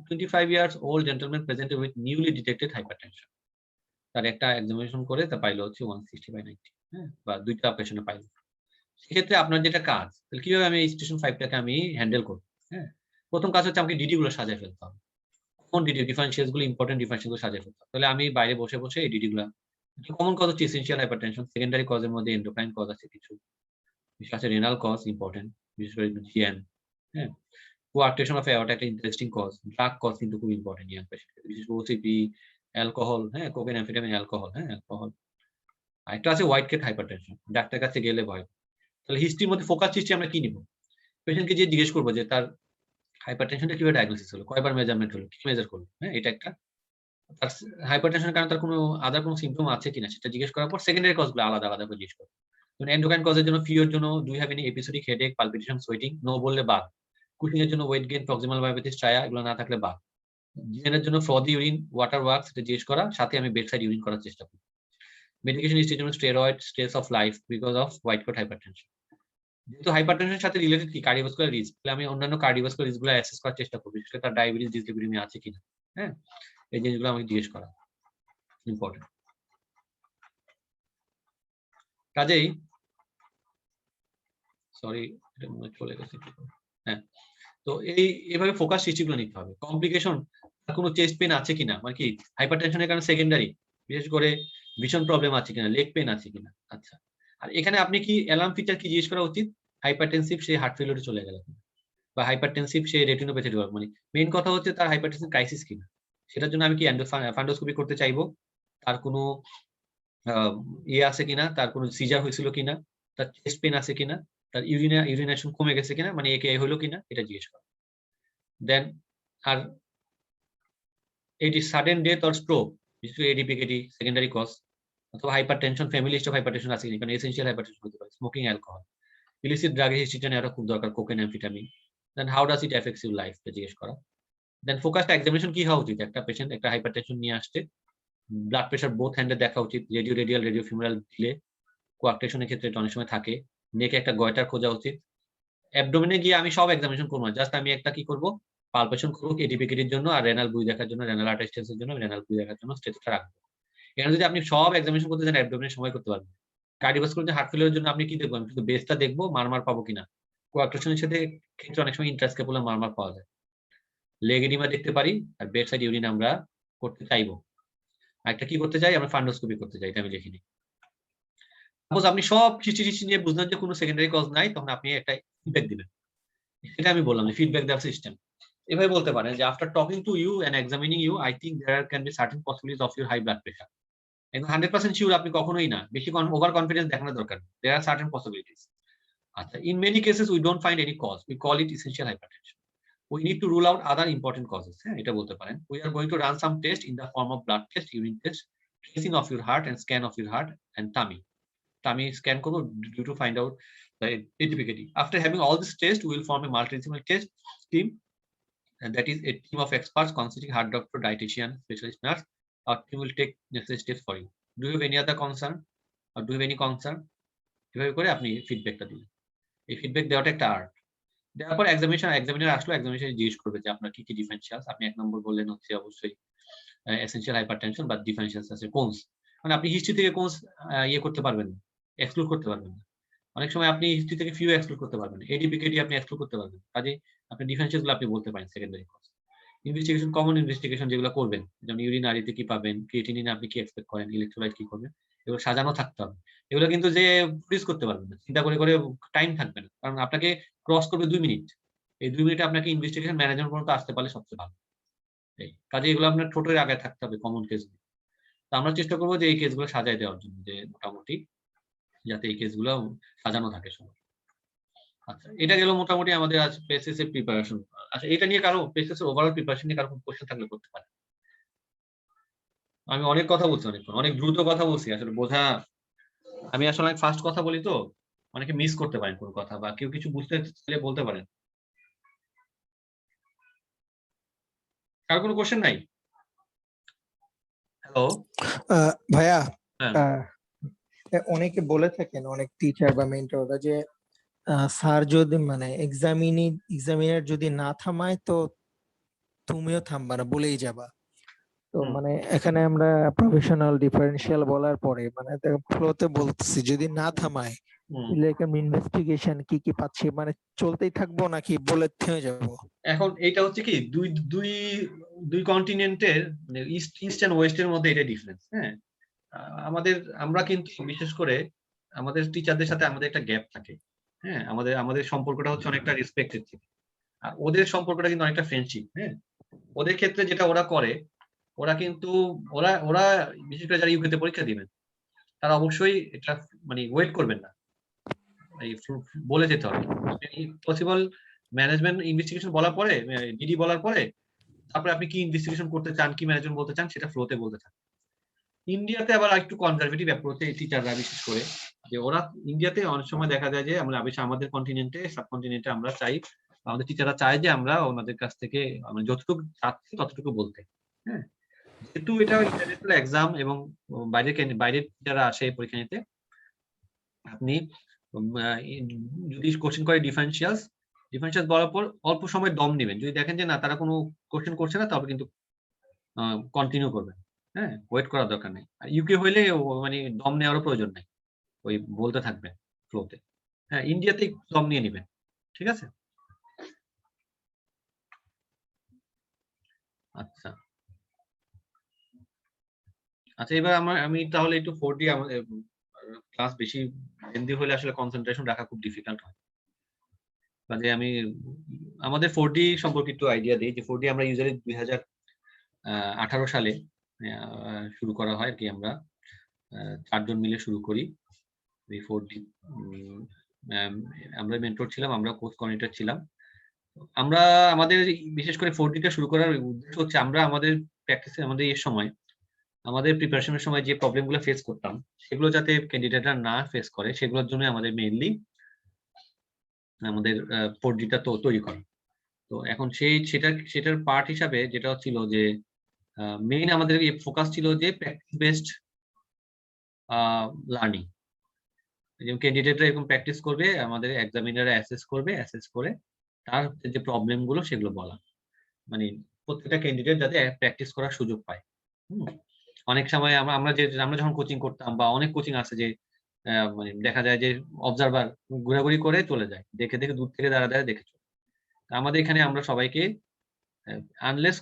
25 years old gentleman presented with newly detected hypertension. তার একটা এক্সামিনেশন করে তা পাইলো হচ্ছে 160/90, হ্যাঁ, বা দুইটা অপারেশনে পাইলো। সেক্ষেত্রে আপনার যেটা কাজ, তাহলে কিভাবে আমি এই স্টেশন 5 টাকে আমি হ্যান্ডেল করব, হ্যাঁ। প্রথম কাজ হচ্ছে আমাকে ডিডি গুলো সাজায় ফেলতে হবে। কোন ডিডি ডিফারেনশিয়ালস গুলো ইম্পর্টেন্ট ডিফারেনশিয়াল গুলো সাজায় ফেলতে হবে। তাহলে আমি বাইরে বসে এই ডিডি গুলা কমন কজ হচ্ছে এসেনশিয়াল হাইপারটেনশন, সেকেন্ডারি কজের মধ্যে এন্ডোক্রাইন কজ আছে কিছু, বিশেষ করে রেনাল কজ ইম্পর্টেন্ট, বিশেষ করে জিএন, হ্যাঁ। কোয়ার্টেশন অফ অ্যাওর্টা একটা ইন্টারেস্টিং কজ, ড্রাগ কজ কিন্তু খুব ইম্পর্টেন্ট ইয়াং পেশেন্ট, বিশেষ করে ওসিপি, অ্যালকোহল, হ্যাঁ, কোকেন, অ্যাম্ফেটামিন, অ্যালকোহল, হ্যাঁ, অ্যালকোহল। আরেকটা আছে হোয়াইট কেট হাইপারটেনশন, ডাক্তারের কাছে গেলে ভয়। তাহলে হিস্ট্রির মধ্যে ফোকাস হিস্ট্রি আমরা কি নিব? পেশেন্টকে যে জিজ্ঞেস করবো যে তার হাইপারটেনশনটা কিভাবে ডায়াগনোসিস হলো, কয়বার মেজারমেন্ট হলো, কি মেজার করলো, হ্যাঁ, এটা একটা। তার হাইপারটেনশনের কারণে তার কোনো আদার কোনো সিম্পটম আছে কিনা সেটা জিজ্ঞেস করার পর সেকেন্ডারি কজগুলো আলাদা করে জিজ্ঞেস করবো। যেমন এন্ডোক্রাইন কজের জন্য ফিওর জন্য do have any episodic headache, palpitation, sweating, no বললে বাদ। কুকিং এর জন্য weight gain, proximal diabetes, striae, এগুলো না থাকলে বাদ। জিএন এর জন্য ফ্রদি ইউরিন, ওয়াটার ওয়ার্কস, এটা জিজ্ঞেস করা, সাথে আমি বেডসাইড ইউরিন করার চেষ্টা করি। মেডিকেশন হিস্ট্রির জন্য steroid, stress of life because of white coat hypertension. যেহেতু হাইপারটেনশনের সাথে রিলেটেড কি কার্ডিওভাস্কুলার রিস্ক, তাহলে আমি অন্যান্য কার্ডিওভাস্কুলার রিস্ক গুলো অ্যাসেস করার চেষ্টা করবো, বিশেষ করে তার ডায়াবেটিস ডিসলিপিডিমিয়া আছে কিনা। হ্যাঁ, এই জিনিসগুলো আমাকে জিজ্ঞেস করা ইম্পর্টেন্ট। কাজেই সরি, এটা মনে হয় চলে গেছে। হ্যাঁ, তো এইভাবে ফোকাস হিস্ট্রিগুলো নিতে হবে। কমপ্লিকেশন, কোনো চেস্ট পেন আছে কিনা, মানে কি হাইপারটেনশনের কারণে সেকেন্ডারি বিশেষ করে ভীষণ প্রবলেম আছে কিনা, লেগ পেন আছে কিনা। আচ্ছা, আর এখানে আপনি কি অ্যালার্ম ফিচার কি জিজ্ঞেস করা উচিত, হাইপারটেনসিভ সে হার্ট ফেলিওরে চলে গেল বা হাইপারটেনসিভ সে রেটিনোপ্যাথি ডেভেলপ, মানে মেইন কথা হচ্ছে তার হাইপারটেনশন ক্রাইসিস কিনা। সেটার জন্য আমি কি ফান্ডোস্কোপি করতে চাইবো, তার কোনো ইয়ে আছে কিনা, তার কোনো সিজার হয়েছিল কিনা, তার চেস্ট পেন আছে কিনা, তার ইউরিনেশন কমে গেছে কিনা, মানে একে হলো কিনা, এটা জিজ্ঞেস করা। দেন আর এটি সাডেন ডেথ অর স্ট্রোক, বিশেষ করে এডিপিকেটি সেকেন্ডারি কজ, অথবা hypertension, family history of hypertension আছে কিনা, কারণ এসেনশিয়াল হাইপারটেনশন হতে পারে, স্মোকিং, অ্যালকোহল, ইলিসিট ড্রাগের হিস্ট্রিটা নেওয়াটা খুব দরকার, cocaine, amphetamine. Then how does it affects your life, জিজ্ঞেস করা। দেন ফোকাসড এক্সামিনেশন কি হওয়া উচিত, একটা পেশেন্ট একটা হাইপারটেনশন নিয়ে আসছে, ব্লাড প্রেশার বোথ হ্যান্ডে দেখা উচিত, রেডিও রেডিয়াল, রেডিও ফিউমারাল দিলে কোয়াক্টেশনের ক্ষেত্রে এটা অনেক সময় থাকে, নেকে একটা গয়টার খোঁজা উচিত। অ্যাবডোমেনে গিয়ে আমি সব এক্সামিনেশন করবো না, জাস্ট আমি একটা কি করবো, পালপেশন করবো এডিপিকেটির জন্য, আর রেনাল বুই দেখার জন্য, রেনাল আর্টেরিয়াসের জন্য রেনাল বুই দেখার জন্য স্টেটটা রাখবো। এখানে যদি আপনি সব এক্সামিনেশন করতে চান অ্যাবডোমেনের সময় করতে পারবেন। কার্ডিওভাস্কুলার হার্ট ফেলিওরের জন্য আপনি কি দেখবো, আমি শুধু বেসটা দেখবো, মারমার পাবো কিনা, কোয়াক্টেশনের সাথে ক্ষেত্রে অনেক সময় ইন্ট্রাস্কেপুলার মারমার পাওয়া যায়, লেগ এডিমা দেখতে পারি, আর বেড সাইড ইউরিন আমরা করতে চাইবো। একটা কি করতে চাই, আমরা ফান্ডোস্কোপি করতে চাই, এটা আমি লিখিনি। সাপোজ আপনি সব হিস্ট্রি নিয়ে বুঝলেন যে কোনো সেকেন্ডারি কজ নাই, তখন আপনি একটা ফিডব্যাক দিবেন। এটা আমি বললাম যে ফিডব্যাক দেওয়ার সিস্টেম। এভাবে বলতে পারেন যে after talking to you and examining you, I think there can be certain possibilities of your high blood pressure. এখন 100% শিওর আপনি কখনোই না, বেশি ওভার কনফিডেন্স দেখানো দরকার, দেয়ার আর সার্টেন পসিবিলিটিস। আচ্ছা, in many cases we don't find any cause, we call it essential hypertension, we need to rule out other important causes. হ্যাঁ, এটা বলতে পারেন। We are going to run some test in the form of blood test, urine test, tracing of your heart and scan of your heart and tummy scan করব due to find out the ATPKD. After having all this test, we will form a multidisciplinary test team, and that is a team of experts consisting heart doctor, dietitian, specialist nurse. Our team will take necessary steps for you. Do you have any other concern or do you have any concern? এভাবে করে আপনি ফিডব্যাকটা দিবেন। এই feedback দেওয়াটা একটা art. দেওয়ার পর এক্সামিনার আসলো, এক্সামিনেশন জিজ্ঞেস করবে যে আপনার কি কি ডিফারেনশিয়ালস। আপনি 1 নম্বর বললেন হচ্ছে অবশ্যই এসেনশিয়াল হাইপারটেনশন বা ডিফারেনশিয়ালস আছে কোনস, মানে আপনি হিস্ট্রি থেকে কোনস ইয়ে করতে পারবেন না, এক্সক্লুড করতে পারবেন না। অনেক সময় আপনি হিস্ট্রি থেকে ফিউ এক্সক্লুড করতে পারবেন, এডিপিকেডি আপনি এক্সক্লুড করতে পারবেন। কাজে আপনি ডিফারেনশিয়ালস গুলো আপনি বলতে পারেন secondary cause. Investigation, common investigation যেগুলো করবেন, যেমন ইউরিনারিতে কি পাবেন, ক্রিয়েটিনিনে আপনি কি এক্সপেক্ট করেন, ইলেক্ট্রোলাইট কি করবেন, এগুলো সাজানো থাকতে হবে। এগুলো কিন্তু যে প্রডিউস করতে পারবেন না, চিন্তা করে করে টাইম থাকবে না, কারণ আপনাকে ক্রস করবে 2 মিনিট। এই 2 মিনিটে আপনাকে ইনভেস্টিগেশন ম্যানেজমেন্ট পর্যন্ত আসতে পারলে সবচেয়ে ভালো। এই কাজে এগুলো আপনার ঠোঁটের আগে থাকতে হবে, কমন কেসগুলো। তো আমরা চেষ্টা করবো যে এই কেসগুলো সাজায় দেওয়ার জন্য, যে মোটামুটি যাতে এই কেসগুলো সাজানো থাকে সবার। আচ্ছা, এটা গেল মোটামুটি আমাদের আজ পেসিএস এর প্রিপারেশন। আচ্ছা, এটা নিয়ে কারো পেসিএস এর ওভারঅল প্রিপারেশন নিয়ে কারো কোনো কোশ্চেন থাকলে করতে পারেন। আমি অনেক কথা বলছি, অনেক দ্রুত কথা বলছি, আসলে বোঝা, আমি আসলে অনেক ফাস্ট কথা বলি, তো অনেকে মিস করতে পারেন কোনো কথা, বা কেউ কিছু বুঝতে চাইলে বলতে পারেন। কার কোনো কোশ্চেন নাই? হ্যালো ভাইয়া, হ্যাঁ, অনেকে বলে থাকেন, অনেক টিচার বা মেন্টররা, যে স্যার যদি মানে এক্সামিনার যদি না থামায় তো তুমিও থামবা না, বলেই যাবা। তো মানে এখানে আমরা প্রফেশনাল ডিফারেন্সিয়াল বলার পরে মানে ফ্লোতে বলতেছি, যদি না থামায় লাইক আমি ইনভেস্টিগেশন কি কি পাচ্ছি, মানে চলতেই থাকবো নাকি বলে থেমে যাবো? এখন এইটা হচ্ছে কি দুই কন্টিনেন্টের, মানে ইস্ট এন্ড ওয়েস্টের মধ্যে এটা ডিফারেন্স। হ্যাঁ, আমরা কিন্তু বিশেষ করে আমাদের টিচারদের সাথে আমাদের একটা গ্যাপ থাকে। হ্যাঁ, আমাদের সম্পর্কটা হচ্ছে অনেকটা রেসপেক্টেড থেকে, আর ওদের সম্পর্কটা কিন্তু অনেকটা ফ্রেন্ডশিপ। হ্যাঁ, ওদের ক্ষেত্রে যেটা ওরা করে, ওরা কিন্তু ওরা বিশেষ করে যারা ইউকেতে পরীক্ষা দিবেন, তারা অবশ্যই এটা মানে ওয়েট করবেন না, এই বলে যেতে হবে পসিবল ম্যানেজমেন্ট ইনভেস্টিগেশন বলার পরে, ডিডি বলার পরে, তারপরে আপনি কি ইনভেস্টিগেশন করতে চান, কি ম্যানেজমেন্ট বলতে চান, সেটা ফ্লোতে বলতে চান। ইন্ডিয়াতে আবার একটু কনজারভেটিভ অ্যাপ্রোচে টিচাররা, বিশেষ করে যে ওরা ইন্ডিয়াতে অনেক সময় দেখা যায় যে আমরা আমাদের কন্টিনেন্টে, সাবকন্টিনেন্টে আমরা চাই, আমাদের টিচাররা চায় যে আমরা ওনাদের কাছ থেকে মানে যতটুকু চাচ্ছি ততটুকু বলতে। হ্যাঁ, যেহেতু এটা ইন্টারন্যাশনাল এক্সাম এবং বাইরের টিচাররা আসে পরীক্ষা নিতে, আপনি যদি কোশ্চেন করে ডিফারেন্সিয়ালস বলার পর অল্প সময় দম নেবেন, যদি দেখেন যে না তারা কোনো কোশ্চেন করছে না তবে কিন্তু কন্টিনিউ করবেন, হ্যাঁ, ওয়েট করার দরকার নেই। আর ইউকে হইলে মানে দম নেওয়ারও প্রয়োজন নাই, ওই বলতে থাকবেন ফ্লোতে। হ্যাঁ, ইন্ডিয়াতেই দম নিয়ে নেবেন, ঠিক আছে। আচ্ছা আচ্ছা, এবার আমি তাহলে একটু 4D, আমাদের ক্লাস বেশি লেন্দি হলে আসলে কনসেন্ট্রেশন রাখা খুব ডিফিকাল্ট হয়, কাজে আমি আমাদের 4D সম্পর্কে একটু আইডিয়া দিই। যে 4D আমরা ইউজুয়ালি 2018 সালে শুরু করা হয় আর কি। আমরা 4 জন মিলে শুরু করি এই 4D। আমরা মেন্টর ছিলাম, আমরা কোর্স কোঅর্ডিনেটর ছিলাম। আমরা আমাদের বিশেষ করে 4D টা শুরু করার উদ্দেশ্য হচ্ছে আমরা আমাদের প্র্যাকটিসে, আমাদের এর সময়, আমাদের প্রিপারেশনের সময় যে প্রবলেমগুলো ফেস করতাম সেগুলো যাতে ক্যান্ডিডেটরা না ফেস করে, সেগুলোর জন্য আমাদের মেইনলি আমাদের 4D টা তো তৈরি করা। তো এখন সেটার পার্ট হিসাবে যেটা ছিল যে মেইন আমাদের ফোকাস ছিল যে প্র্যাকটিস বেসড লার্নিং। যেমন ক্যান্ডিডেটরা এরকম প্র্যাকটিস করবে, আমাদের এক্সামিনাররা অ্যাসেস করবে, অ্যাসেস করে তার যে প্রবলেম গুলো সেগুলো বলা, মানে প্রত্যেকটা ক্যান্ডিডেট যাতে প্র্যাকটিস করার সুযোগ পায়। অনেক সময় আমরা যখন কোচিং করতাম, বা অনেক কোচিং আছে যে মানে দেখা যায় যে অবজারভার ঘোরাঘুরি করে চলে যায়, দেখে দেখে দূর থেকে দাঁড়ায় দেখে চলে। আমাদের এখানে আমরা সবাইকে, আনলেস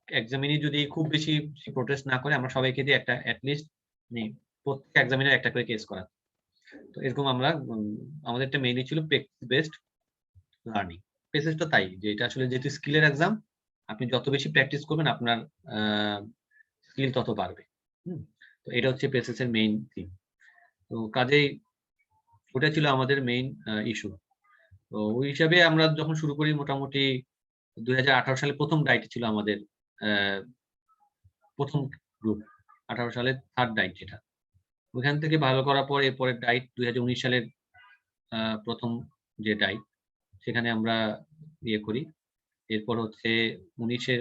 এক্সামিনি যদি খুব বেশি প্রোটেস্ট না করে, আমরা সবাইকে দিয়ে একটা অ্যাটলিস্ট প্রত্যেক এক্সামিনার একটা করে কেস করা। তো এরকম আমরা আমাদেরটা মেইনলি ছিল প্র্যাকটিস বেসড লার্নিং। পেসেসটা তাই যে এটা আসলে যেহেতু স্কিলের এক্সাম, আপনি যত বেশি প্র্যাকটিস করবেন আপনার স্কিল তত বাড়বে। তো এটা হচ্ছে পেসেসের মেইন থিম। তো কাজেই ওটা ছিল আমাদের মেইন ইস্যু। তো ওই হিসাবে আমরা যখন শুরু করি, মোটামুটি 2018 সালে প্রথম ডাইট ছিল আমাদের, প্রথম গ্রুপ 18 সালের থার্ড ডাইট যেটা। ওইখান থেকে ভালো করার পর এরপরে ডাইট 2019 সালের প্রথম যে ডাইট, সেখানে আমরা ইয়ে করি। এরপর হচ্ছে 19-এর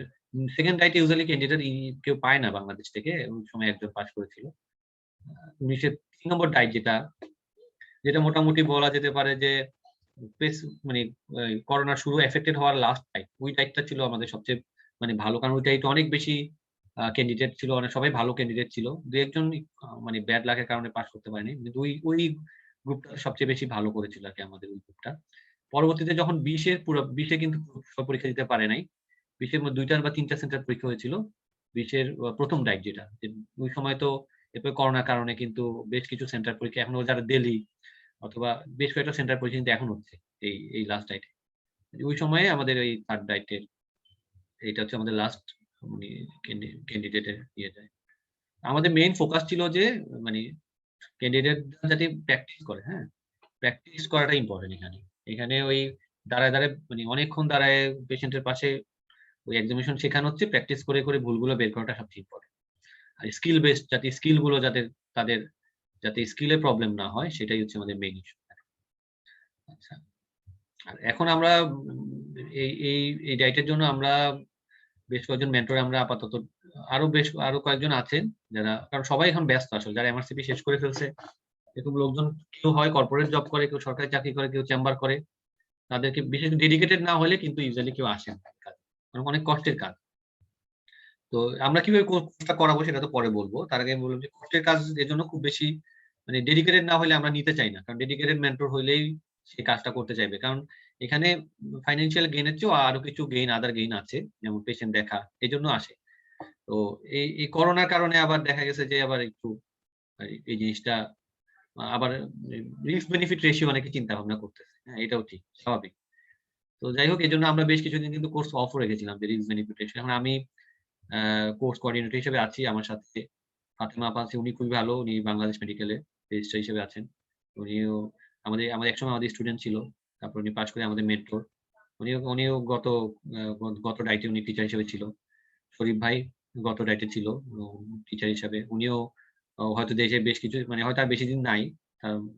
সেকেন্ড ডাইটে ইউজুয়ালি ক্যান্ডিডেট কেউ পায় না বাংলাদেশ থেকে, ওই সময় একজন পাস করেছিল। 19-এর 3 নম্বর ডাইট যেটা মোটামুটি বলা যেতে পারে যে মানে করোনা শুরু এফেক্টেড হওয়ার লাস্ট ডাইট, ওই ডাইটটা ছিল আমাদের সবচেয়ে মানে ভালো, কারণ ওই ডাইট অনেক বেশি ক্যান্ডিডেট ছিল, অনেক সবাই ভালো ক্যান্ডিডেট ছিল, দু একজন মানে ব্যাড লাকের কারণে পাস করতে পারেনি, কিন্তু ওই গ্রুপটা সবচেয়ে বেশি ভালো করেছিল আর কি আমাদের ওই গ্রুপটা। পরবর্তীতে যখন 20-এ কিন্তু সব পরীক্ষা দিতে পারে নাই, 20-এর মধ্যে 2টা বা 3টা সেন্টার পরীক্ষা হয়েছিল 20-এর প্রথম ডাইট যেটা। ওই সময় তো এরপর করোনার কারণে কিন্তু বেশ কিছু সেন্টার পরীক্ষা এখনো যারা দিল্লি অথবা বেশ কয়েকটা সেন্টার পরীক্ষা কিন্তু এখন হচ্ছে এই লাস্ট ডাইটে। ওই সময়ে আমাদের এই থার্ড ডাইটের এইটা হচ্ছে আমাদের লাস্ট মানে ক্যান্ডিডেটের ইয়ে যায়। আমাদের মেইন ফোকাস ছিল যে মানে ক্যান্ডিডেট যাতে প্র্যাকটিস করে, হ্যাঁ, প্র্যাকটিস করাটা ইম্পর্টেন্ট। এখানে ওই দাঁড়ায় মানে অনেকক্ষণ দাঁড়ায় পেশেন্টের পাশে ওই এক্সামিনেশন শেখানো হচ্ছে, প্র্যাকটিস করে করে ভুলগুলো বের করাটা সবচেয়ে ইম্পর্টেন্ট। আর স্কিল বেসড যাতে স্কিল গুলো তাদের যাতে স্কিলে প্রবলেম না হয়, সেটাই হচ্ছে আমাদের মেইন ইস্যু। আচ্ছা, আর এখন আমরা এই ডাইটের জন্য আমরা বেশ কয়েকজন মেন্টর আমরা আপাতত, আরো কয়েকজন আছেন যারা, কারণ সবাই এখন ব্যস্ত আসলে, যারা এমআরসিপি শেষ করে ফেলছে এরকম লোকজন, কেউ হয় কর্পোরেট জব করে, কেউ সরকারি চাকরি করে, কেউ চেম্বার করে, তাদেরকে বিশেষ ডেডিকেটেড না হলে কিন্তু ইউজুয়ালি কেউ আসেন কাজ, কারণ অনেক কষ্টের কাজ। তো আমরা কিভাবে কোর্সটা করাবো সেটা তো পরে বলবো, তার আগে আমি বললাম যে কষ্টের কাজ এর জন্য খুব বেশি মানে ডেডিকেটেড না হলে আমরা নিতে চাই না, কারণ ডেডিকেটেড মেন্টর হইলেই সে কাজটা করতে চাইবে, কারণ এখানে ফাইন্যান্সিয়াল গেইনের চেয়েও আরো কিছু আদার গেইন আছে, যেমন পেশেন্ট দেখা, এই জন্য আসে। তো এই করোনার কারণে আবার দেখা গেছে যে আবার একটু এই জিনিসটা আবার রিস্ক বেনিফিট রেশিও অনেকে চিন্তা ভাবনা করতেছে, হ্যাঁ, এটাও ঠিক, স্বাভাবিক। তো যাই হোক, এই জন্য আমরা বেশ কিছুদিন কিন্তু কোর্স অফ রেখেছিলাম, যে রিস্ক বেনিফিট রেশিও। এখন আমি কোর্স কোঅর্ডিনেটর হিসেবে আছি, আমার সাথে ফাতেমা আপা আছে, উনি খুবই ভালো, উনি বাংলাদেশ মেডিকেলে রেজিস্ট্রার হিসেবে আছেন। উনিও আমাদের একসময় আমাদের স্টুডেন্ট ছিল, তারপর উনি পাস করে আমাদের মেন্টর। উনিও গত ডাইটে উনি টিচার হিসেবে ছিল। শরীফ ভাই গত ডাইটে ছিল টিচার হিসেবে, উনিও হয়তো দেশে বেশ কিছু মানে হয়তো আর বেশি দিন নাই,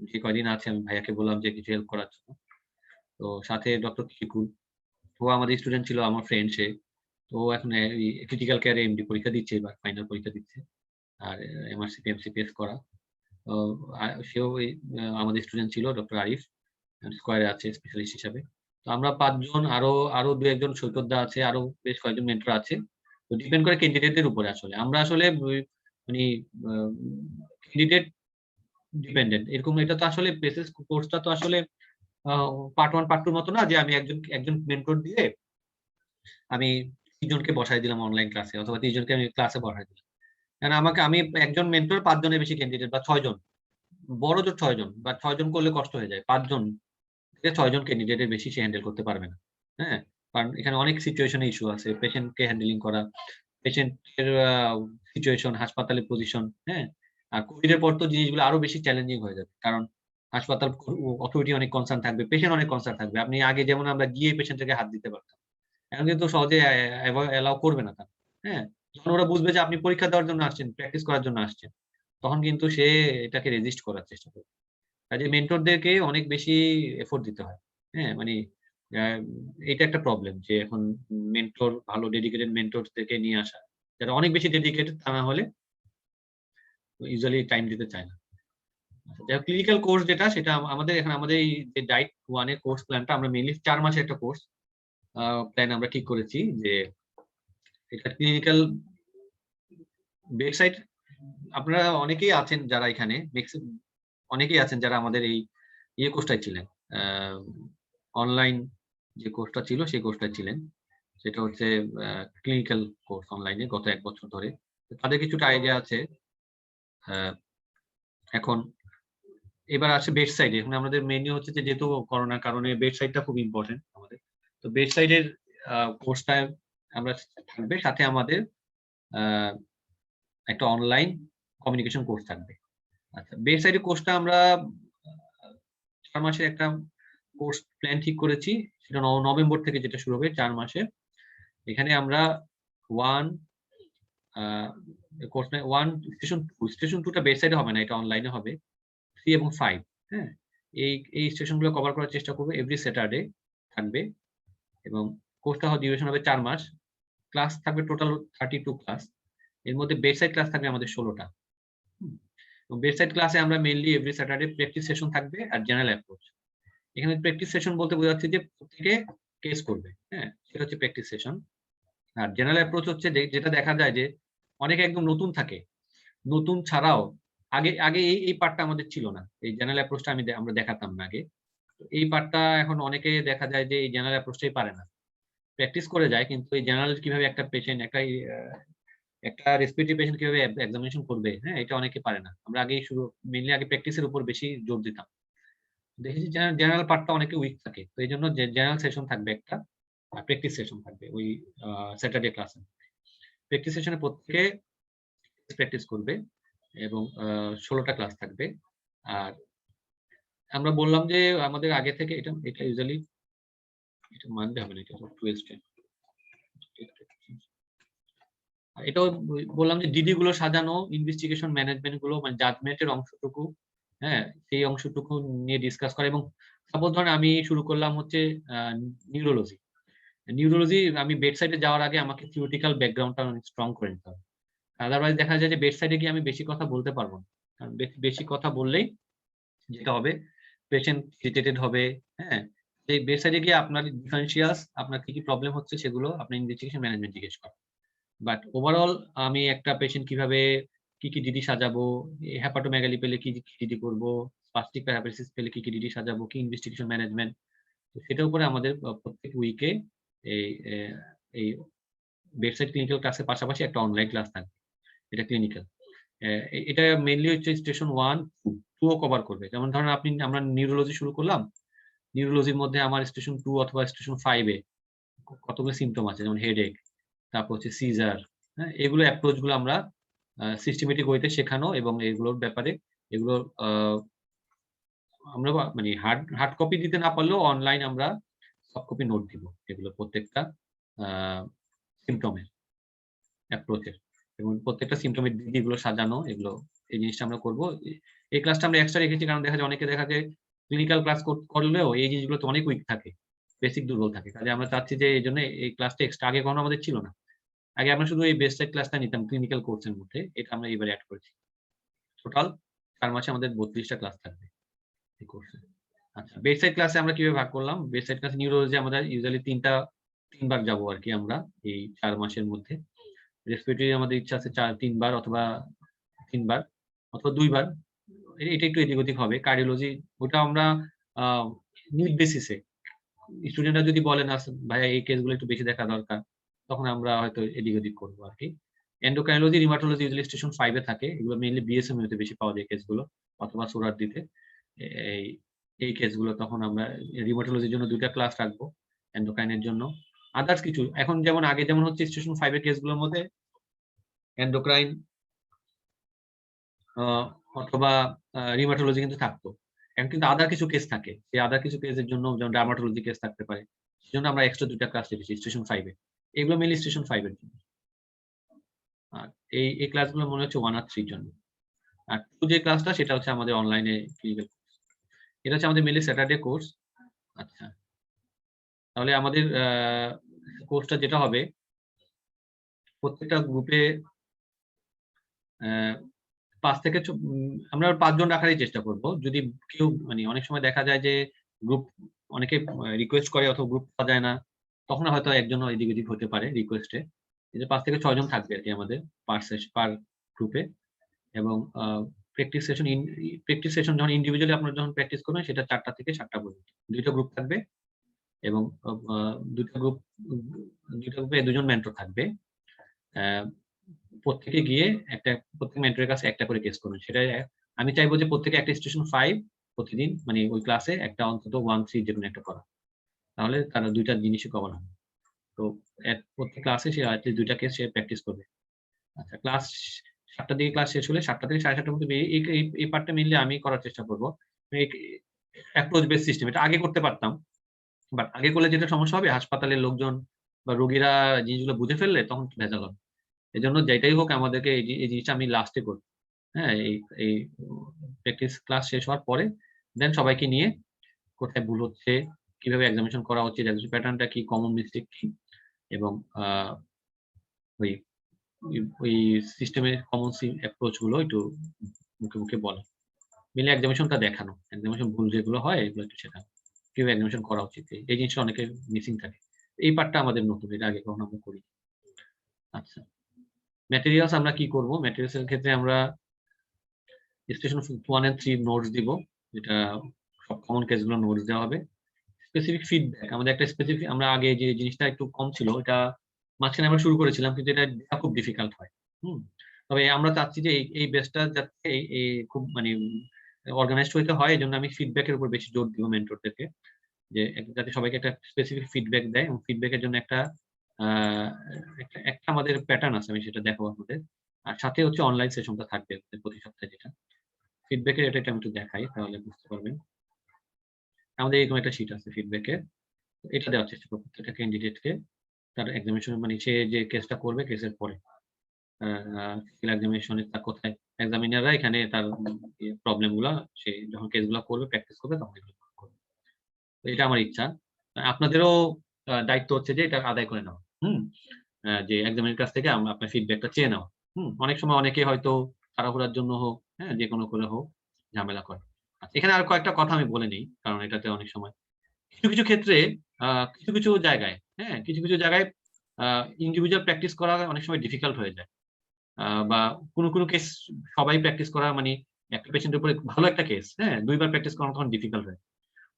যে কয়দিন আছে আমি ভাইয়াকে বললাম যে কিছু হেল্প করার জন্য। তো সাথে ডক্টর কিকুল, ও আমাদের স্টুডেন্ট ছিল, আমার ফ্রেন্ড সে। তো এখন ক্রিটিক্যাল কেয়ারে এমডি পরীক্ষা দিচ্ছে, এবার ফাইনাল পরীক্ষা দিচ্ছে, আর এমআরসিপি এমসিপিএস করা। সেও আমাদের স্টুডেন্ট ছিল, ডক্টর আরিফ, স্কোয়ারে আছে স্পেশালিস্ট হিসাবে। তো আমরা 5 জন, আরো 2-1 জন সৈকতদা আছে, আরো বেশ কয়েকজন মেন্টর আছে। তো ডিপেন্ড করে ক্যান্ডিডেটদের উপরে আসলে। আমরা আসলে মানে ক্যান্ডিডেট ডিপেন্ডেন্ট এরকম। এটা তো আসলে বেসিস কোর্সটা তো আসলে পার্ট 1 পার্ট 2 মতো না যে আমি একজন মেন্টর দিয়ে আমি 3 জনকে বসাই দিলাম অনলাইন ক্লাসে, অথবা 3 জনকে আমি ক্লাসে বসাই দিলাম। কারণ আমি একজন মেন্টর 5 জনের বেশি ক্যান্ডিডেট, বা 6 জন, বড় জোর 6 জন, বা 6 জন করলে কষ্ট হয়ে যায়। 5 জন থেকে 6 জন ক্যান্ডিডেটের বেশি সে হ্যান্ডেল করতে পারবে না। হ্যাঁ, কারণ এখানে অনেক সিচুয়েশনে ইস্যু আছে, পেশেন্টকে হ্যান্ডেলিং করা, পেশেন্টের সিচুয়েশন, হাসপাতালের পজিশন। হ্যাঁ, আর কোভিড এর পর তো জিনিসগুলো আরো বেশি চ্যালেঞ্জিং হয়ে যাবে, কারণ হাসপাতাল অথরিটি অনেক কনসার্ন থাকবে, পেশেন্ট অনেক কনসার্ন থাকবে। আপনি আগে যেমন আমরা গিয়ে পেশেন্টকে হাত দিতে পারতাম, এখন কিন্তু সহজে এলাও করবে না তারা। হ্যাঁ, যখন ওরা বুঝবে যে আপনি পরীক্ষা দেওয়ার জন্য আসছেন, প্র্যাকটিস করার জন্য আসছেন, তখন কিন্তু সে এটাকে রেজিস্ট করার চেষ্টা করবে। কাজে মেন্টরদেরকে অনেক বেশি এফোর্ট দিতে হয়। হ্যাঁ, মানে এটা একটা প্রবলেম যে এখন মেন্টর, ভালো ডেডিকেটেড মেন্টরদেরকে নিয়ে আসা, যারা অনেক বেশি ডেডিকেটেড, তা না হলে ইউজুয়ালি টাইম দিতে চায় না। আচ্ছা, ক্লিনিক্যাল কোর্স যেটা, সেটা আমাদের এখানে আমাদের এই যে ডাইট 1 এর কোর্স প্ল্যানটা, আমরা মেইনলি 4 মাসের একটা কোর্স প্ল্যান আমরা ঠিক করেছি, যে এটা ক্লিনিক্যাল বেডসাইড। আপনারা অনেকেই আছেন যারা এখানে, অনেকেই আছেন যারা আমাদের এই কোর্সটায় ছিলেন, অনলাইন যে কোর্সটা ছিল সেই কোর্সটায় ছিলেন। সেটা হচ্ছে ক্লিনিক্যাল কোর্স অনলাইনে গত 1 বছর ধরে। তাদের কিছুটা আইডিয়া আছে। এখন এবার আসে বেড সাইডে। এখন আমাদের মেইনলি হচ্ছে যে, যেহেতু করোনার কারণে বেড সাইডটা খুব ইম্পর্টেন্ট আমাদের। তো বেড সাইডের কোর্সটা আমরা থাকবে, সাথে আমাদের একটা অনলাইন কমিউনিকেশন কোর্স থাকবে। আচ্ছা, বেড সাইডের কোর্সটা আমরা 4 মাসের একটা কোর্স প্ল্যান ঠিক করেছি। সেটা নভেম্বর থেকে যেটা শুরু হবে 4 মাসে। এখানে আমরা 1 কোর্স 1 স্টেশন 2 টা বেড সাইডে হবে না, এটা অনলাইনে হবে। 3 এবং 5, হ্যাঁ, এই স্টেশনগুলো কভার করার চেষ্টা করব। এভরি স্যাটারডে থাকবে, এবং কোর্সটা ডিউরেশন হবে 4 মাস। ক্লাস থাকবে টোটাল 32 ক্লাস। এর মধ্যে বেড সাইড ক্লাস থাকবে আমাদের 16 টা। এবং বেড সাইড ক্লাসে আমরা mainly every Saturday practice session থাকবে আর জেনারেল অ্যাপ্রোচ। এখানে প্র্যাকটিস সেশন বলতে বোঝাচ্ছে যে প্রত্যেকে কেস করবে, হ্যাঁ, সেটা হচ্ছে প্র্যাকটিস সেশন। আর জেনারেল অ্যাপ্রোচ হচ্ছে যেটা দেখা যায় যে অনেকে একদম নতুন থাকে, নতুন ছাড়াও আগে এই পার্টটা আমাদের ছিল না, এই জেনারেল অ্যাপ্রোচটা আমরা দেখাতাম না আগে। এই পার্টটা এখন অনেকে দেখা যায় যে এই জেনারেল অ্যাপ্রোচটাই পারে না, প্র্যাকটিস করে যায়, কিন্তু এই জেনারেল কিভাবে একটা পেশেন্ট, একটা রেসপিরেটরি পেশেন্ট কিভাবে এক্সামিনেশন করবে, হ্যাঁ, এটা অনেকে পারে না। আমরা মেইনলি আগে প্র্যাকটিসের উপর বেশি জোর দিতাম। দেখেছি জেনারেল পার্টটা অনেকে উইক থাকে, তো এই জন্য জেনারেল সেশন থাকবে একটা, আর প্র্যাকটিস সেশন থাকবে ওই স্যাটারডে ক্লাসে। প্র্যাকটিস সেশনে প্রত্যেকে প্র্যাকটিস করবে, এবং 16টা ক্লাস থাকবে। আর আমরা বললাম যে আমাদের আগে থেকে এটা ইউজুয়ালি এটা মানতে হবে না, এটা টুয়েস্টে। এটাও বললাম যে ডিডি গুলো সাজানো, ইনভেস্টিগেশন ম্যানেজমেন্ট গুলো, মানে জাজমেন্টের অংশটুকু, হ্যাঁ, সেই অংশটুকু নিয়ে ডিসকাস করা। এবং সাপোজ ধরেন আমি শুরু করলাম হচ্ছে নিউরোলজি, আমি বেড সাইডে যাওয়ার আগে আমাকে থিওরিটিক্যাল ব্যাকগ্রাউন্ডটা অনেক স্ট্রং করে নিতে হবে। আদারওয়াইজ দেখা যায় যে বেড সাইডে গিয়ে আমি বেশি কথা বলতে পারবো না, কারণ বেশি কথা বললেই যেটা হবে, পেশেন্ট ইরিটেটেড হবে। হ্যাঁ, এই বেড সাইডে গিয়ে আপনার ডিফারেন্সিয়ালস, আপনার কি প্রবলেম হচ্ছে সেগুলো আপনার ইনভেস্টিগেশন ম্যানেজমেন্ট জিজ্ঞেস করা। বাট ওভারঅল আমি একটা পেশেন্ট কিভাবে কি ডিডি সাজাবো, হেপাটোমেগালি পেলে কি ডিডি করবো, স্পাস্টিক প্যারালাইসিস পেলে কি ডিডি সাজাবো, কি ইনভেস্টিগেশন ম্যানেজমেন্ট, সেটার উপরে আমাদের প্রত্যেক উইকে এই বেডসাইড ক্লিনিক্যাল ক্লাসের পাশাপাশি একটা অনলাইন ক্লাস থাকবে, এটা ক্লিনিক্যাল। এটা মেইনলি হচ্ছে স্টেশন 1, 2 ও কভার করবে। যেমন ধরেন আমরা নিউরোলজি শুরু করলাম, নিউরোলজির মধ্যে আমার স্টেশন 2 অথবা স্টেশন 5 এ কতগুলো সিম্পটম আছে, যেমন হেডেক, তারপর হচ্ছে সিজার, হ্যাঁ, এগুলো অ্যাপ্রোচ গুলো আমরা সিস্টেমেটিক ওয়েতে শেখানো, এবং এগুলোর ব্যাপারে এগুলো আমরা মানে হার্ড কপি দিতে না পারলেও অনলাইন আমরা সফট কপি নোট দিব, এগুলো প্রত্যেকটা সিম্পটমের অ্যাপ্রোচের, এবং প্রত্যেকটা সিম্পটমের দিকগুলো সাজানো, এগুলো এই জিনিসটা আমরা করব। এই ক্লাসটা আমরা এক্সট্রা রেখেছি কারণ দেখা যায় ক্লিনিক্যাল ক্লাস করলেও এই জিনিসগুলো তো অনেক উইক থাকে, বেসিক দুর্বল থাকে। কাজে আমরা চাচ্ছি যে এই জন্য এই ক্লাসটা এক্সট্রা, আগে কখনো আমাদের ছিল না। আগে আমরা শুধু এই বেসিক ক্লাসটা নিতাম ক্লিনিক্যাল কোর্সের মধ্যে, এটা আমরা এবারে অ্যাড করেছি। টোটাল 4 মাসে আমাদের 32টা ক্লাস থাকবে এই কোর্সে। আচ্ছা, বেসসাইড ক্লাসে আমরা কিভাবে ভাগ করলাম? বেসসাইড ক্লাস নিউরোলজি আমাদের ইউজুয়ালি 3 বার যাবো আর কি আমরা এই 4 মাসের মধ্যে। রেসপিরেটরি আমাদের ইচ্ছা আছে 3 বার অথবা 3 বার অথবা 2 বার। এটা একটু এদিক ওদিক হবে। কার্ডিওলজি ওটা আমরা আ নিড বেসিসে স্টুডেন্টরা যদি বলেন ভাইয়া এই কেসগুলো একটু বেশি দেখা দরকার, তখন আমরা হয়তো এদিক ওদিক করবো আরকি। এন্ডোক্রাইনোলজি, রিউমাটোলজি ইউজুয়ালি স্টেশন 5 এ থাকে। এগুলো মেইনলি বিএসএমইউ তে বেশি পাওয়া যায় কেসগুলো অথবা সোরারডিতে। এই এই কেসগুলো তখন আমরা রিউমাটোলজির জন্য 2 টা ক্লাস রাখবো, এন্ডোক্রাইনের জন্য। আদার্স কিছু এখন যেমন আগে যেমন হচ্ছে স্টেশন 5 এর কেসগুলোর মধ্যে এন্ডোক্রাইন অথবা রিউমাটোলজি কিন্তু থাকতো। এখন কিন্তু আদার কিছু কেস থাকে। সেই আদার কিছু কেসের জন্য যেমন ডার্মাটোলজি কেস থাকতে পারে। সেজন্য আমরা এক্সট্রা 2 টা ক্লাস রেখেছি স্টেশন 5 এ। এগুলো মেইনলি স্টেশন 5 এর জন্য। আর এই ক্লাসগুলো মনে হচ্ছে 1 আর 3 এর জন্য। আর 2 যে ক্লাসটা সেটা হচ্ছে আমাদের অনলাইনে ক্লিনিক্যাল কোর্স। এটা হচ্ছে আমাদের মেইনলি স্যাটারডে কোর্স। আচ্ছা। তাহলে আমাদের কোর্সটা যেটা হবে প্রত্যেকটা গ্রুপে 5 থেকে আমরা 5 জন রাখারই চেষ্টা করব। যদি কেউ মানে অনেক সময় দেখা যায় যে গ্রুপ অনেকে রিকোয়েস্ট করে অথবা গ্রুপ পাওয়া যায় না, তখন হয়তো একজন এদিক ওদিক হতে পারে রিকোয়েস্টে। এই যে 5 থেকে 6 জন থাকবে আরকি আমাদের পার গ্রুপে এবং প্র্যাকটিস সেশন যখন ইন্ডিভিজুয়ালি আপনারা যখন প্র্যাকটিস করবেন সেটা 4টা থেকে 7টা পর্যন্ত। 2 টা গ্রুপ থাকবে এবং 2 টা গ্রুপে 2 জন মেন্টর থাকবে। প্রত্যেকে গিয়ে প্রত্যেক মেন্টরের কাছে একটা করে কেস করবেন। সেটা আমি চাইবো যে প্রত্যেকে একটা স্টেশন 5 প্রতিদিন মানে ওই ক্লাসে একটা অন্তত 1-3 যেকোনো একটা করা। তাহলে তারা 2 টা জিনিসই কভার হবে। তো প্রত্যেক ক্লাসে সে এটলিস্ট 2 টা কেস সে প্র্যাকটিস করবে। আচ্ছা, ক্লাস 7টার দিকে ক্লাস শেষ হলে 7টা থেকে 7:30টার মধ্যে এই পার্টটা মেইনলি আমি করার চেষ্টা করব। অ্যাপ্রোচ বেস সিস্টেম এটা আগে করতে পারতাম। বাট আগে করলে যেটা সমস্যা হবে হাসপাতালের লোকজন বা রোগীরা জিনিসগুলো বুঝে ফেললে তখন ভেজাল হবে। এজন্য যেটাই হোক আমাদেরকে এই জিনিসটা আমি লাস্টে করব। হ্যাঁ? এই প্র্যাকটিস ক্লাস শেষ হওয়ার পরে দেন সবাইকে নিয়ে কোথায় ভুল হচ্ছে, কিভাবে এক্সামিনেশন করা উচিত, এক্সামিনেশন প্যাটার্নটা কি, কমন মিস্টেক কি এবং ওই ওই সিস্টেমের কমন অ্যাপ্রোচ গুলো একটু মুখে, মুখে বলা। মিলে এক্সামিনেশনটা দেখানো। এক্সামিনেশন ভুল যেগুলো হয় এগুলো একটু শেখানো। কিভাবে এক্সামিনেশন করা উচিত। এই জিনিসটা অনেকের মিসিং থাকে। এই পার্টটা আমাদের নতুন। এটা আগে কখনো আমরা করি। আচ্ছা। ম্যাটেরিয়ালস আমরা কি করব? ম্যাটেরিয়ালস এর ক্ষেত্রে আমরা স্টেশন 1 and 3 নোটস দিব। যেটা সব কমন কেসগুলো নোটস দেওয়া হবে। স্পেসিফিক ফিডব্যাক আমাদের একটা স্পেসিফিক আমরা আগে যে জিনিসটা একটু কম ছিল এটা মাঝখানে আমরা শুরু করেছিলাম কিন্তু এটা দেওয়া খুব ডিফিকাল্ট হয়। তবে আমরা চাচ্ছি যে এই বেসটা যাতে এই খুব মানে অর্গানাইজড হইতে হয় এজন্য আমি ফিডব্যাকের উপর বেশি জোর দিব মেন্টরদেরকে। যে যাতে সবাইকে একটা স্পেসিফিক ফিডব্যাক দেয় এবং ফিডব্যাকের জন্য একটা আমাদের প্যাটার্ন আছে আমি সেটা দেখাবো আপনাদের। আর সাথে হচ্ছে অনলাইন সেশনটা থাকবে প্রতি সপ্তাহে যেটা। ফিডব্যাকের এটা আমি একটু দেখাই তাহলে বুঝতে পারবেন। আমাদের এরকম একটা শীট আছে ফিডব্যাকের। এটা দেওয়ার চেষ্টা করব প্রত্যেকটা ক্যান্ডিডেটকে তার এক্সামিনেশন মানে সে যে কেসটা করবে কেসের পরে। এক্সামিনেশনে তার কোথায় এক্সামিনাররা এখানে তার প্রবলেম গুলা সে যখন কেসগুলো করবে প্র্যাকটিস করবে তখন এগুলো করবে। তো এটা আমার ইচ্ছা। আপনাদেরও দায়িত্ব হচ্ছে যে এটা আদায় করে নেওয়া। যে এক্সামিনের কাছ থেকে আপনার ফিডব্যাকটা চেয়ে নেওয়া। অনেক সময় অনেকে হয়তো তাড়াহুড়ার জন্য হোক, হ্যাঁ যেকোনো করে হোক ঝামেলা করে। আচ্ছা, এখানে আর কয়েকটা কথা আমি বলে নেই কারণ এটাতে অনেক সময় কিছু ক্ষেত্রে কিছু জায়গায় কিছু জায়গায় ইন্ডিভিজুয়াল প্র্যাকটিস করা অনেক সময় ডিফিকাল্ট হয়ে যায়। বা কোনো কেস সবাই প্র্যাকটিস করা মানে একটা পেশেন্টের উপরে ভালো একটা কেস, 2 বার প্র্যাকটিস করা তখন ডিফিকাল্ট হয়।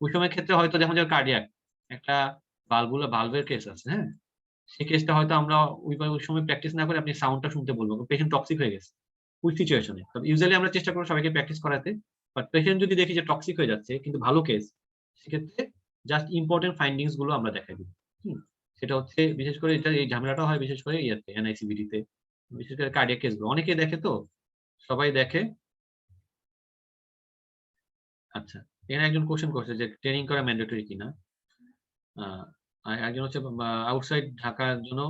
ওই সময়ের ক্ষেত্রে হয়তো যেমন কার্ডিয়াক একটা ভালভের কেস আছে, সেই কেসটা হয়তো আমরা ওই সময় প্র্যাকটিস না করে আপনি সাউন্ডটা শুনতে বলবো। পেশেন্ট টক্সিক হয়ে গেছে ওই সিচুয়েশনে। তবে ইউজুয়ালি আমরা চেষ্টা করব সবাইকে প্র্যাকটিস করাতে। বাট পেশেন্ট যদি দেখি যে টক্সিক হয়ে যাচ্ছে কিন্তু ভালো কেস সেক্ষেত্রে জাস্ট ইম্পর্টেন্ট ফাইন্ডিংস গুলো আমরা দেখাই দিব। সেটা হচ্ছে বিশেষ করে এই ঝামেলাটা হয় বিশেষ করে এনআইসিবিডি তে বিশেষ করে কার্ডিয়াক কেসগুলো অনেকে দেখে তো সবাই দেখে। আচ্ছা, এখানে একজন কোশ্চেন করছে যে ট্রেনিং করা ম্যান্ডেটরি কিনা। একজন হচ্ছে আউটসাইড ঢাকার জন্য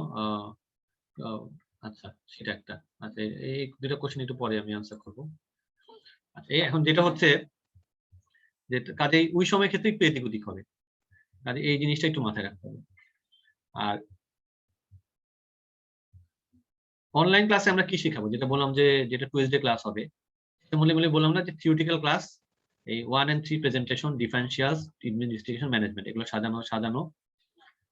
আচ্ছা সেটা একটা। আচ্ছা, এই দুটো কোশ্চেন একটু পরে আমি আনসার করব। আচ্ছা, এখন যেটা হচ্ছে যে কাজেই ওই সময় ক্ষেত্রে একটু এদিক ওদিক হবে। কাজে এই জিনিসটা একটু মাথায় রাখতে হবে। আর অনলাইন ক্লাসে আমরা কি শেখাবো? যেটা বললাম যে যেটা টুয়েসডে ক্লাস হবে মূলে বললাম না যে থিওরিটিক্যাল ক্লাস এই 1 and 3 প্রেজেন্টেশন, ডিফারেনশিয়ালস, ইনভেস্টিগেশন, ম্যানেজমেন্ট, এগুলো সাজানো।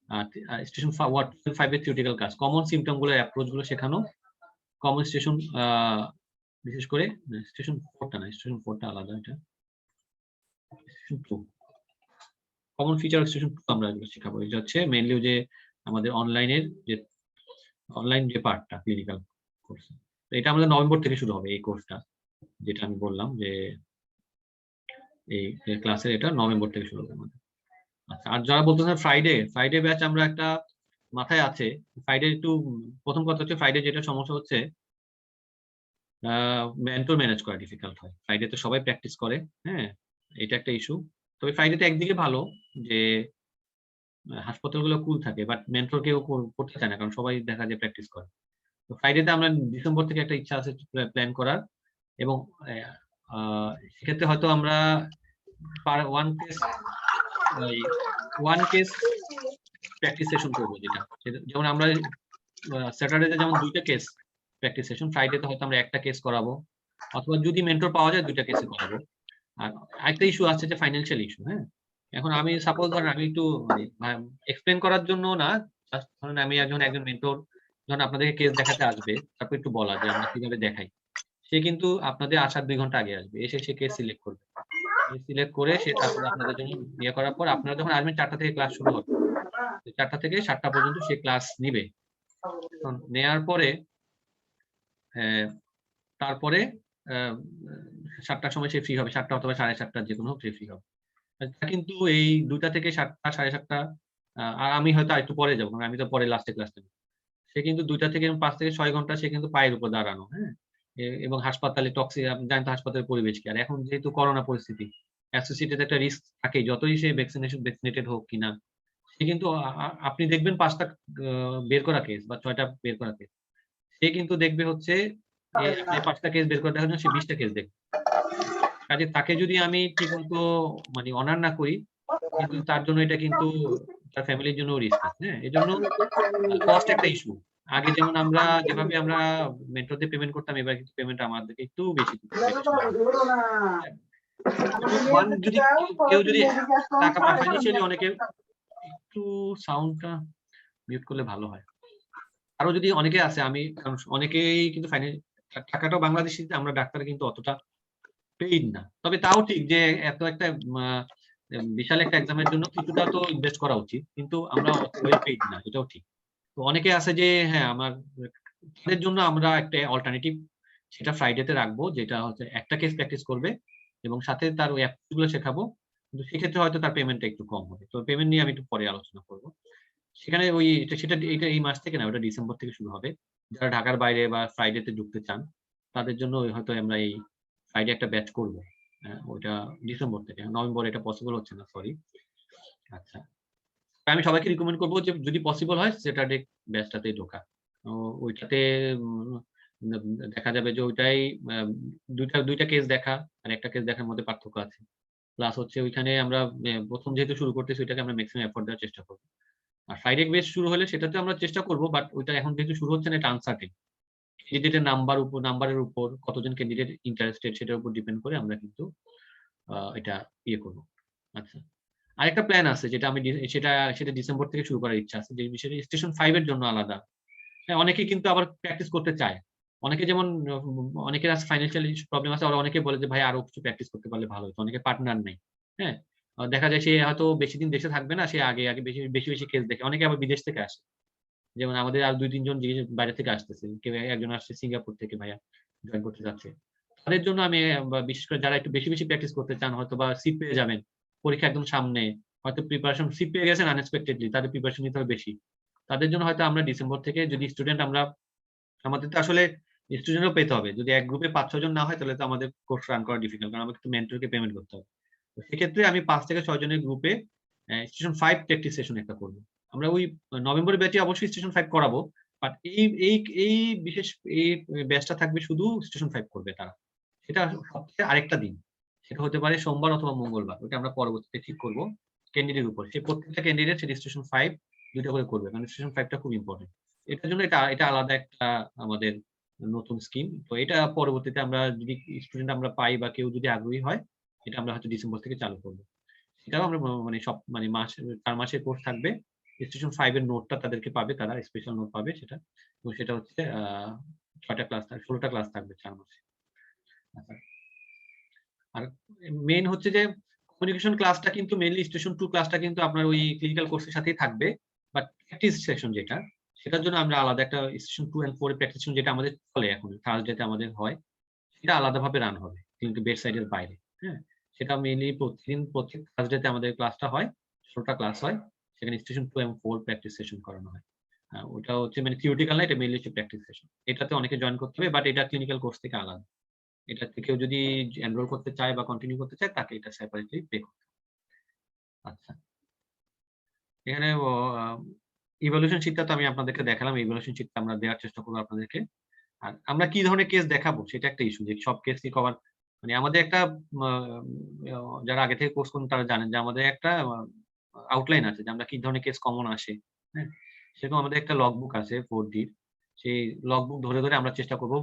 আর স্টেশন 5 এর থিওরিটিক্যাল ক্লাস, কমন সিম্পটম গুলো, অ্যাপ্রোচ গুলো শেখানো। কমন স্টেশন বিশেষ করে স্টেশন 4টা না, স্টেশন 4টা আলাদা, এটা স্টেশন 2। কমন ফিচার স্টেশন 2 আমরা এগুলো শেখাবো। এটা হচ্ছে মেইনলি যে আমাদের অনলাইনের যে পার্টটা ক্লিনিক্যাল কোর্স। তো এটা আমাদের নভেম্বর থেকে শুরু হবে এই কোর্সটা, যেটা আমি বললাম যে এই ক্লাসের এটা নভেম্বর থেকে শুরু হবে আমাদের। আচ্ছা, আর যারা বলতেছেন ফ্রাইডে ব্যাচ আমরা একটা মাথায় আছে। ফ্রাইডে একটু প্রথম কথা হচ্ছে ফ্রাইডে যেটা সমস্যা হচ্ছে মেন্টর ম্যানেজ করা ডিফিকাল্ট হয়। ফ্রাইডেতে সবাই প্র্যাকটিস করে, হ্যাঁ, এটা একটা ইস্যু। তবে ফ্রাইডেতে একদিকে ভালো যে হাসপাতালগুলো কুল থাকে, বাট মেন্টর কেউ করতে চায় না, কারণ সবাই দেখা যায় প্র্যাকটিস করে। তো ফ্রাইডেতে আমরা ডিসেম্বর থেকে একটা ইচ্ছা আছে প্ল্যান করার, এবং সেক্ষেত্রে হয়তো আমরা ওয়ান কেস প্র্যাকটিস সেশন করবো, যেমন আমরা স্যাটারডেতে যেমন 2টা কেস প্র্যাকটিস সেশন, ফ্রাইডেতে হয়তো আমরা একটা কেস করাবো, অথবা যদি মেন্টর পাওয়া যায় 2টা কেসে করাবো। আর আরেকটা ইস্যু আছে যে ফাইন্যান্সিয়াল ইস্যু। হ্যাঁ, এখন আমি সাপোজ ধরেন আমি একটু এক্সপ্লেন করার জন্য না, ধরেন আমি একজন মেন্টর যখন আপনাদেরকে কেস দেখাতে আসবে, তারপর একটু বলা যে আমরা কিভাবে দেখাই, সে কিন্তু আপনাদের আসার 2 ঘন্টা আগে আসবে, এসে সে কেস সিলেক্ট করবে, সিলেক্ট করে সে তারপরে আপনাদের জন্য ইয়ে করার পর আপনারা যখন আসবেন 4টা থেকে ক্লাস শুরু হবে, 4টা থেকে 7টা পর্যন্ত সে ক্লাস নিবে। নেয়ার পরে তারপরে 7টার সময় সে ফ্রি হবে, 7টা অথবা 7:30 যে কোনো সে ফ্রি হবে। কিন্তু এই 2টা থেকে 7টা 7:30, আর আমি হয়তো আরেকটু পরে যাবো, কারণ আমি তো পরে লাস্টে ক্লাস নেব। সে কিন্তু 2টা থেকে 5 থেকে 6 ঘন্টা সে কিন্তু পায়ের উপর দাঁড়ানো, হ্যাঁ, এবং হাসপাতালে টক্সিক, আপনি জানেন তো হাসপাতালের পরিবেশ কি। আর এখন যেহেতু করোনা পরিস্থিতি, অ্যাসোসিয়েটেড একটা রিস্ক থাকে, যতই সে ভ্যাকসিনেটেড হোক কিনা, সে কিন্তু আপনি দেখবেন 5টা বের করা কেস বা 6টা বের করা কেস, সে কিন্তু দেখবে হচ্ছে 5টা কেস বের করে দেখার জন্য সে 20টা কেস দেখবে। কাজে তাকে যদি আমি ঠিকমতো মানে অনার না করি, কিন্তু তার জন্য এটা কিন্তু তার ফ্যামিলির জন্য রিস্ক আছে। হ্যাঁ, এজন্য কস্ট একটা ইস্যু। আগে যেমন আমরা যেভাবে আমরা মেন্টরদের পেমেন্ট করতাম, এবার কিন্তু পেমেন্ট আমাদেরকে একটু বেশি দিতে হবে। যদি কেউ যদি টাকা পায় ফাইন্যান্সিয়ালি, অনেকে একটু সাউন্ডটা মিউট করলে ভালো হয়। আরো যদি অনেকে আছে, আমি কারণ অনেকেই কিন্তু টাকাটাও বাংলাদেশিতে, আমরা ডাক্তার কিন্তু অতটা পেইড না। তবে তাও ঠিক যে এত একটা বিশাল একটা এক্সামের জন্য কিছুটা তো ইনভেস্ট করা উচিত, কিন্তু আমরা ওয়েল পেইড না, এটাও ঠিক। তো অনেকে আছে যে হ্যাঁ, তাদের জন্য আমরা একটা অল্টারনেটিভ সেটা ফ্রাইডেতে রাখবো, যেটা হচ্ছে একটা কেস প্র্যাকটিস করবে এবং সাথে তার ওই অ্যাপগুলো শেখাবো, কিন্তু সেক্ষেত্রে হয়তো তার পেমেন্টটা একটু কম হবে। তো পেমেন্ট নিয়ে আমি একটু পরে আলোচনা করবো। সেখানে এটা এই মাস থেকে না, ওটা ডিসেম্বর থেকে শুরু হবে। যারা ঢাকার বাইরে বা ফ্রাইডেতে ঢুকতে চান, তাদের জন্য হয়তো আমরা এই ফ্রাইডে একটা ব্যাচ করবো। ওইটা ডিসেম্বর থেকে, নভেম্বর এটা পসিবল হচ্ছে না, সরি। আচ্ছা, আমি সবাইকে রিকমেন্ড করবো যে যদি পসিবল হয় স্যাটারডে ব্যাচটাতে ঢোকা। ওইটাতে দেখা যাবে যে ওইটাই দুইটা কেস দেখা আর একটা কেস দেখার মধ্যে পার্থক্য আছে। প্লাস হচ্ছে ওইখানে আমরা প্রথম যেহেতু শুরু করতেছি, ওইটাকে আমরা ম্যাক্সিমাম এফোর্ট দেওয়ার চেষ্টা করবো। আর ফ্রাইডে বেস শুরু হলে সেটাতে আমরা চেষ্টা করবো, বাট ওইটা এখন যেহেতু শুরু হচ্ছে না, এটা আনসার্টেন। ক্যান্ডিডেটের নাম্বারের উপর, কতজন ক্যান্ডিডেট ইন্টারেস্টেড সেটার উপর ডিপেন্ড করে আমরা কিন্তু এটা ইয়ে করবো। আচ্ছা, আরেকটা প্ল্যান আছে যেটা আমি সেটা ডিসেম্বর থেকে শুরু করার ইচ্ছা আছে, যে বিষয়টা স্টেশন 5 এর জন্য আলাদা। হ্যাঁ, অনেকে কিন্তু আবার প্র্যাকটিস করতে চায়। অনেকে যেমন অনেকের আছে ফাইন্যান্সিয়াল প্রবলেম আছে, আর অনেকে বলে যে ভাই আরো কিছু প্র্যাকটিস করতে পারলে ভালো হতো। অনেকে পার্টনার নেই। হ্যাঁ, দেখা যায় সে হয়তো বেশি দিন দেশে থাকবে না, সে আগে বেশি কেস দেখে। অনেকে আবার বিদেশ থেকে আসে, যেমন আমাদের আর 2-3 জন বাইরে থেকে আসতেছে, কেউ একজন আসছে সিঙ্গাপুর থেকে, ভাইয়া জয়েন করতে যাচ্ছে। তাদের জন্য আমি বিশেষ করে যারা একটু বেশি প্র্যাকটিস করতে চান, হয়তো বা সিট পেয়ে যাবেন, পরীক্ষা একদম সামনে, হয়তো প্রিপারেশন সিট পেয়ে গেছেন আনএক্সপেক্টেডলি, তাদের প্রিপারেশন নিতে হবে বেশি। তাদের জন্য হয়তো আমরা ডিসেম্বর থেকে, যদি স্টুডেন্ট আমাদের তো আসলে স্টুডেন্টও পেতে হবে। যদি এক গ্রুপে 5-6 জন না হয়, তাহলে তো আমাদের কোর্স রান করা ডিফিকাল্ট, কারণ আমাদের তো মেন্টরকে পেমেন্ট করতে হবে। তো সেক্ষেত্রে আমি 5 থেকে 6 জনের গ্রুপে স্টেশন 5 প্র্যাকটিস সেশন একটা করবো। আমরা ওই নভেম্বর ব্যাচে অবশ্যই স্টেশন 5 করাবো, বাট এই বিশেষ এই ব্যাচটা থাকবে শুধু স্টেশন 5 করবে তারা। সেটা সপ্তাহে আরেকটা দিন, সেটা হতে পারে সোমবার অথবা মঙ্গলবার। ওটা আমরা পরবর্তীতে ঠিক করবো ক্যান্ডিডেটের উপর। সেই প্রত্যেকটা ক্যান্ডিডেট সেটা স্টেশন 5 2টা করে করবে, কারণ স্টেশন 5টা খুব ইম্পর্টেন্ট। এটার জন্য এটা আলাদা একটা আমাদের নতুন স্কিম। তো এটা পরবর্তীতে আমরা যদি স্টুডেন্ট আমরা পাই বা কেউ যদি আগ্রহী হয়, এটা আমরা হয়তো ডিসেম্বর থেকে চালু করব। এটাও আমরা মানে সব মানে 4 মাসের কোর্স থাকবে। স্টেশন 5 এর নোটটা তাদেরকে পাবে, তারা স্পেশাল নোট পাবে সেটা। তো সেটা হচ্ছে 6টা ক্লাস 16টা ক্লাস থাকবে 4 মাসে। আচ্ছা। আর মেইন হচ্ছে যে কমিউনিকেশন ক্লাসটা কিন্তু মেইনলি স্টেশন 2 ক্লাসটা কিন্তু আপনার ওই ক্লিনিক্যাল কোর্সের সাথেই থাকবে। বাট প্র্যাকটিস সেকশন যেটা, সেটার জন্য আমরা আলাদা একটা স্টেশন 2 এন্ড 4 এর প্র্যাকটিস সেকশন যেটা আমাদের চলে এখন থার্সডে তে আমাদের হয়, সেটা আলাদাভাবে রান হবে। কিন্তু বেড সাইডের বাইরে। হ্যাঁ? সেটা মেইনলি প্রত্যেক থার্সডে তে আমাদের ক্লাসটা হয়। 16টা ক্লাস হয়। সেখানে স্টেশন 2 এবং 4 প্র্যাকটিস সেশন করানো হয়। ওটা হচ্ছে মানে থিওরিটিক্যাল না, এটা মেইনলি হচ্ছে প্র্যাকটিস সেশন। এটাতে অনেকে জয়েন করতে হবে, বাট এটা ক্লিনিক্যাল কোর্স থেকে আলাদা। এটাতে কেউ যদি এনরোল করতে চায় বা কন্টিনিউ করতে চায়, তাকে এটা সেপারেটলি পে করতে হবে। আচ্ছা। এখানে ইভ্যালুয়েশন শিটটা তো আমি আপনাদেরকে দেখালাম। ইভ্যালুয়েশন শিটটা আমরা দেওয়ার চেষ্টা করব আপনাদেরকে। আর আমরা কি ধরনের কেস দেখাবো সেটা একটা ইস্যু, যে সব কেস কি কভার মানে আমাদের একটা আ যারা আগে থেকে কোর্স করেন তারা জানেন যে আমাদের একটা আউটলাইন আছে যে আমরা কি ধরনের কেস কমন আসে। হ্যাঁ? সেরকম আমাদের একটা লগবুক আছে 4D র। সেই লগবুক ধরে, ধরে আমরা চেষ্টা করব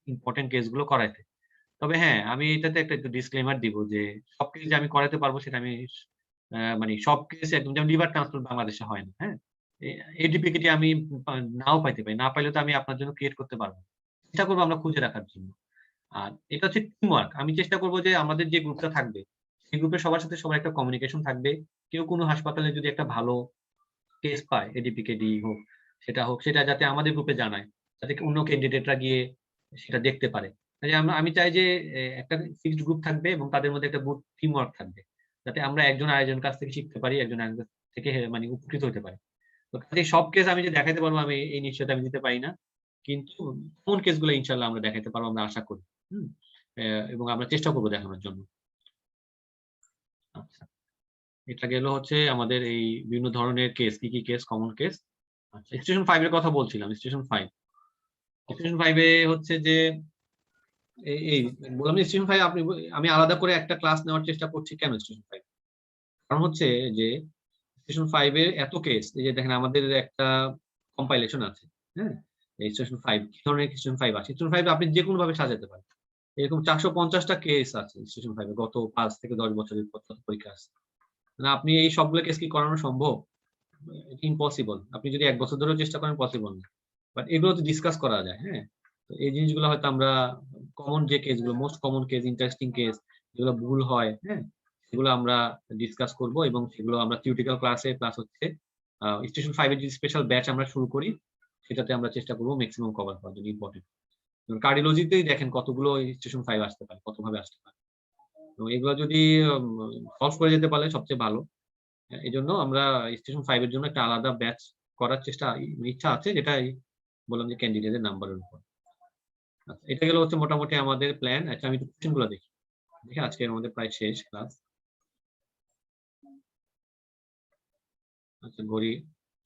ইম্পোর্টেন্ট কেসগুলো করাইতে। তবে হ্যাঁ, আমি এটাতে একটা একটু ডিসক্লেইমার দিব যে সব কেস যে আমি করাতে পারবো সেটা আমি মানে সব কেস একদম, যেমন লিভার ট্রান্সপ্লান্ট বাংলাদেশে হয় না। হ্যাঁ? এ এডিপিকেটি আমি নাও পাইতে পারি। না পাইলে তো আমি আপনার জন্য ক্রিয়েট করতে পারব না। চেষ্টা করব আমরা খুঁজে রাখার জন্য। আর এটা হচ্ছে টিম ওয়ার্ক। আমি চেষ্টা করব যে আমাদের যে গ্রুপটা থাকবে, সেই গ্রুপের সবার সাথে সবার একটা কমিউনিকেশন থাকবে। কেউ কোনো হাসপাতালে যদি একটা ভালো কেস পায়, এডিপিকেডি হোক, সেটা যাতে আমাদের গ্রুপে জানায়। যাতে অন্য ক্যান্ডিডেটরা গিয়ে সেটা দেখতে পারে। কাজেই আমি চাই যে একটা ফিক্সড গ্রুপ থাকবে এবং তাদের মধ্যে একটা গুড টিম ওয়ার্ক থাকবে। যাতে আমরা একজন আরেকজনের কাছ থেকে শিখতে পারি, একজন আরেকজন থেকে মানে উপকৃত হতে পারি। তো কাজেই সব কেস আমি যে দেখাইতে পারবো, আমি এই নিশ্চয়তা আমি দিতে পারি না। কিন্তু কোন কেসগুলো ইনশাআল্লাহ আমরা দেখাইতে পারবো, আমরা আশা করি। হুম? এবং আমরা চেষ্টা করব দেখানোর জন্য। আচ্ছা। এটা গেল হচ্ছে আমাদের এই বিভিন্ন ধরনের কেস, কি, কি কেস, কমন কেস। আচ্ছা, স্টেশন 5 এর কথা বলছিলাম। স্টেশন 5 এ হচ্ছে যে এই বললাম যে স্টেশন 5 আমি আলাদা করে একটা ক্লাস নেওয়ার চেষ্টা করছি। কেন স্টেশন 5? কারণ হচ্ছে যে স্টেশন 5 এর এত কেস, এই যে দেখেন আমাদের একটা কম্পাইলেশন আছে। হ্যাঁ? এই স্টেশন 5 কি ধরনের স্টেশন 5 আছে? স্টেশন 5 আপনি যেকোনো ভাবে সাজাতে পারেন। এরকম 450 টা কেস আছে স্টেশন 5 এ গত ৫ থেকে ১০ বছরের পরীক্ষা আছে। মানে আপনি এই সবগুলো কেস কি করানো সম্ভব? এটা ইম্পসিবল। আপনি যদি ১ বছর ধরেও চেষ্টা করেন, পসিবল না। বাট এগুলো তো ডিসকাস করা যায়, হ্যাঁ? তো এই জিনিসগুলো হয়তো আমরা কমন যে কেসগুলো, most common case, interesting case, যেগুলো ভুল হয়, হ্যাঁ? সেগুলো আমরা ডিসকাস করব এবং সেগুলো আমরা থিওরিটিক্যাল ক্লাসে প্লাস হচ্ছে স্টেশন 5 এর যে স্পেশাল ব্যাচ আমরা শুরু করি, সেটাতে আমরা চেষ্টা করব মেক্সিমাম কভার করার জন্য ইম্পোর্টেন্ট। কার্ডিওলজিতেই দেখেন কতগুলো স্টেশন 5 আসতে পারে, কতভাবে আসতে পারে। তো এগুলো যদি সলভ করে যেতে পারলে সবচেয়ে ভালো। এজন্য আমরা স্টেশন 5 এর জন্য একটা আলাদা ব্যাচ করার ইচ্ছা আছে, যেটা বললাম যে ক্যান্ডিডেটের নাম্বারের উপর। আচ্ছা, এটা গেল হচ্ছে মোটামুটি আমাদের প্ল্যান। আচ্ছা, আমি একটু কোয়েশ্চেন গুলো দেখি। দেখি আজকের আমাদের প্রায় শেষ ক্লাস। আচ্ছা, ঘড়ি।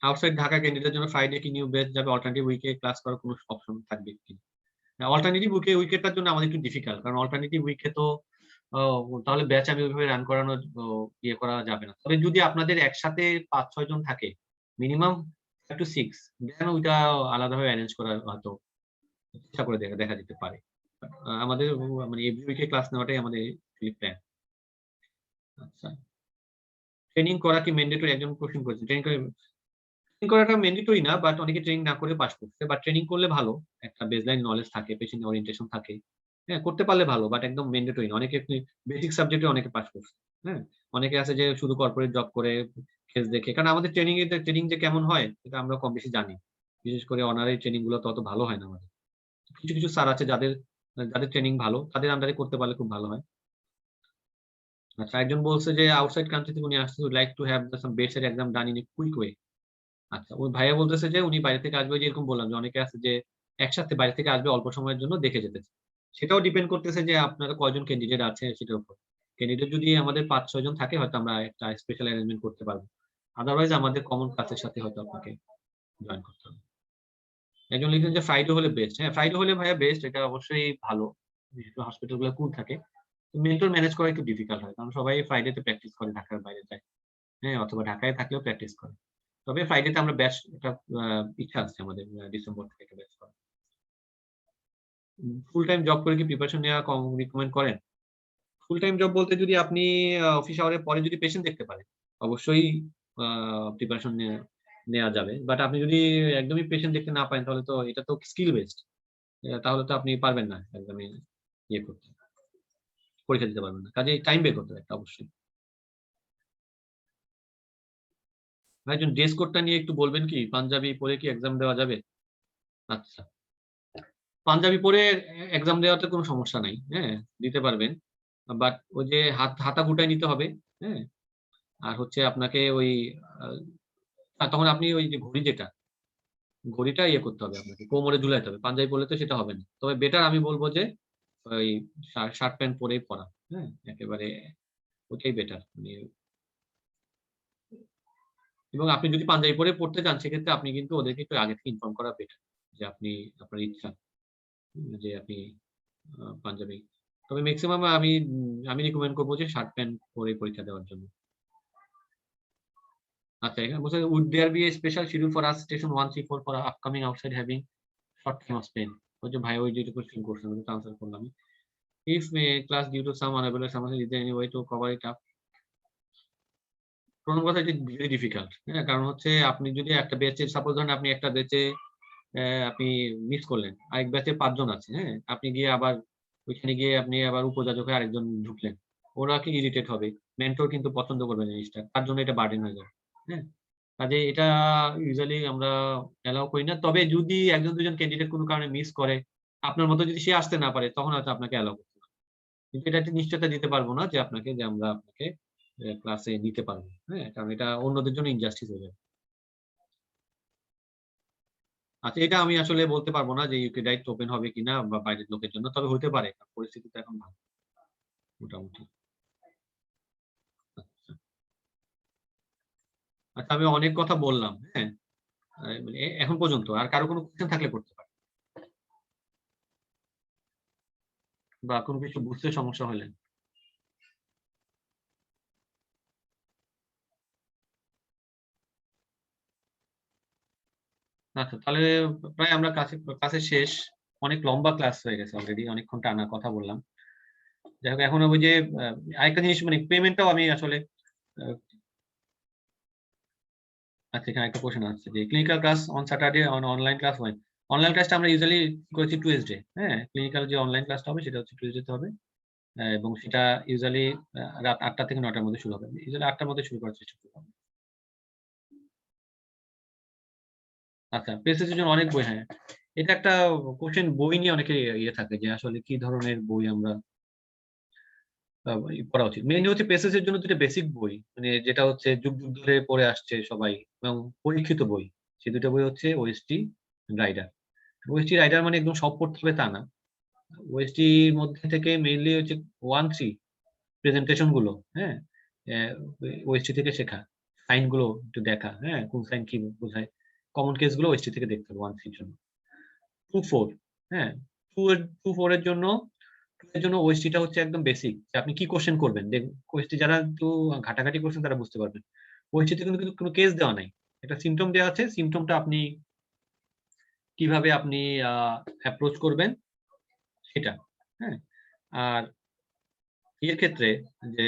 আউটসাইড ঢাকা ক্যান্ডিডেটের জন্য ফ্রাইডে কি নিউ ব্যাচ যাবে? অল্টারনেটিভ উইকে ক্লাস করার কোনো অপশন থাকবে কি? অল্টারনেটিভ উইকেটটার জন্য আমাদের একটু ডিফিকাল্ট। কারণ অল্টারনেটিভ উইকে তো ও তাহলে ব্যাচ আমি ওইভাবে রান করানো ইয়ে করা যাবে না। তবে যদি আপনাদের একসাথে ৫-৬ জন থাকে, মিনিমাম 5 to 6, দেন ওইটা আলাদাভাবে এরেঞ্জ করা হয়তো চেষ্টা করে দেখা যেতে পারে। আমাদের মানে এভরি উইকে ক্লাস নেওয়াটাই আমাদের প্ল্যান। আচ্ছা। ট্রেনিং করা কি ম্যান্ডেটরি? একজন কোয়েশ্চেন করেছে। ট্রেনিং করাটা ম্যান্ডেটরি না, বাট অনেকে ট্রেনিং না করে পাস করছে। বাট ট্রেনিং করলে ভালো। একটা বেসলাইন নলেজ থাকে, পেশেন্ট ওরিয়েন্টেশন থাকে। হ্যাঁ, করতে পারলে ভালো, বাট একদম ম্যান্ডেটরি না। অনেকে বেসিক সাবজেক্টে অনেকে পাস করছে। হ্যাঁ? অনেকে আছে যে শুধু কর্পোরেট জব করে কেস দেখে। কারণ আমাদের ট্রেনিং যে কেমন হয় এটা আমরা কম বেশি জানি। বিশেষ করে অনারারি ট্রেনিং গুলো তো অত ভালো হয় না আমাদের। কিছু, কিছু স্যার আছে যাদের ট্রেনিং ভালো, তাদের আন্ডারে করতে পারলে খুব ভালো হয়। আচ্ছা, একজন বলছে যে আউটসাইড কান্ট্রি থেকে উনি আসছে, would like to have some beds এর exam done in a quick way. আচ্ছা, ওই ভাইয়া বলতেছে যে উনি বাইরে থেকে আসবে, যেরকম বললাম যে অনেকে আছে যে একসাথে বাইরে থেকে আসবে অল্প সময়ের জন্য দেখে যেতে চায়। সেটাও ডিপেন্ড করতেছে যে আপনারা কয়জন ক্যান্ডিডেট আছে সেটার উপর। ক্যান্ডিডেট যদি আমাদের ৫-৬ জন থাকে, হয়তো আমরা একটা স্পেশাল অ্যারেঞ্জমেন্ট করতে পারব। আদারওয়াইজ আমাদের কমন ক্লাসের সাথে হয়তো আপনাকে জয়েন করতে হবে। একজন লিখেছেন যে ফ্রাইডে হলে বেস্ট। হ্যাঁ, ফ্রাইডে হলে ভাইয়া বেস্ট, এটা অবশ্যই ভালো। যেহেতু হসপিটাল গুলো ফুল থাকে। মেন্টর ম্যানেজ করা একটু ডিফিকাল্ট হয়। কারণ সবাই ফ্রাইডে তে প্র্যাকটিস করে, ঢাকার বাইরে যায়। হ্যাঁ, অথবা ঢাকায় থাকলেও প্র্যাকটিস করে। তবে ফ্রাইডে তে আমরা ব্যাচ একটা ইচ্ছা আছে আমাদের ডিসেম্বর থেকে একটা ব্যাচ করার। ফুল টাইম জব করে কি প্রিপারেশন নেওয়া রিকমেন্ড করেন? ফুল টাইম জব বলতে যদি আপনি অফিস আওয়ারের পরে যদি পেশেন্ট দেখতে পারেন, অবশ্যই প্রিপারেশন নেওয়া যাবে। বাট আপনি যদি একদমই পেশেন্ট দেখতে না পারেন, তাহলে তো এটা তো স্কিল বেসড, তাহলে তো আপনি পারবেন না একদমই ইয়ে করতে, পরীক্ষা দিতে পারবেন না। কাজে টাইম বের করতে হবে একটা অবশ্যই। ভাইজন ড্রেস কোডটা নিয়ে একটু বলবেন কি? পাঞ্জাবি পরে কি এক্সাম দেওয়া যাবে? আচ্ছা, পাঞ্জাবি পরে এক্সাম দেওয়াতে কোনো সমস্যা নাই, হ্যাঁ দিতে পারবেন। বাট ওই যে হাতা গুটায় নিতে হবে, হ্যাঁ। আর হচ্ছে আপনাকে ওই তখন আপনি ওই যে ঘড়িটা ইয়ে করতে হবে, আপনাকে কোমরে ঝুলাইতে হবে। পাঞ্জাবি পরলে তো সেটা হবে না। তবে বেটার আমি বলবো যে ওই শার্ট প্যান্ট পরেই পরা, হ্যাঁ একেবারে ওটাই বেটার। এবং আপনি যদি পাঞ্জাবি পরে পড়তে চান, সেক্ষেত্রে আপনি কিন্তু ওদেরকে একটু আগে থেকে ইনফর্ম করা বেটার যে আপনি আপনার ইচ্ছা যে আপনি পাঞ্জাবি। তবে ম্যাক্সিমাম আমি রিকমেন্ড করবো যে শার্ট প্যান্ট পরে পরীক্ষা দেওয়ার জন্য। আচ্ছা, এখানে বলছে would there be a special schedule for us station 134 for upcoming outside having short time of Spain? ওই যে ভাই ওই যেটা কোশ্চেন করছেন ওটা আনসার করলাম। If class due to some unavailable someone is there any way to cover it up? প্রথম কথা যে ভেরি ডিফিকাল্ট, হ্যাঁ কারণ হচ্ছে আপনি যদি একটা ব্যাচে সাপোজ ধরেন আপনি একটা ব্যাচে আপনি মিস করলেন, আরেক ব্যাচে 5 জন আছে, হ্যাঁ আপনি গিয়ে আবার ওইখানে গিয়ে আপনি আবার উপযাজক হয়ে আরেকজন ঢুকলেন, ওরা কি ইরিটেট হবে, মেন্টর কিন্তু পছন্দ করবে না জিনিসটা, তার জন্য এটা বার্ডেন হয়ে যাবে, হ্যাঁ। কাজে এটা ইউজুয়ালি আমরা অ্যালাউ করি না। তবে যদি একজন দুজন ক্যান্ডিডেট কোনো কারণে মিস করে, আপনার মতো যদি সে আসতে না পারে, তখন হয়তো আপনাকে অ্যালাউ করতে হবে। কিন্তু এটা একটা নিশ্চয়তা দিতে পারবো না যে আমরা আপনাকে ক্লাসে নিতে পারবো, হ্যাঁ কারণ এটা অন্যদের জন্য ইনজাস্টিস হয়ে যাবে। আচ্ছা, এটা আমি আসলে বলতে পারবো না যে ইউকে ডাইরেক্ট ওপেন হবে কিনা বা বাইরের লোকের জন্য, তবে হতে পারে, পরিস্থিতি তো এখন ভালো মোটামুটি। আচ্ছা, আমি অনেক কথা বললাম, হ্যাঁ মানে এখন পর্যন্ত আর কারো কোনো কোশ্চেন থাকলে করতে পারে, বা কোনো কিছু বুঝতে সমস্যা হলে। আচ্ছা, তাহলে প্রায় আমরা কাছে শেষ। অনেক লম্বা ক্লাস হয়ে গেছে অলরেডি, অনেকক্ষণ টানা কথা বললাম। যাই হোক, এখন ওই যে আরেকটা জিনিস মানে পেমেন্টটাও আমি আসলে আচ্ছা, এখানে একটা কোশ্চেন আসছে যে clinical class on Saturday online class হয়। অনলাইন ক্লাসটা আমরা ইউজুয়ালি করেছি টুয়েসডে, হ্যাঁ ক্লিনিক্যাল যে অনলাইন ক্লাসটা হবে সেটা হচ্ছে টুয়েসডে হবে, এবং সেটা ইউজুয়ালি রাত 8টা থেকে 9টার মধ্যে শুরু হবে। ইউজুয়ালি 8টার মধ্যে শুরু করার চেষ্টা করব। আচ্ছা, পেসের জন্য অনেক বই, হ্যাঁ এটা একটা কোশ্চেন, বই নিয়ে অনেকে ইয়ে থাকে যে আসলে কি ধরনের বই আমরা পড়া উচিত। মেইনলি হচ্ছে পেসেস এর জন্য দুটো বেসিক বই, মানে যেটা হচ্ছে যুগ যুগ ধরে পড়ে আসছে সবাই এবং পরীক্ষিত বই। সেই দুটো বই হচ্ছে ওএসটি রাইডার। ওএসটি রাইডার মানে একদম সব পড়তে হবে তা না। ওএসটির মধ্যে থেকে মেইনলি হচ্ছে 1-3 প্রেজেন্টেশন গুলো, হ্যাঁ ওএসটি থেকে শেখা, সাইন গুলো একটু দেখা, হ্যাঁ কোন সাইন কি বোঝায়, কমন কেস গুলো ওএসটি থেকে দেখতে হবে 1-3 এর জন্য। 2-4, হ্যাঁ 2-4 এর জন্য ওএসটিটা হচ্ছে একদম বেসিক, যে আপনি কি কোশ্চেন করবেন। ওএসটি যারা একটু ঘাটাঘাটি করছেন তারা বুঝতে পারবেন। ওএসটিতে কিন্তু কোনো কেস দেওয়া নাই, একটা সিম্পটম দেওয়া আছে, সিম্পটমটা আপনি কিভাবে আপনি অ্যাপ্রোচ করবেন সেটা, হ্যাঁ। আর এর ক্ষেত্রে যে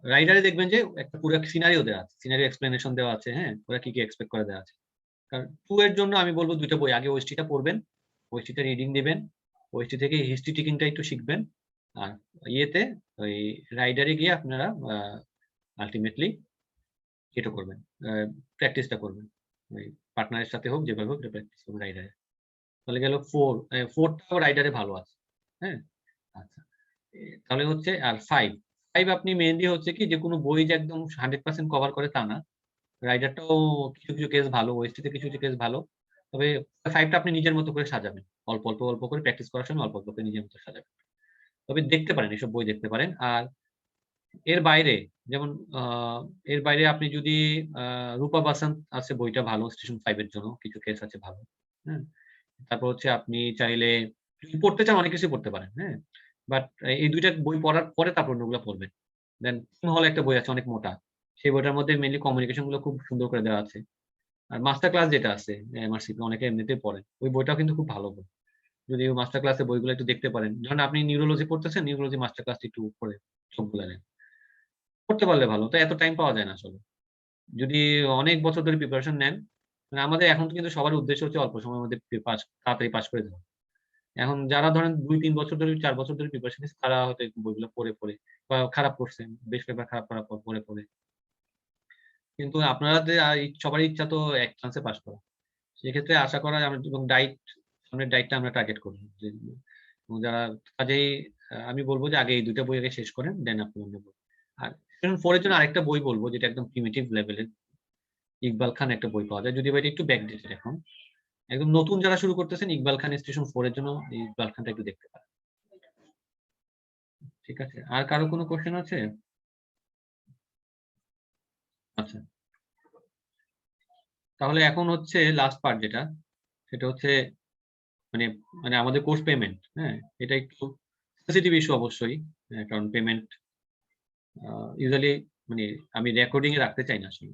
রাইডারে দেখবেন যে একটা পুরো সিনারিও দেওয়া আছে, সিনারিও এক্সপ্লেনেশন দেওয়া আছে, হ্যাঁ ওরা কি কি এক্সপেক্ট করে দেওয়া আছে। কারণ 2 এর জন্য আমি বলবো দুইটা বই, আগে ওএসটিটা পড়বেন, ওএসটিটা রিডিং দিবেন, ওএসটি থেকে হিস্ট্রি টিকিংটা একটু শিখবেন, আর ইয়েতে ওই রাইডারে গিয়ে আপনারা আলটিমেটলি এটা করবেন, প্র্যাকটিসটা করবেন, ওই পার্টনারের সাথে হোক যেভাবে হোক প্র্যাকটিস করবেন রাইডারে। তাহলে গেল 4টাও রাইডারে ভালো আছে, হ্যাঁ আচ্ছা। তাহলে হচ্ছে আর 5 আপনি মেইনলি হচ্ছে কি যে কোনো বই যে একদম 100% কভার করে তা না। রাইডারটাও কিছু কিছু কেস ভালো, ওএসটিতে কিছু কিছু কেস ভালো। তবে 5টা আপনি নিজের মতো করে সাজাবেন, অল্প করে প্র্যাকটিস করার সময় অল্প করে নিজের মতো সাজাবেন। তবে দেখতে পারেন, এসব বই দেখতে পারেন। আর এর বাইরে যেমন এর বাইরে আপনি যদি রূপা বাসন্ত আছে বইটা ভালো, স্টেশন 5 এর জন্য কিছু কেস আছে ভালো, হ্যাঁ। তারপর হচ্ছে আপনি চাইলে যদি পড়তে চান অনেক কিছু পড়তে পারেন, হ্যাঁ। বাট এই 2টা বই পড়ার পরে তারপর অন্যগুলো পড়বেন। দেন হল একটা বই আছে অনেক মোটা, সেই বইটার মধ্যে মেইনলি কমিউনিকেশন গুলো খুব সুন্দর করে দেওয়া আছে। আর মাস্টার ক্লাস যেটা আছে এমআরসি অনেকে এমনিতেই পড়ে, ওই বইটাও কিন্তু খুব ভালো বই। যদি মাস্টার ক্লাসে বইগুলো একটু দেখতে পারেন, যখন আপনি নিউরোলজি পড়তেছেন নিউরোলজি মাস্টার ক্লাসটি একটু পড়ে চোখ বুলালেন, করতে পারলে ভালো। তো এত টাইম পাওয়া যায় না আসলে। যদি অনেক বছর ধরে প্রিপারেশন নেন, মানে আমাদের এখন কিন্তু সবার উদ্দেশ্য হচ্ছে অল্প সময়ের মধ্যে তাড়াতাড়ি পাস করে দেওয়া। এখন যারা ধরেন 2-3 বছর ধরে 4 বছর ধরে প্রিপারেশন নিচ্ছে তারা হয়তো এই বইগুলো পড়ে পড়ে বা খারাপ করছেন, বেশ কয়েকবার খারাপ করার পর পড়ে পড়ে। কিন্তু আপনাদের সবারই ইচ্ছা তো এক চান্সে পাস করা। সেক্ষেত্রে আশা করা আমরা এবং সামনের ডায়েটটা আমরা টার্গেট করব যে এবং যারা কাজেই আমি বলবো যে আগে এই 2টা বই আগে শেষ করেন, দেন আপনি অন্য বই। আর সেশন 4 এর জন্য আরেকটা বই বলবো যেটা একদম প্রিমিটিভ লেভেলের, ইকবাল খান একটা বই পাওয়া যায়, যদিও বা এটা একটু ব্যাকডেটেড এখন। একদম নতুন যারা শুরু করতেছেন ইকবাল খান স্টেশন 4 এর জন্য ইকবাল খানটা একটু দেখতে পারেন। ঠিক আছে, আর কারো কোনো কোশ্চেন আছে? আচ্ছা, তাহলে এখন হচ্ছে লাস্ট পার্ট যেটা, সেটা হচ্ছে মানে মানে আমাদের কোর্স পেমেন্ট। হ্যাঁ, এটা একটু সেনসিটিভ ইস্যু অবশ্যই, কারণ পেমেন্ট ইউজুয়ালি মানে আমি রেকর্ডিং এ রাখতে চাই না আসলে।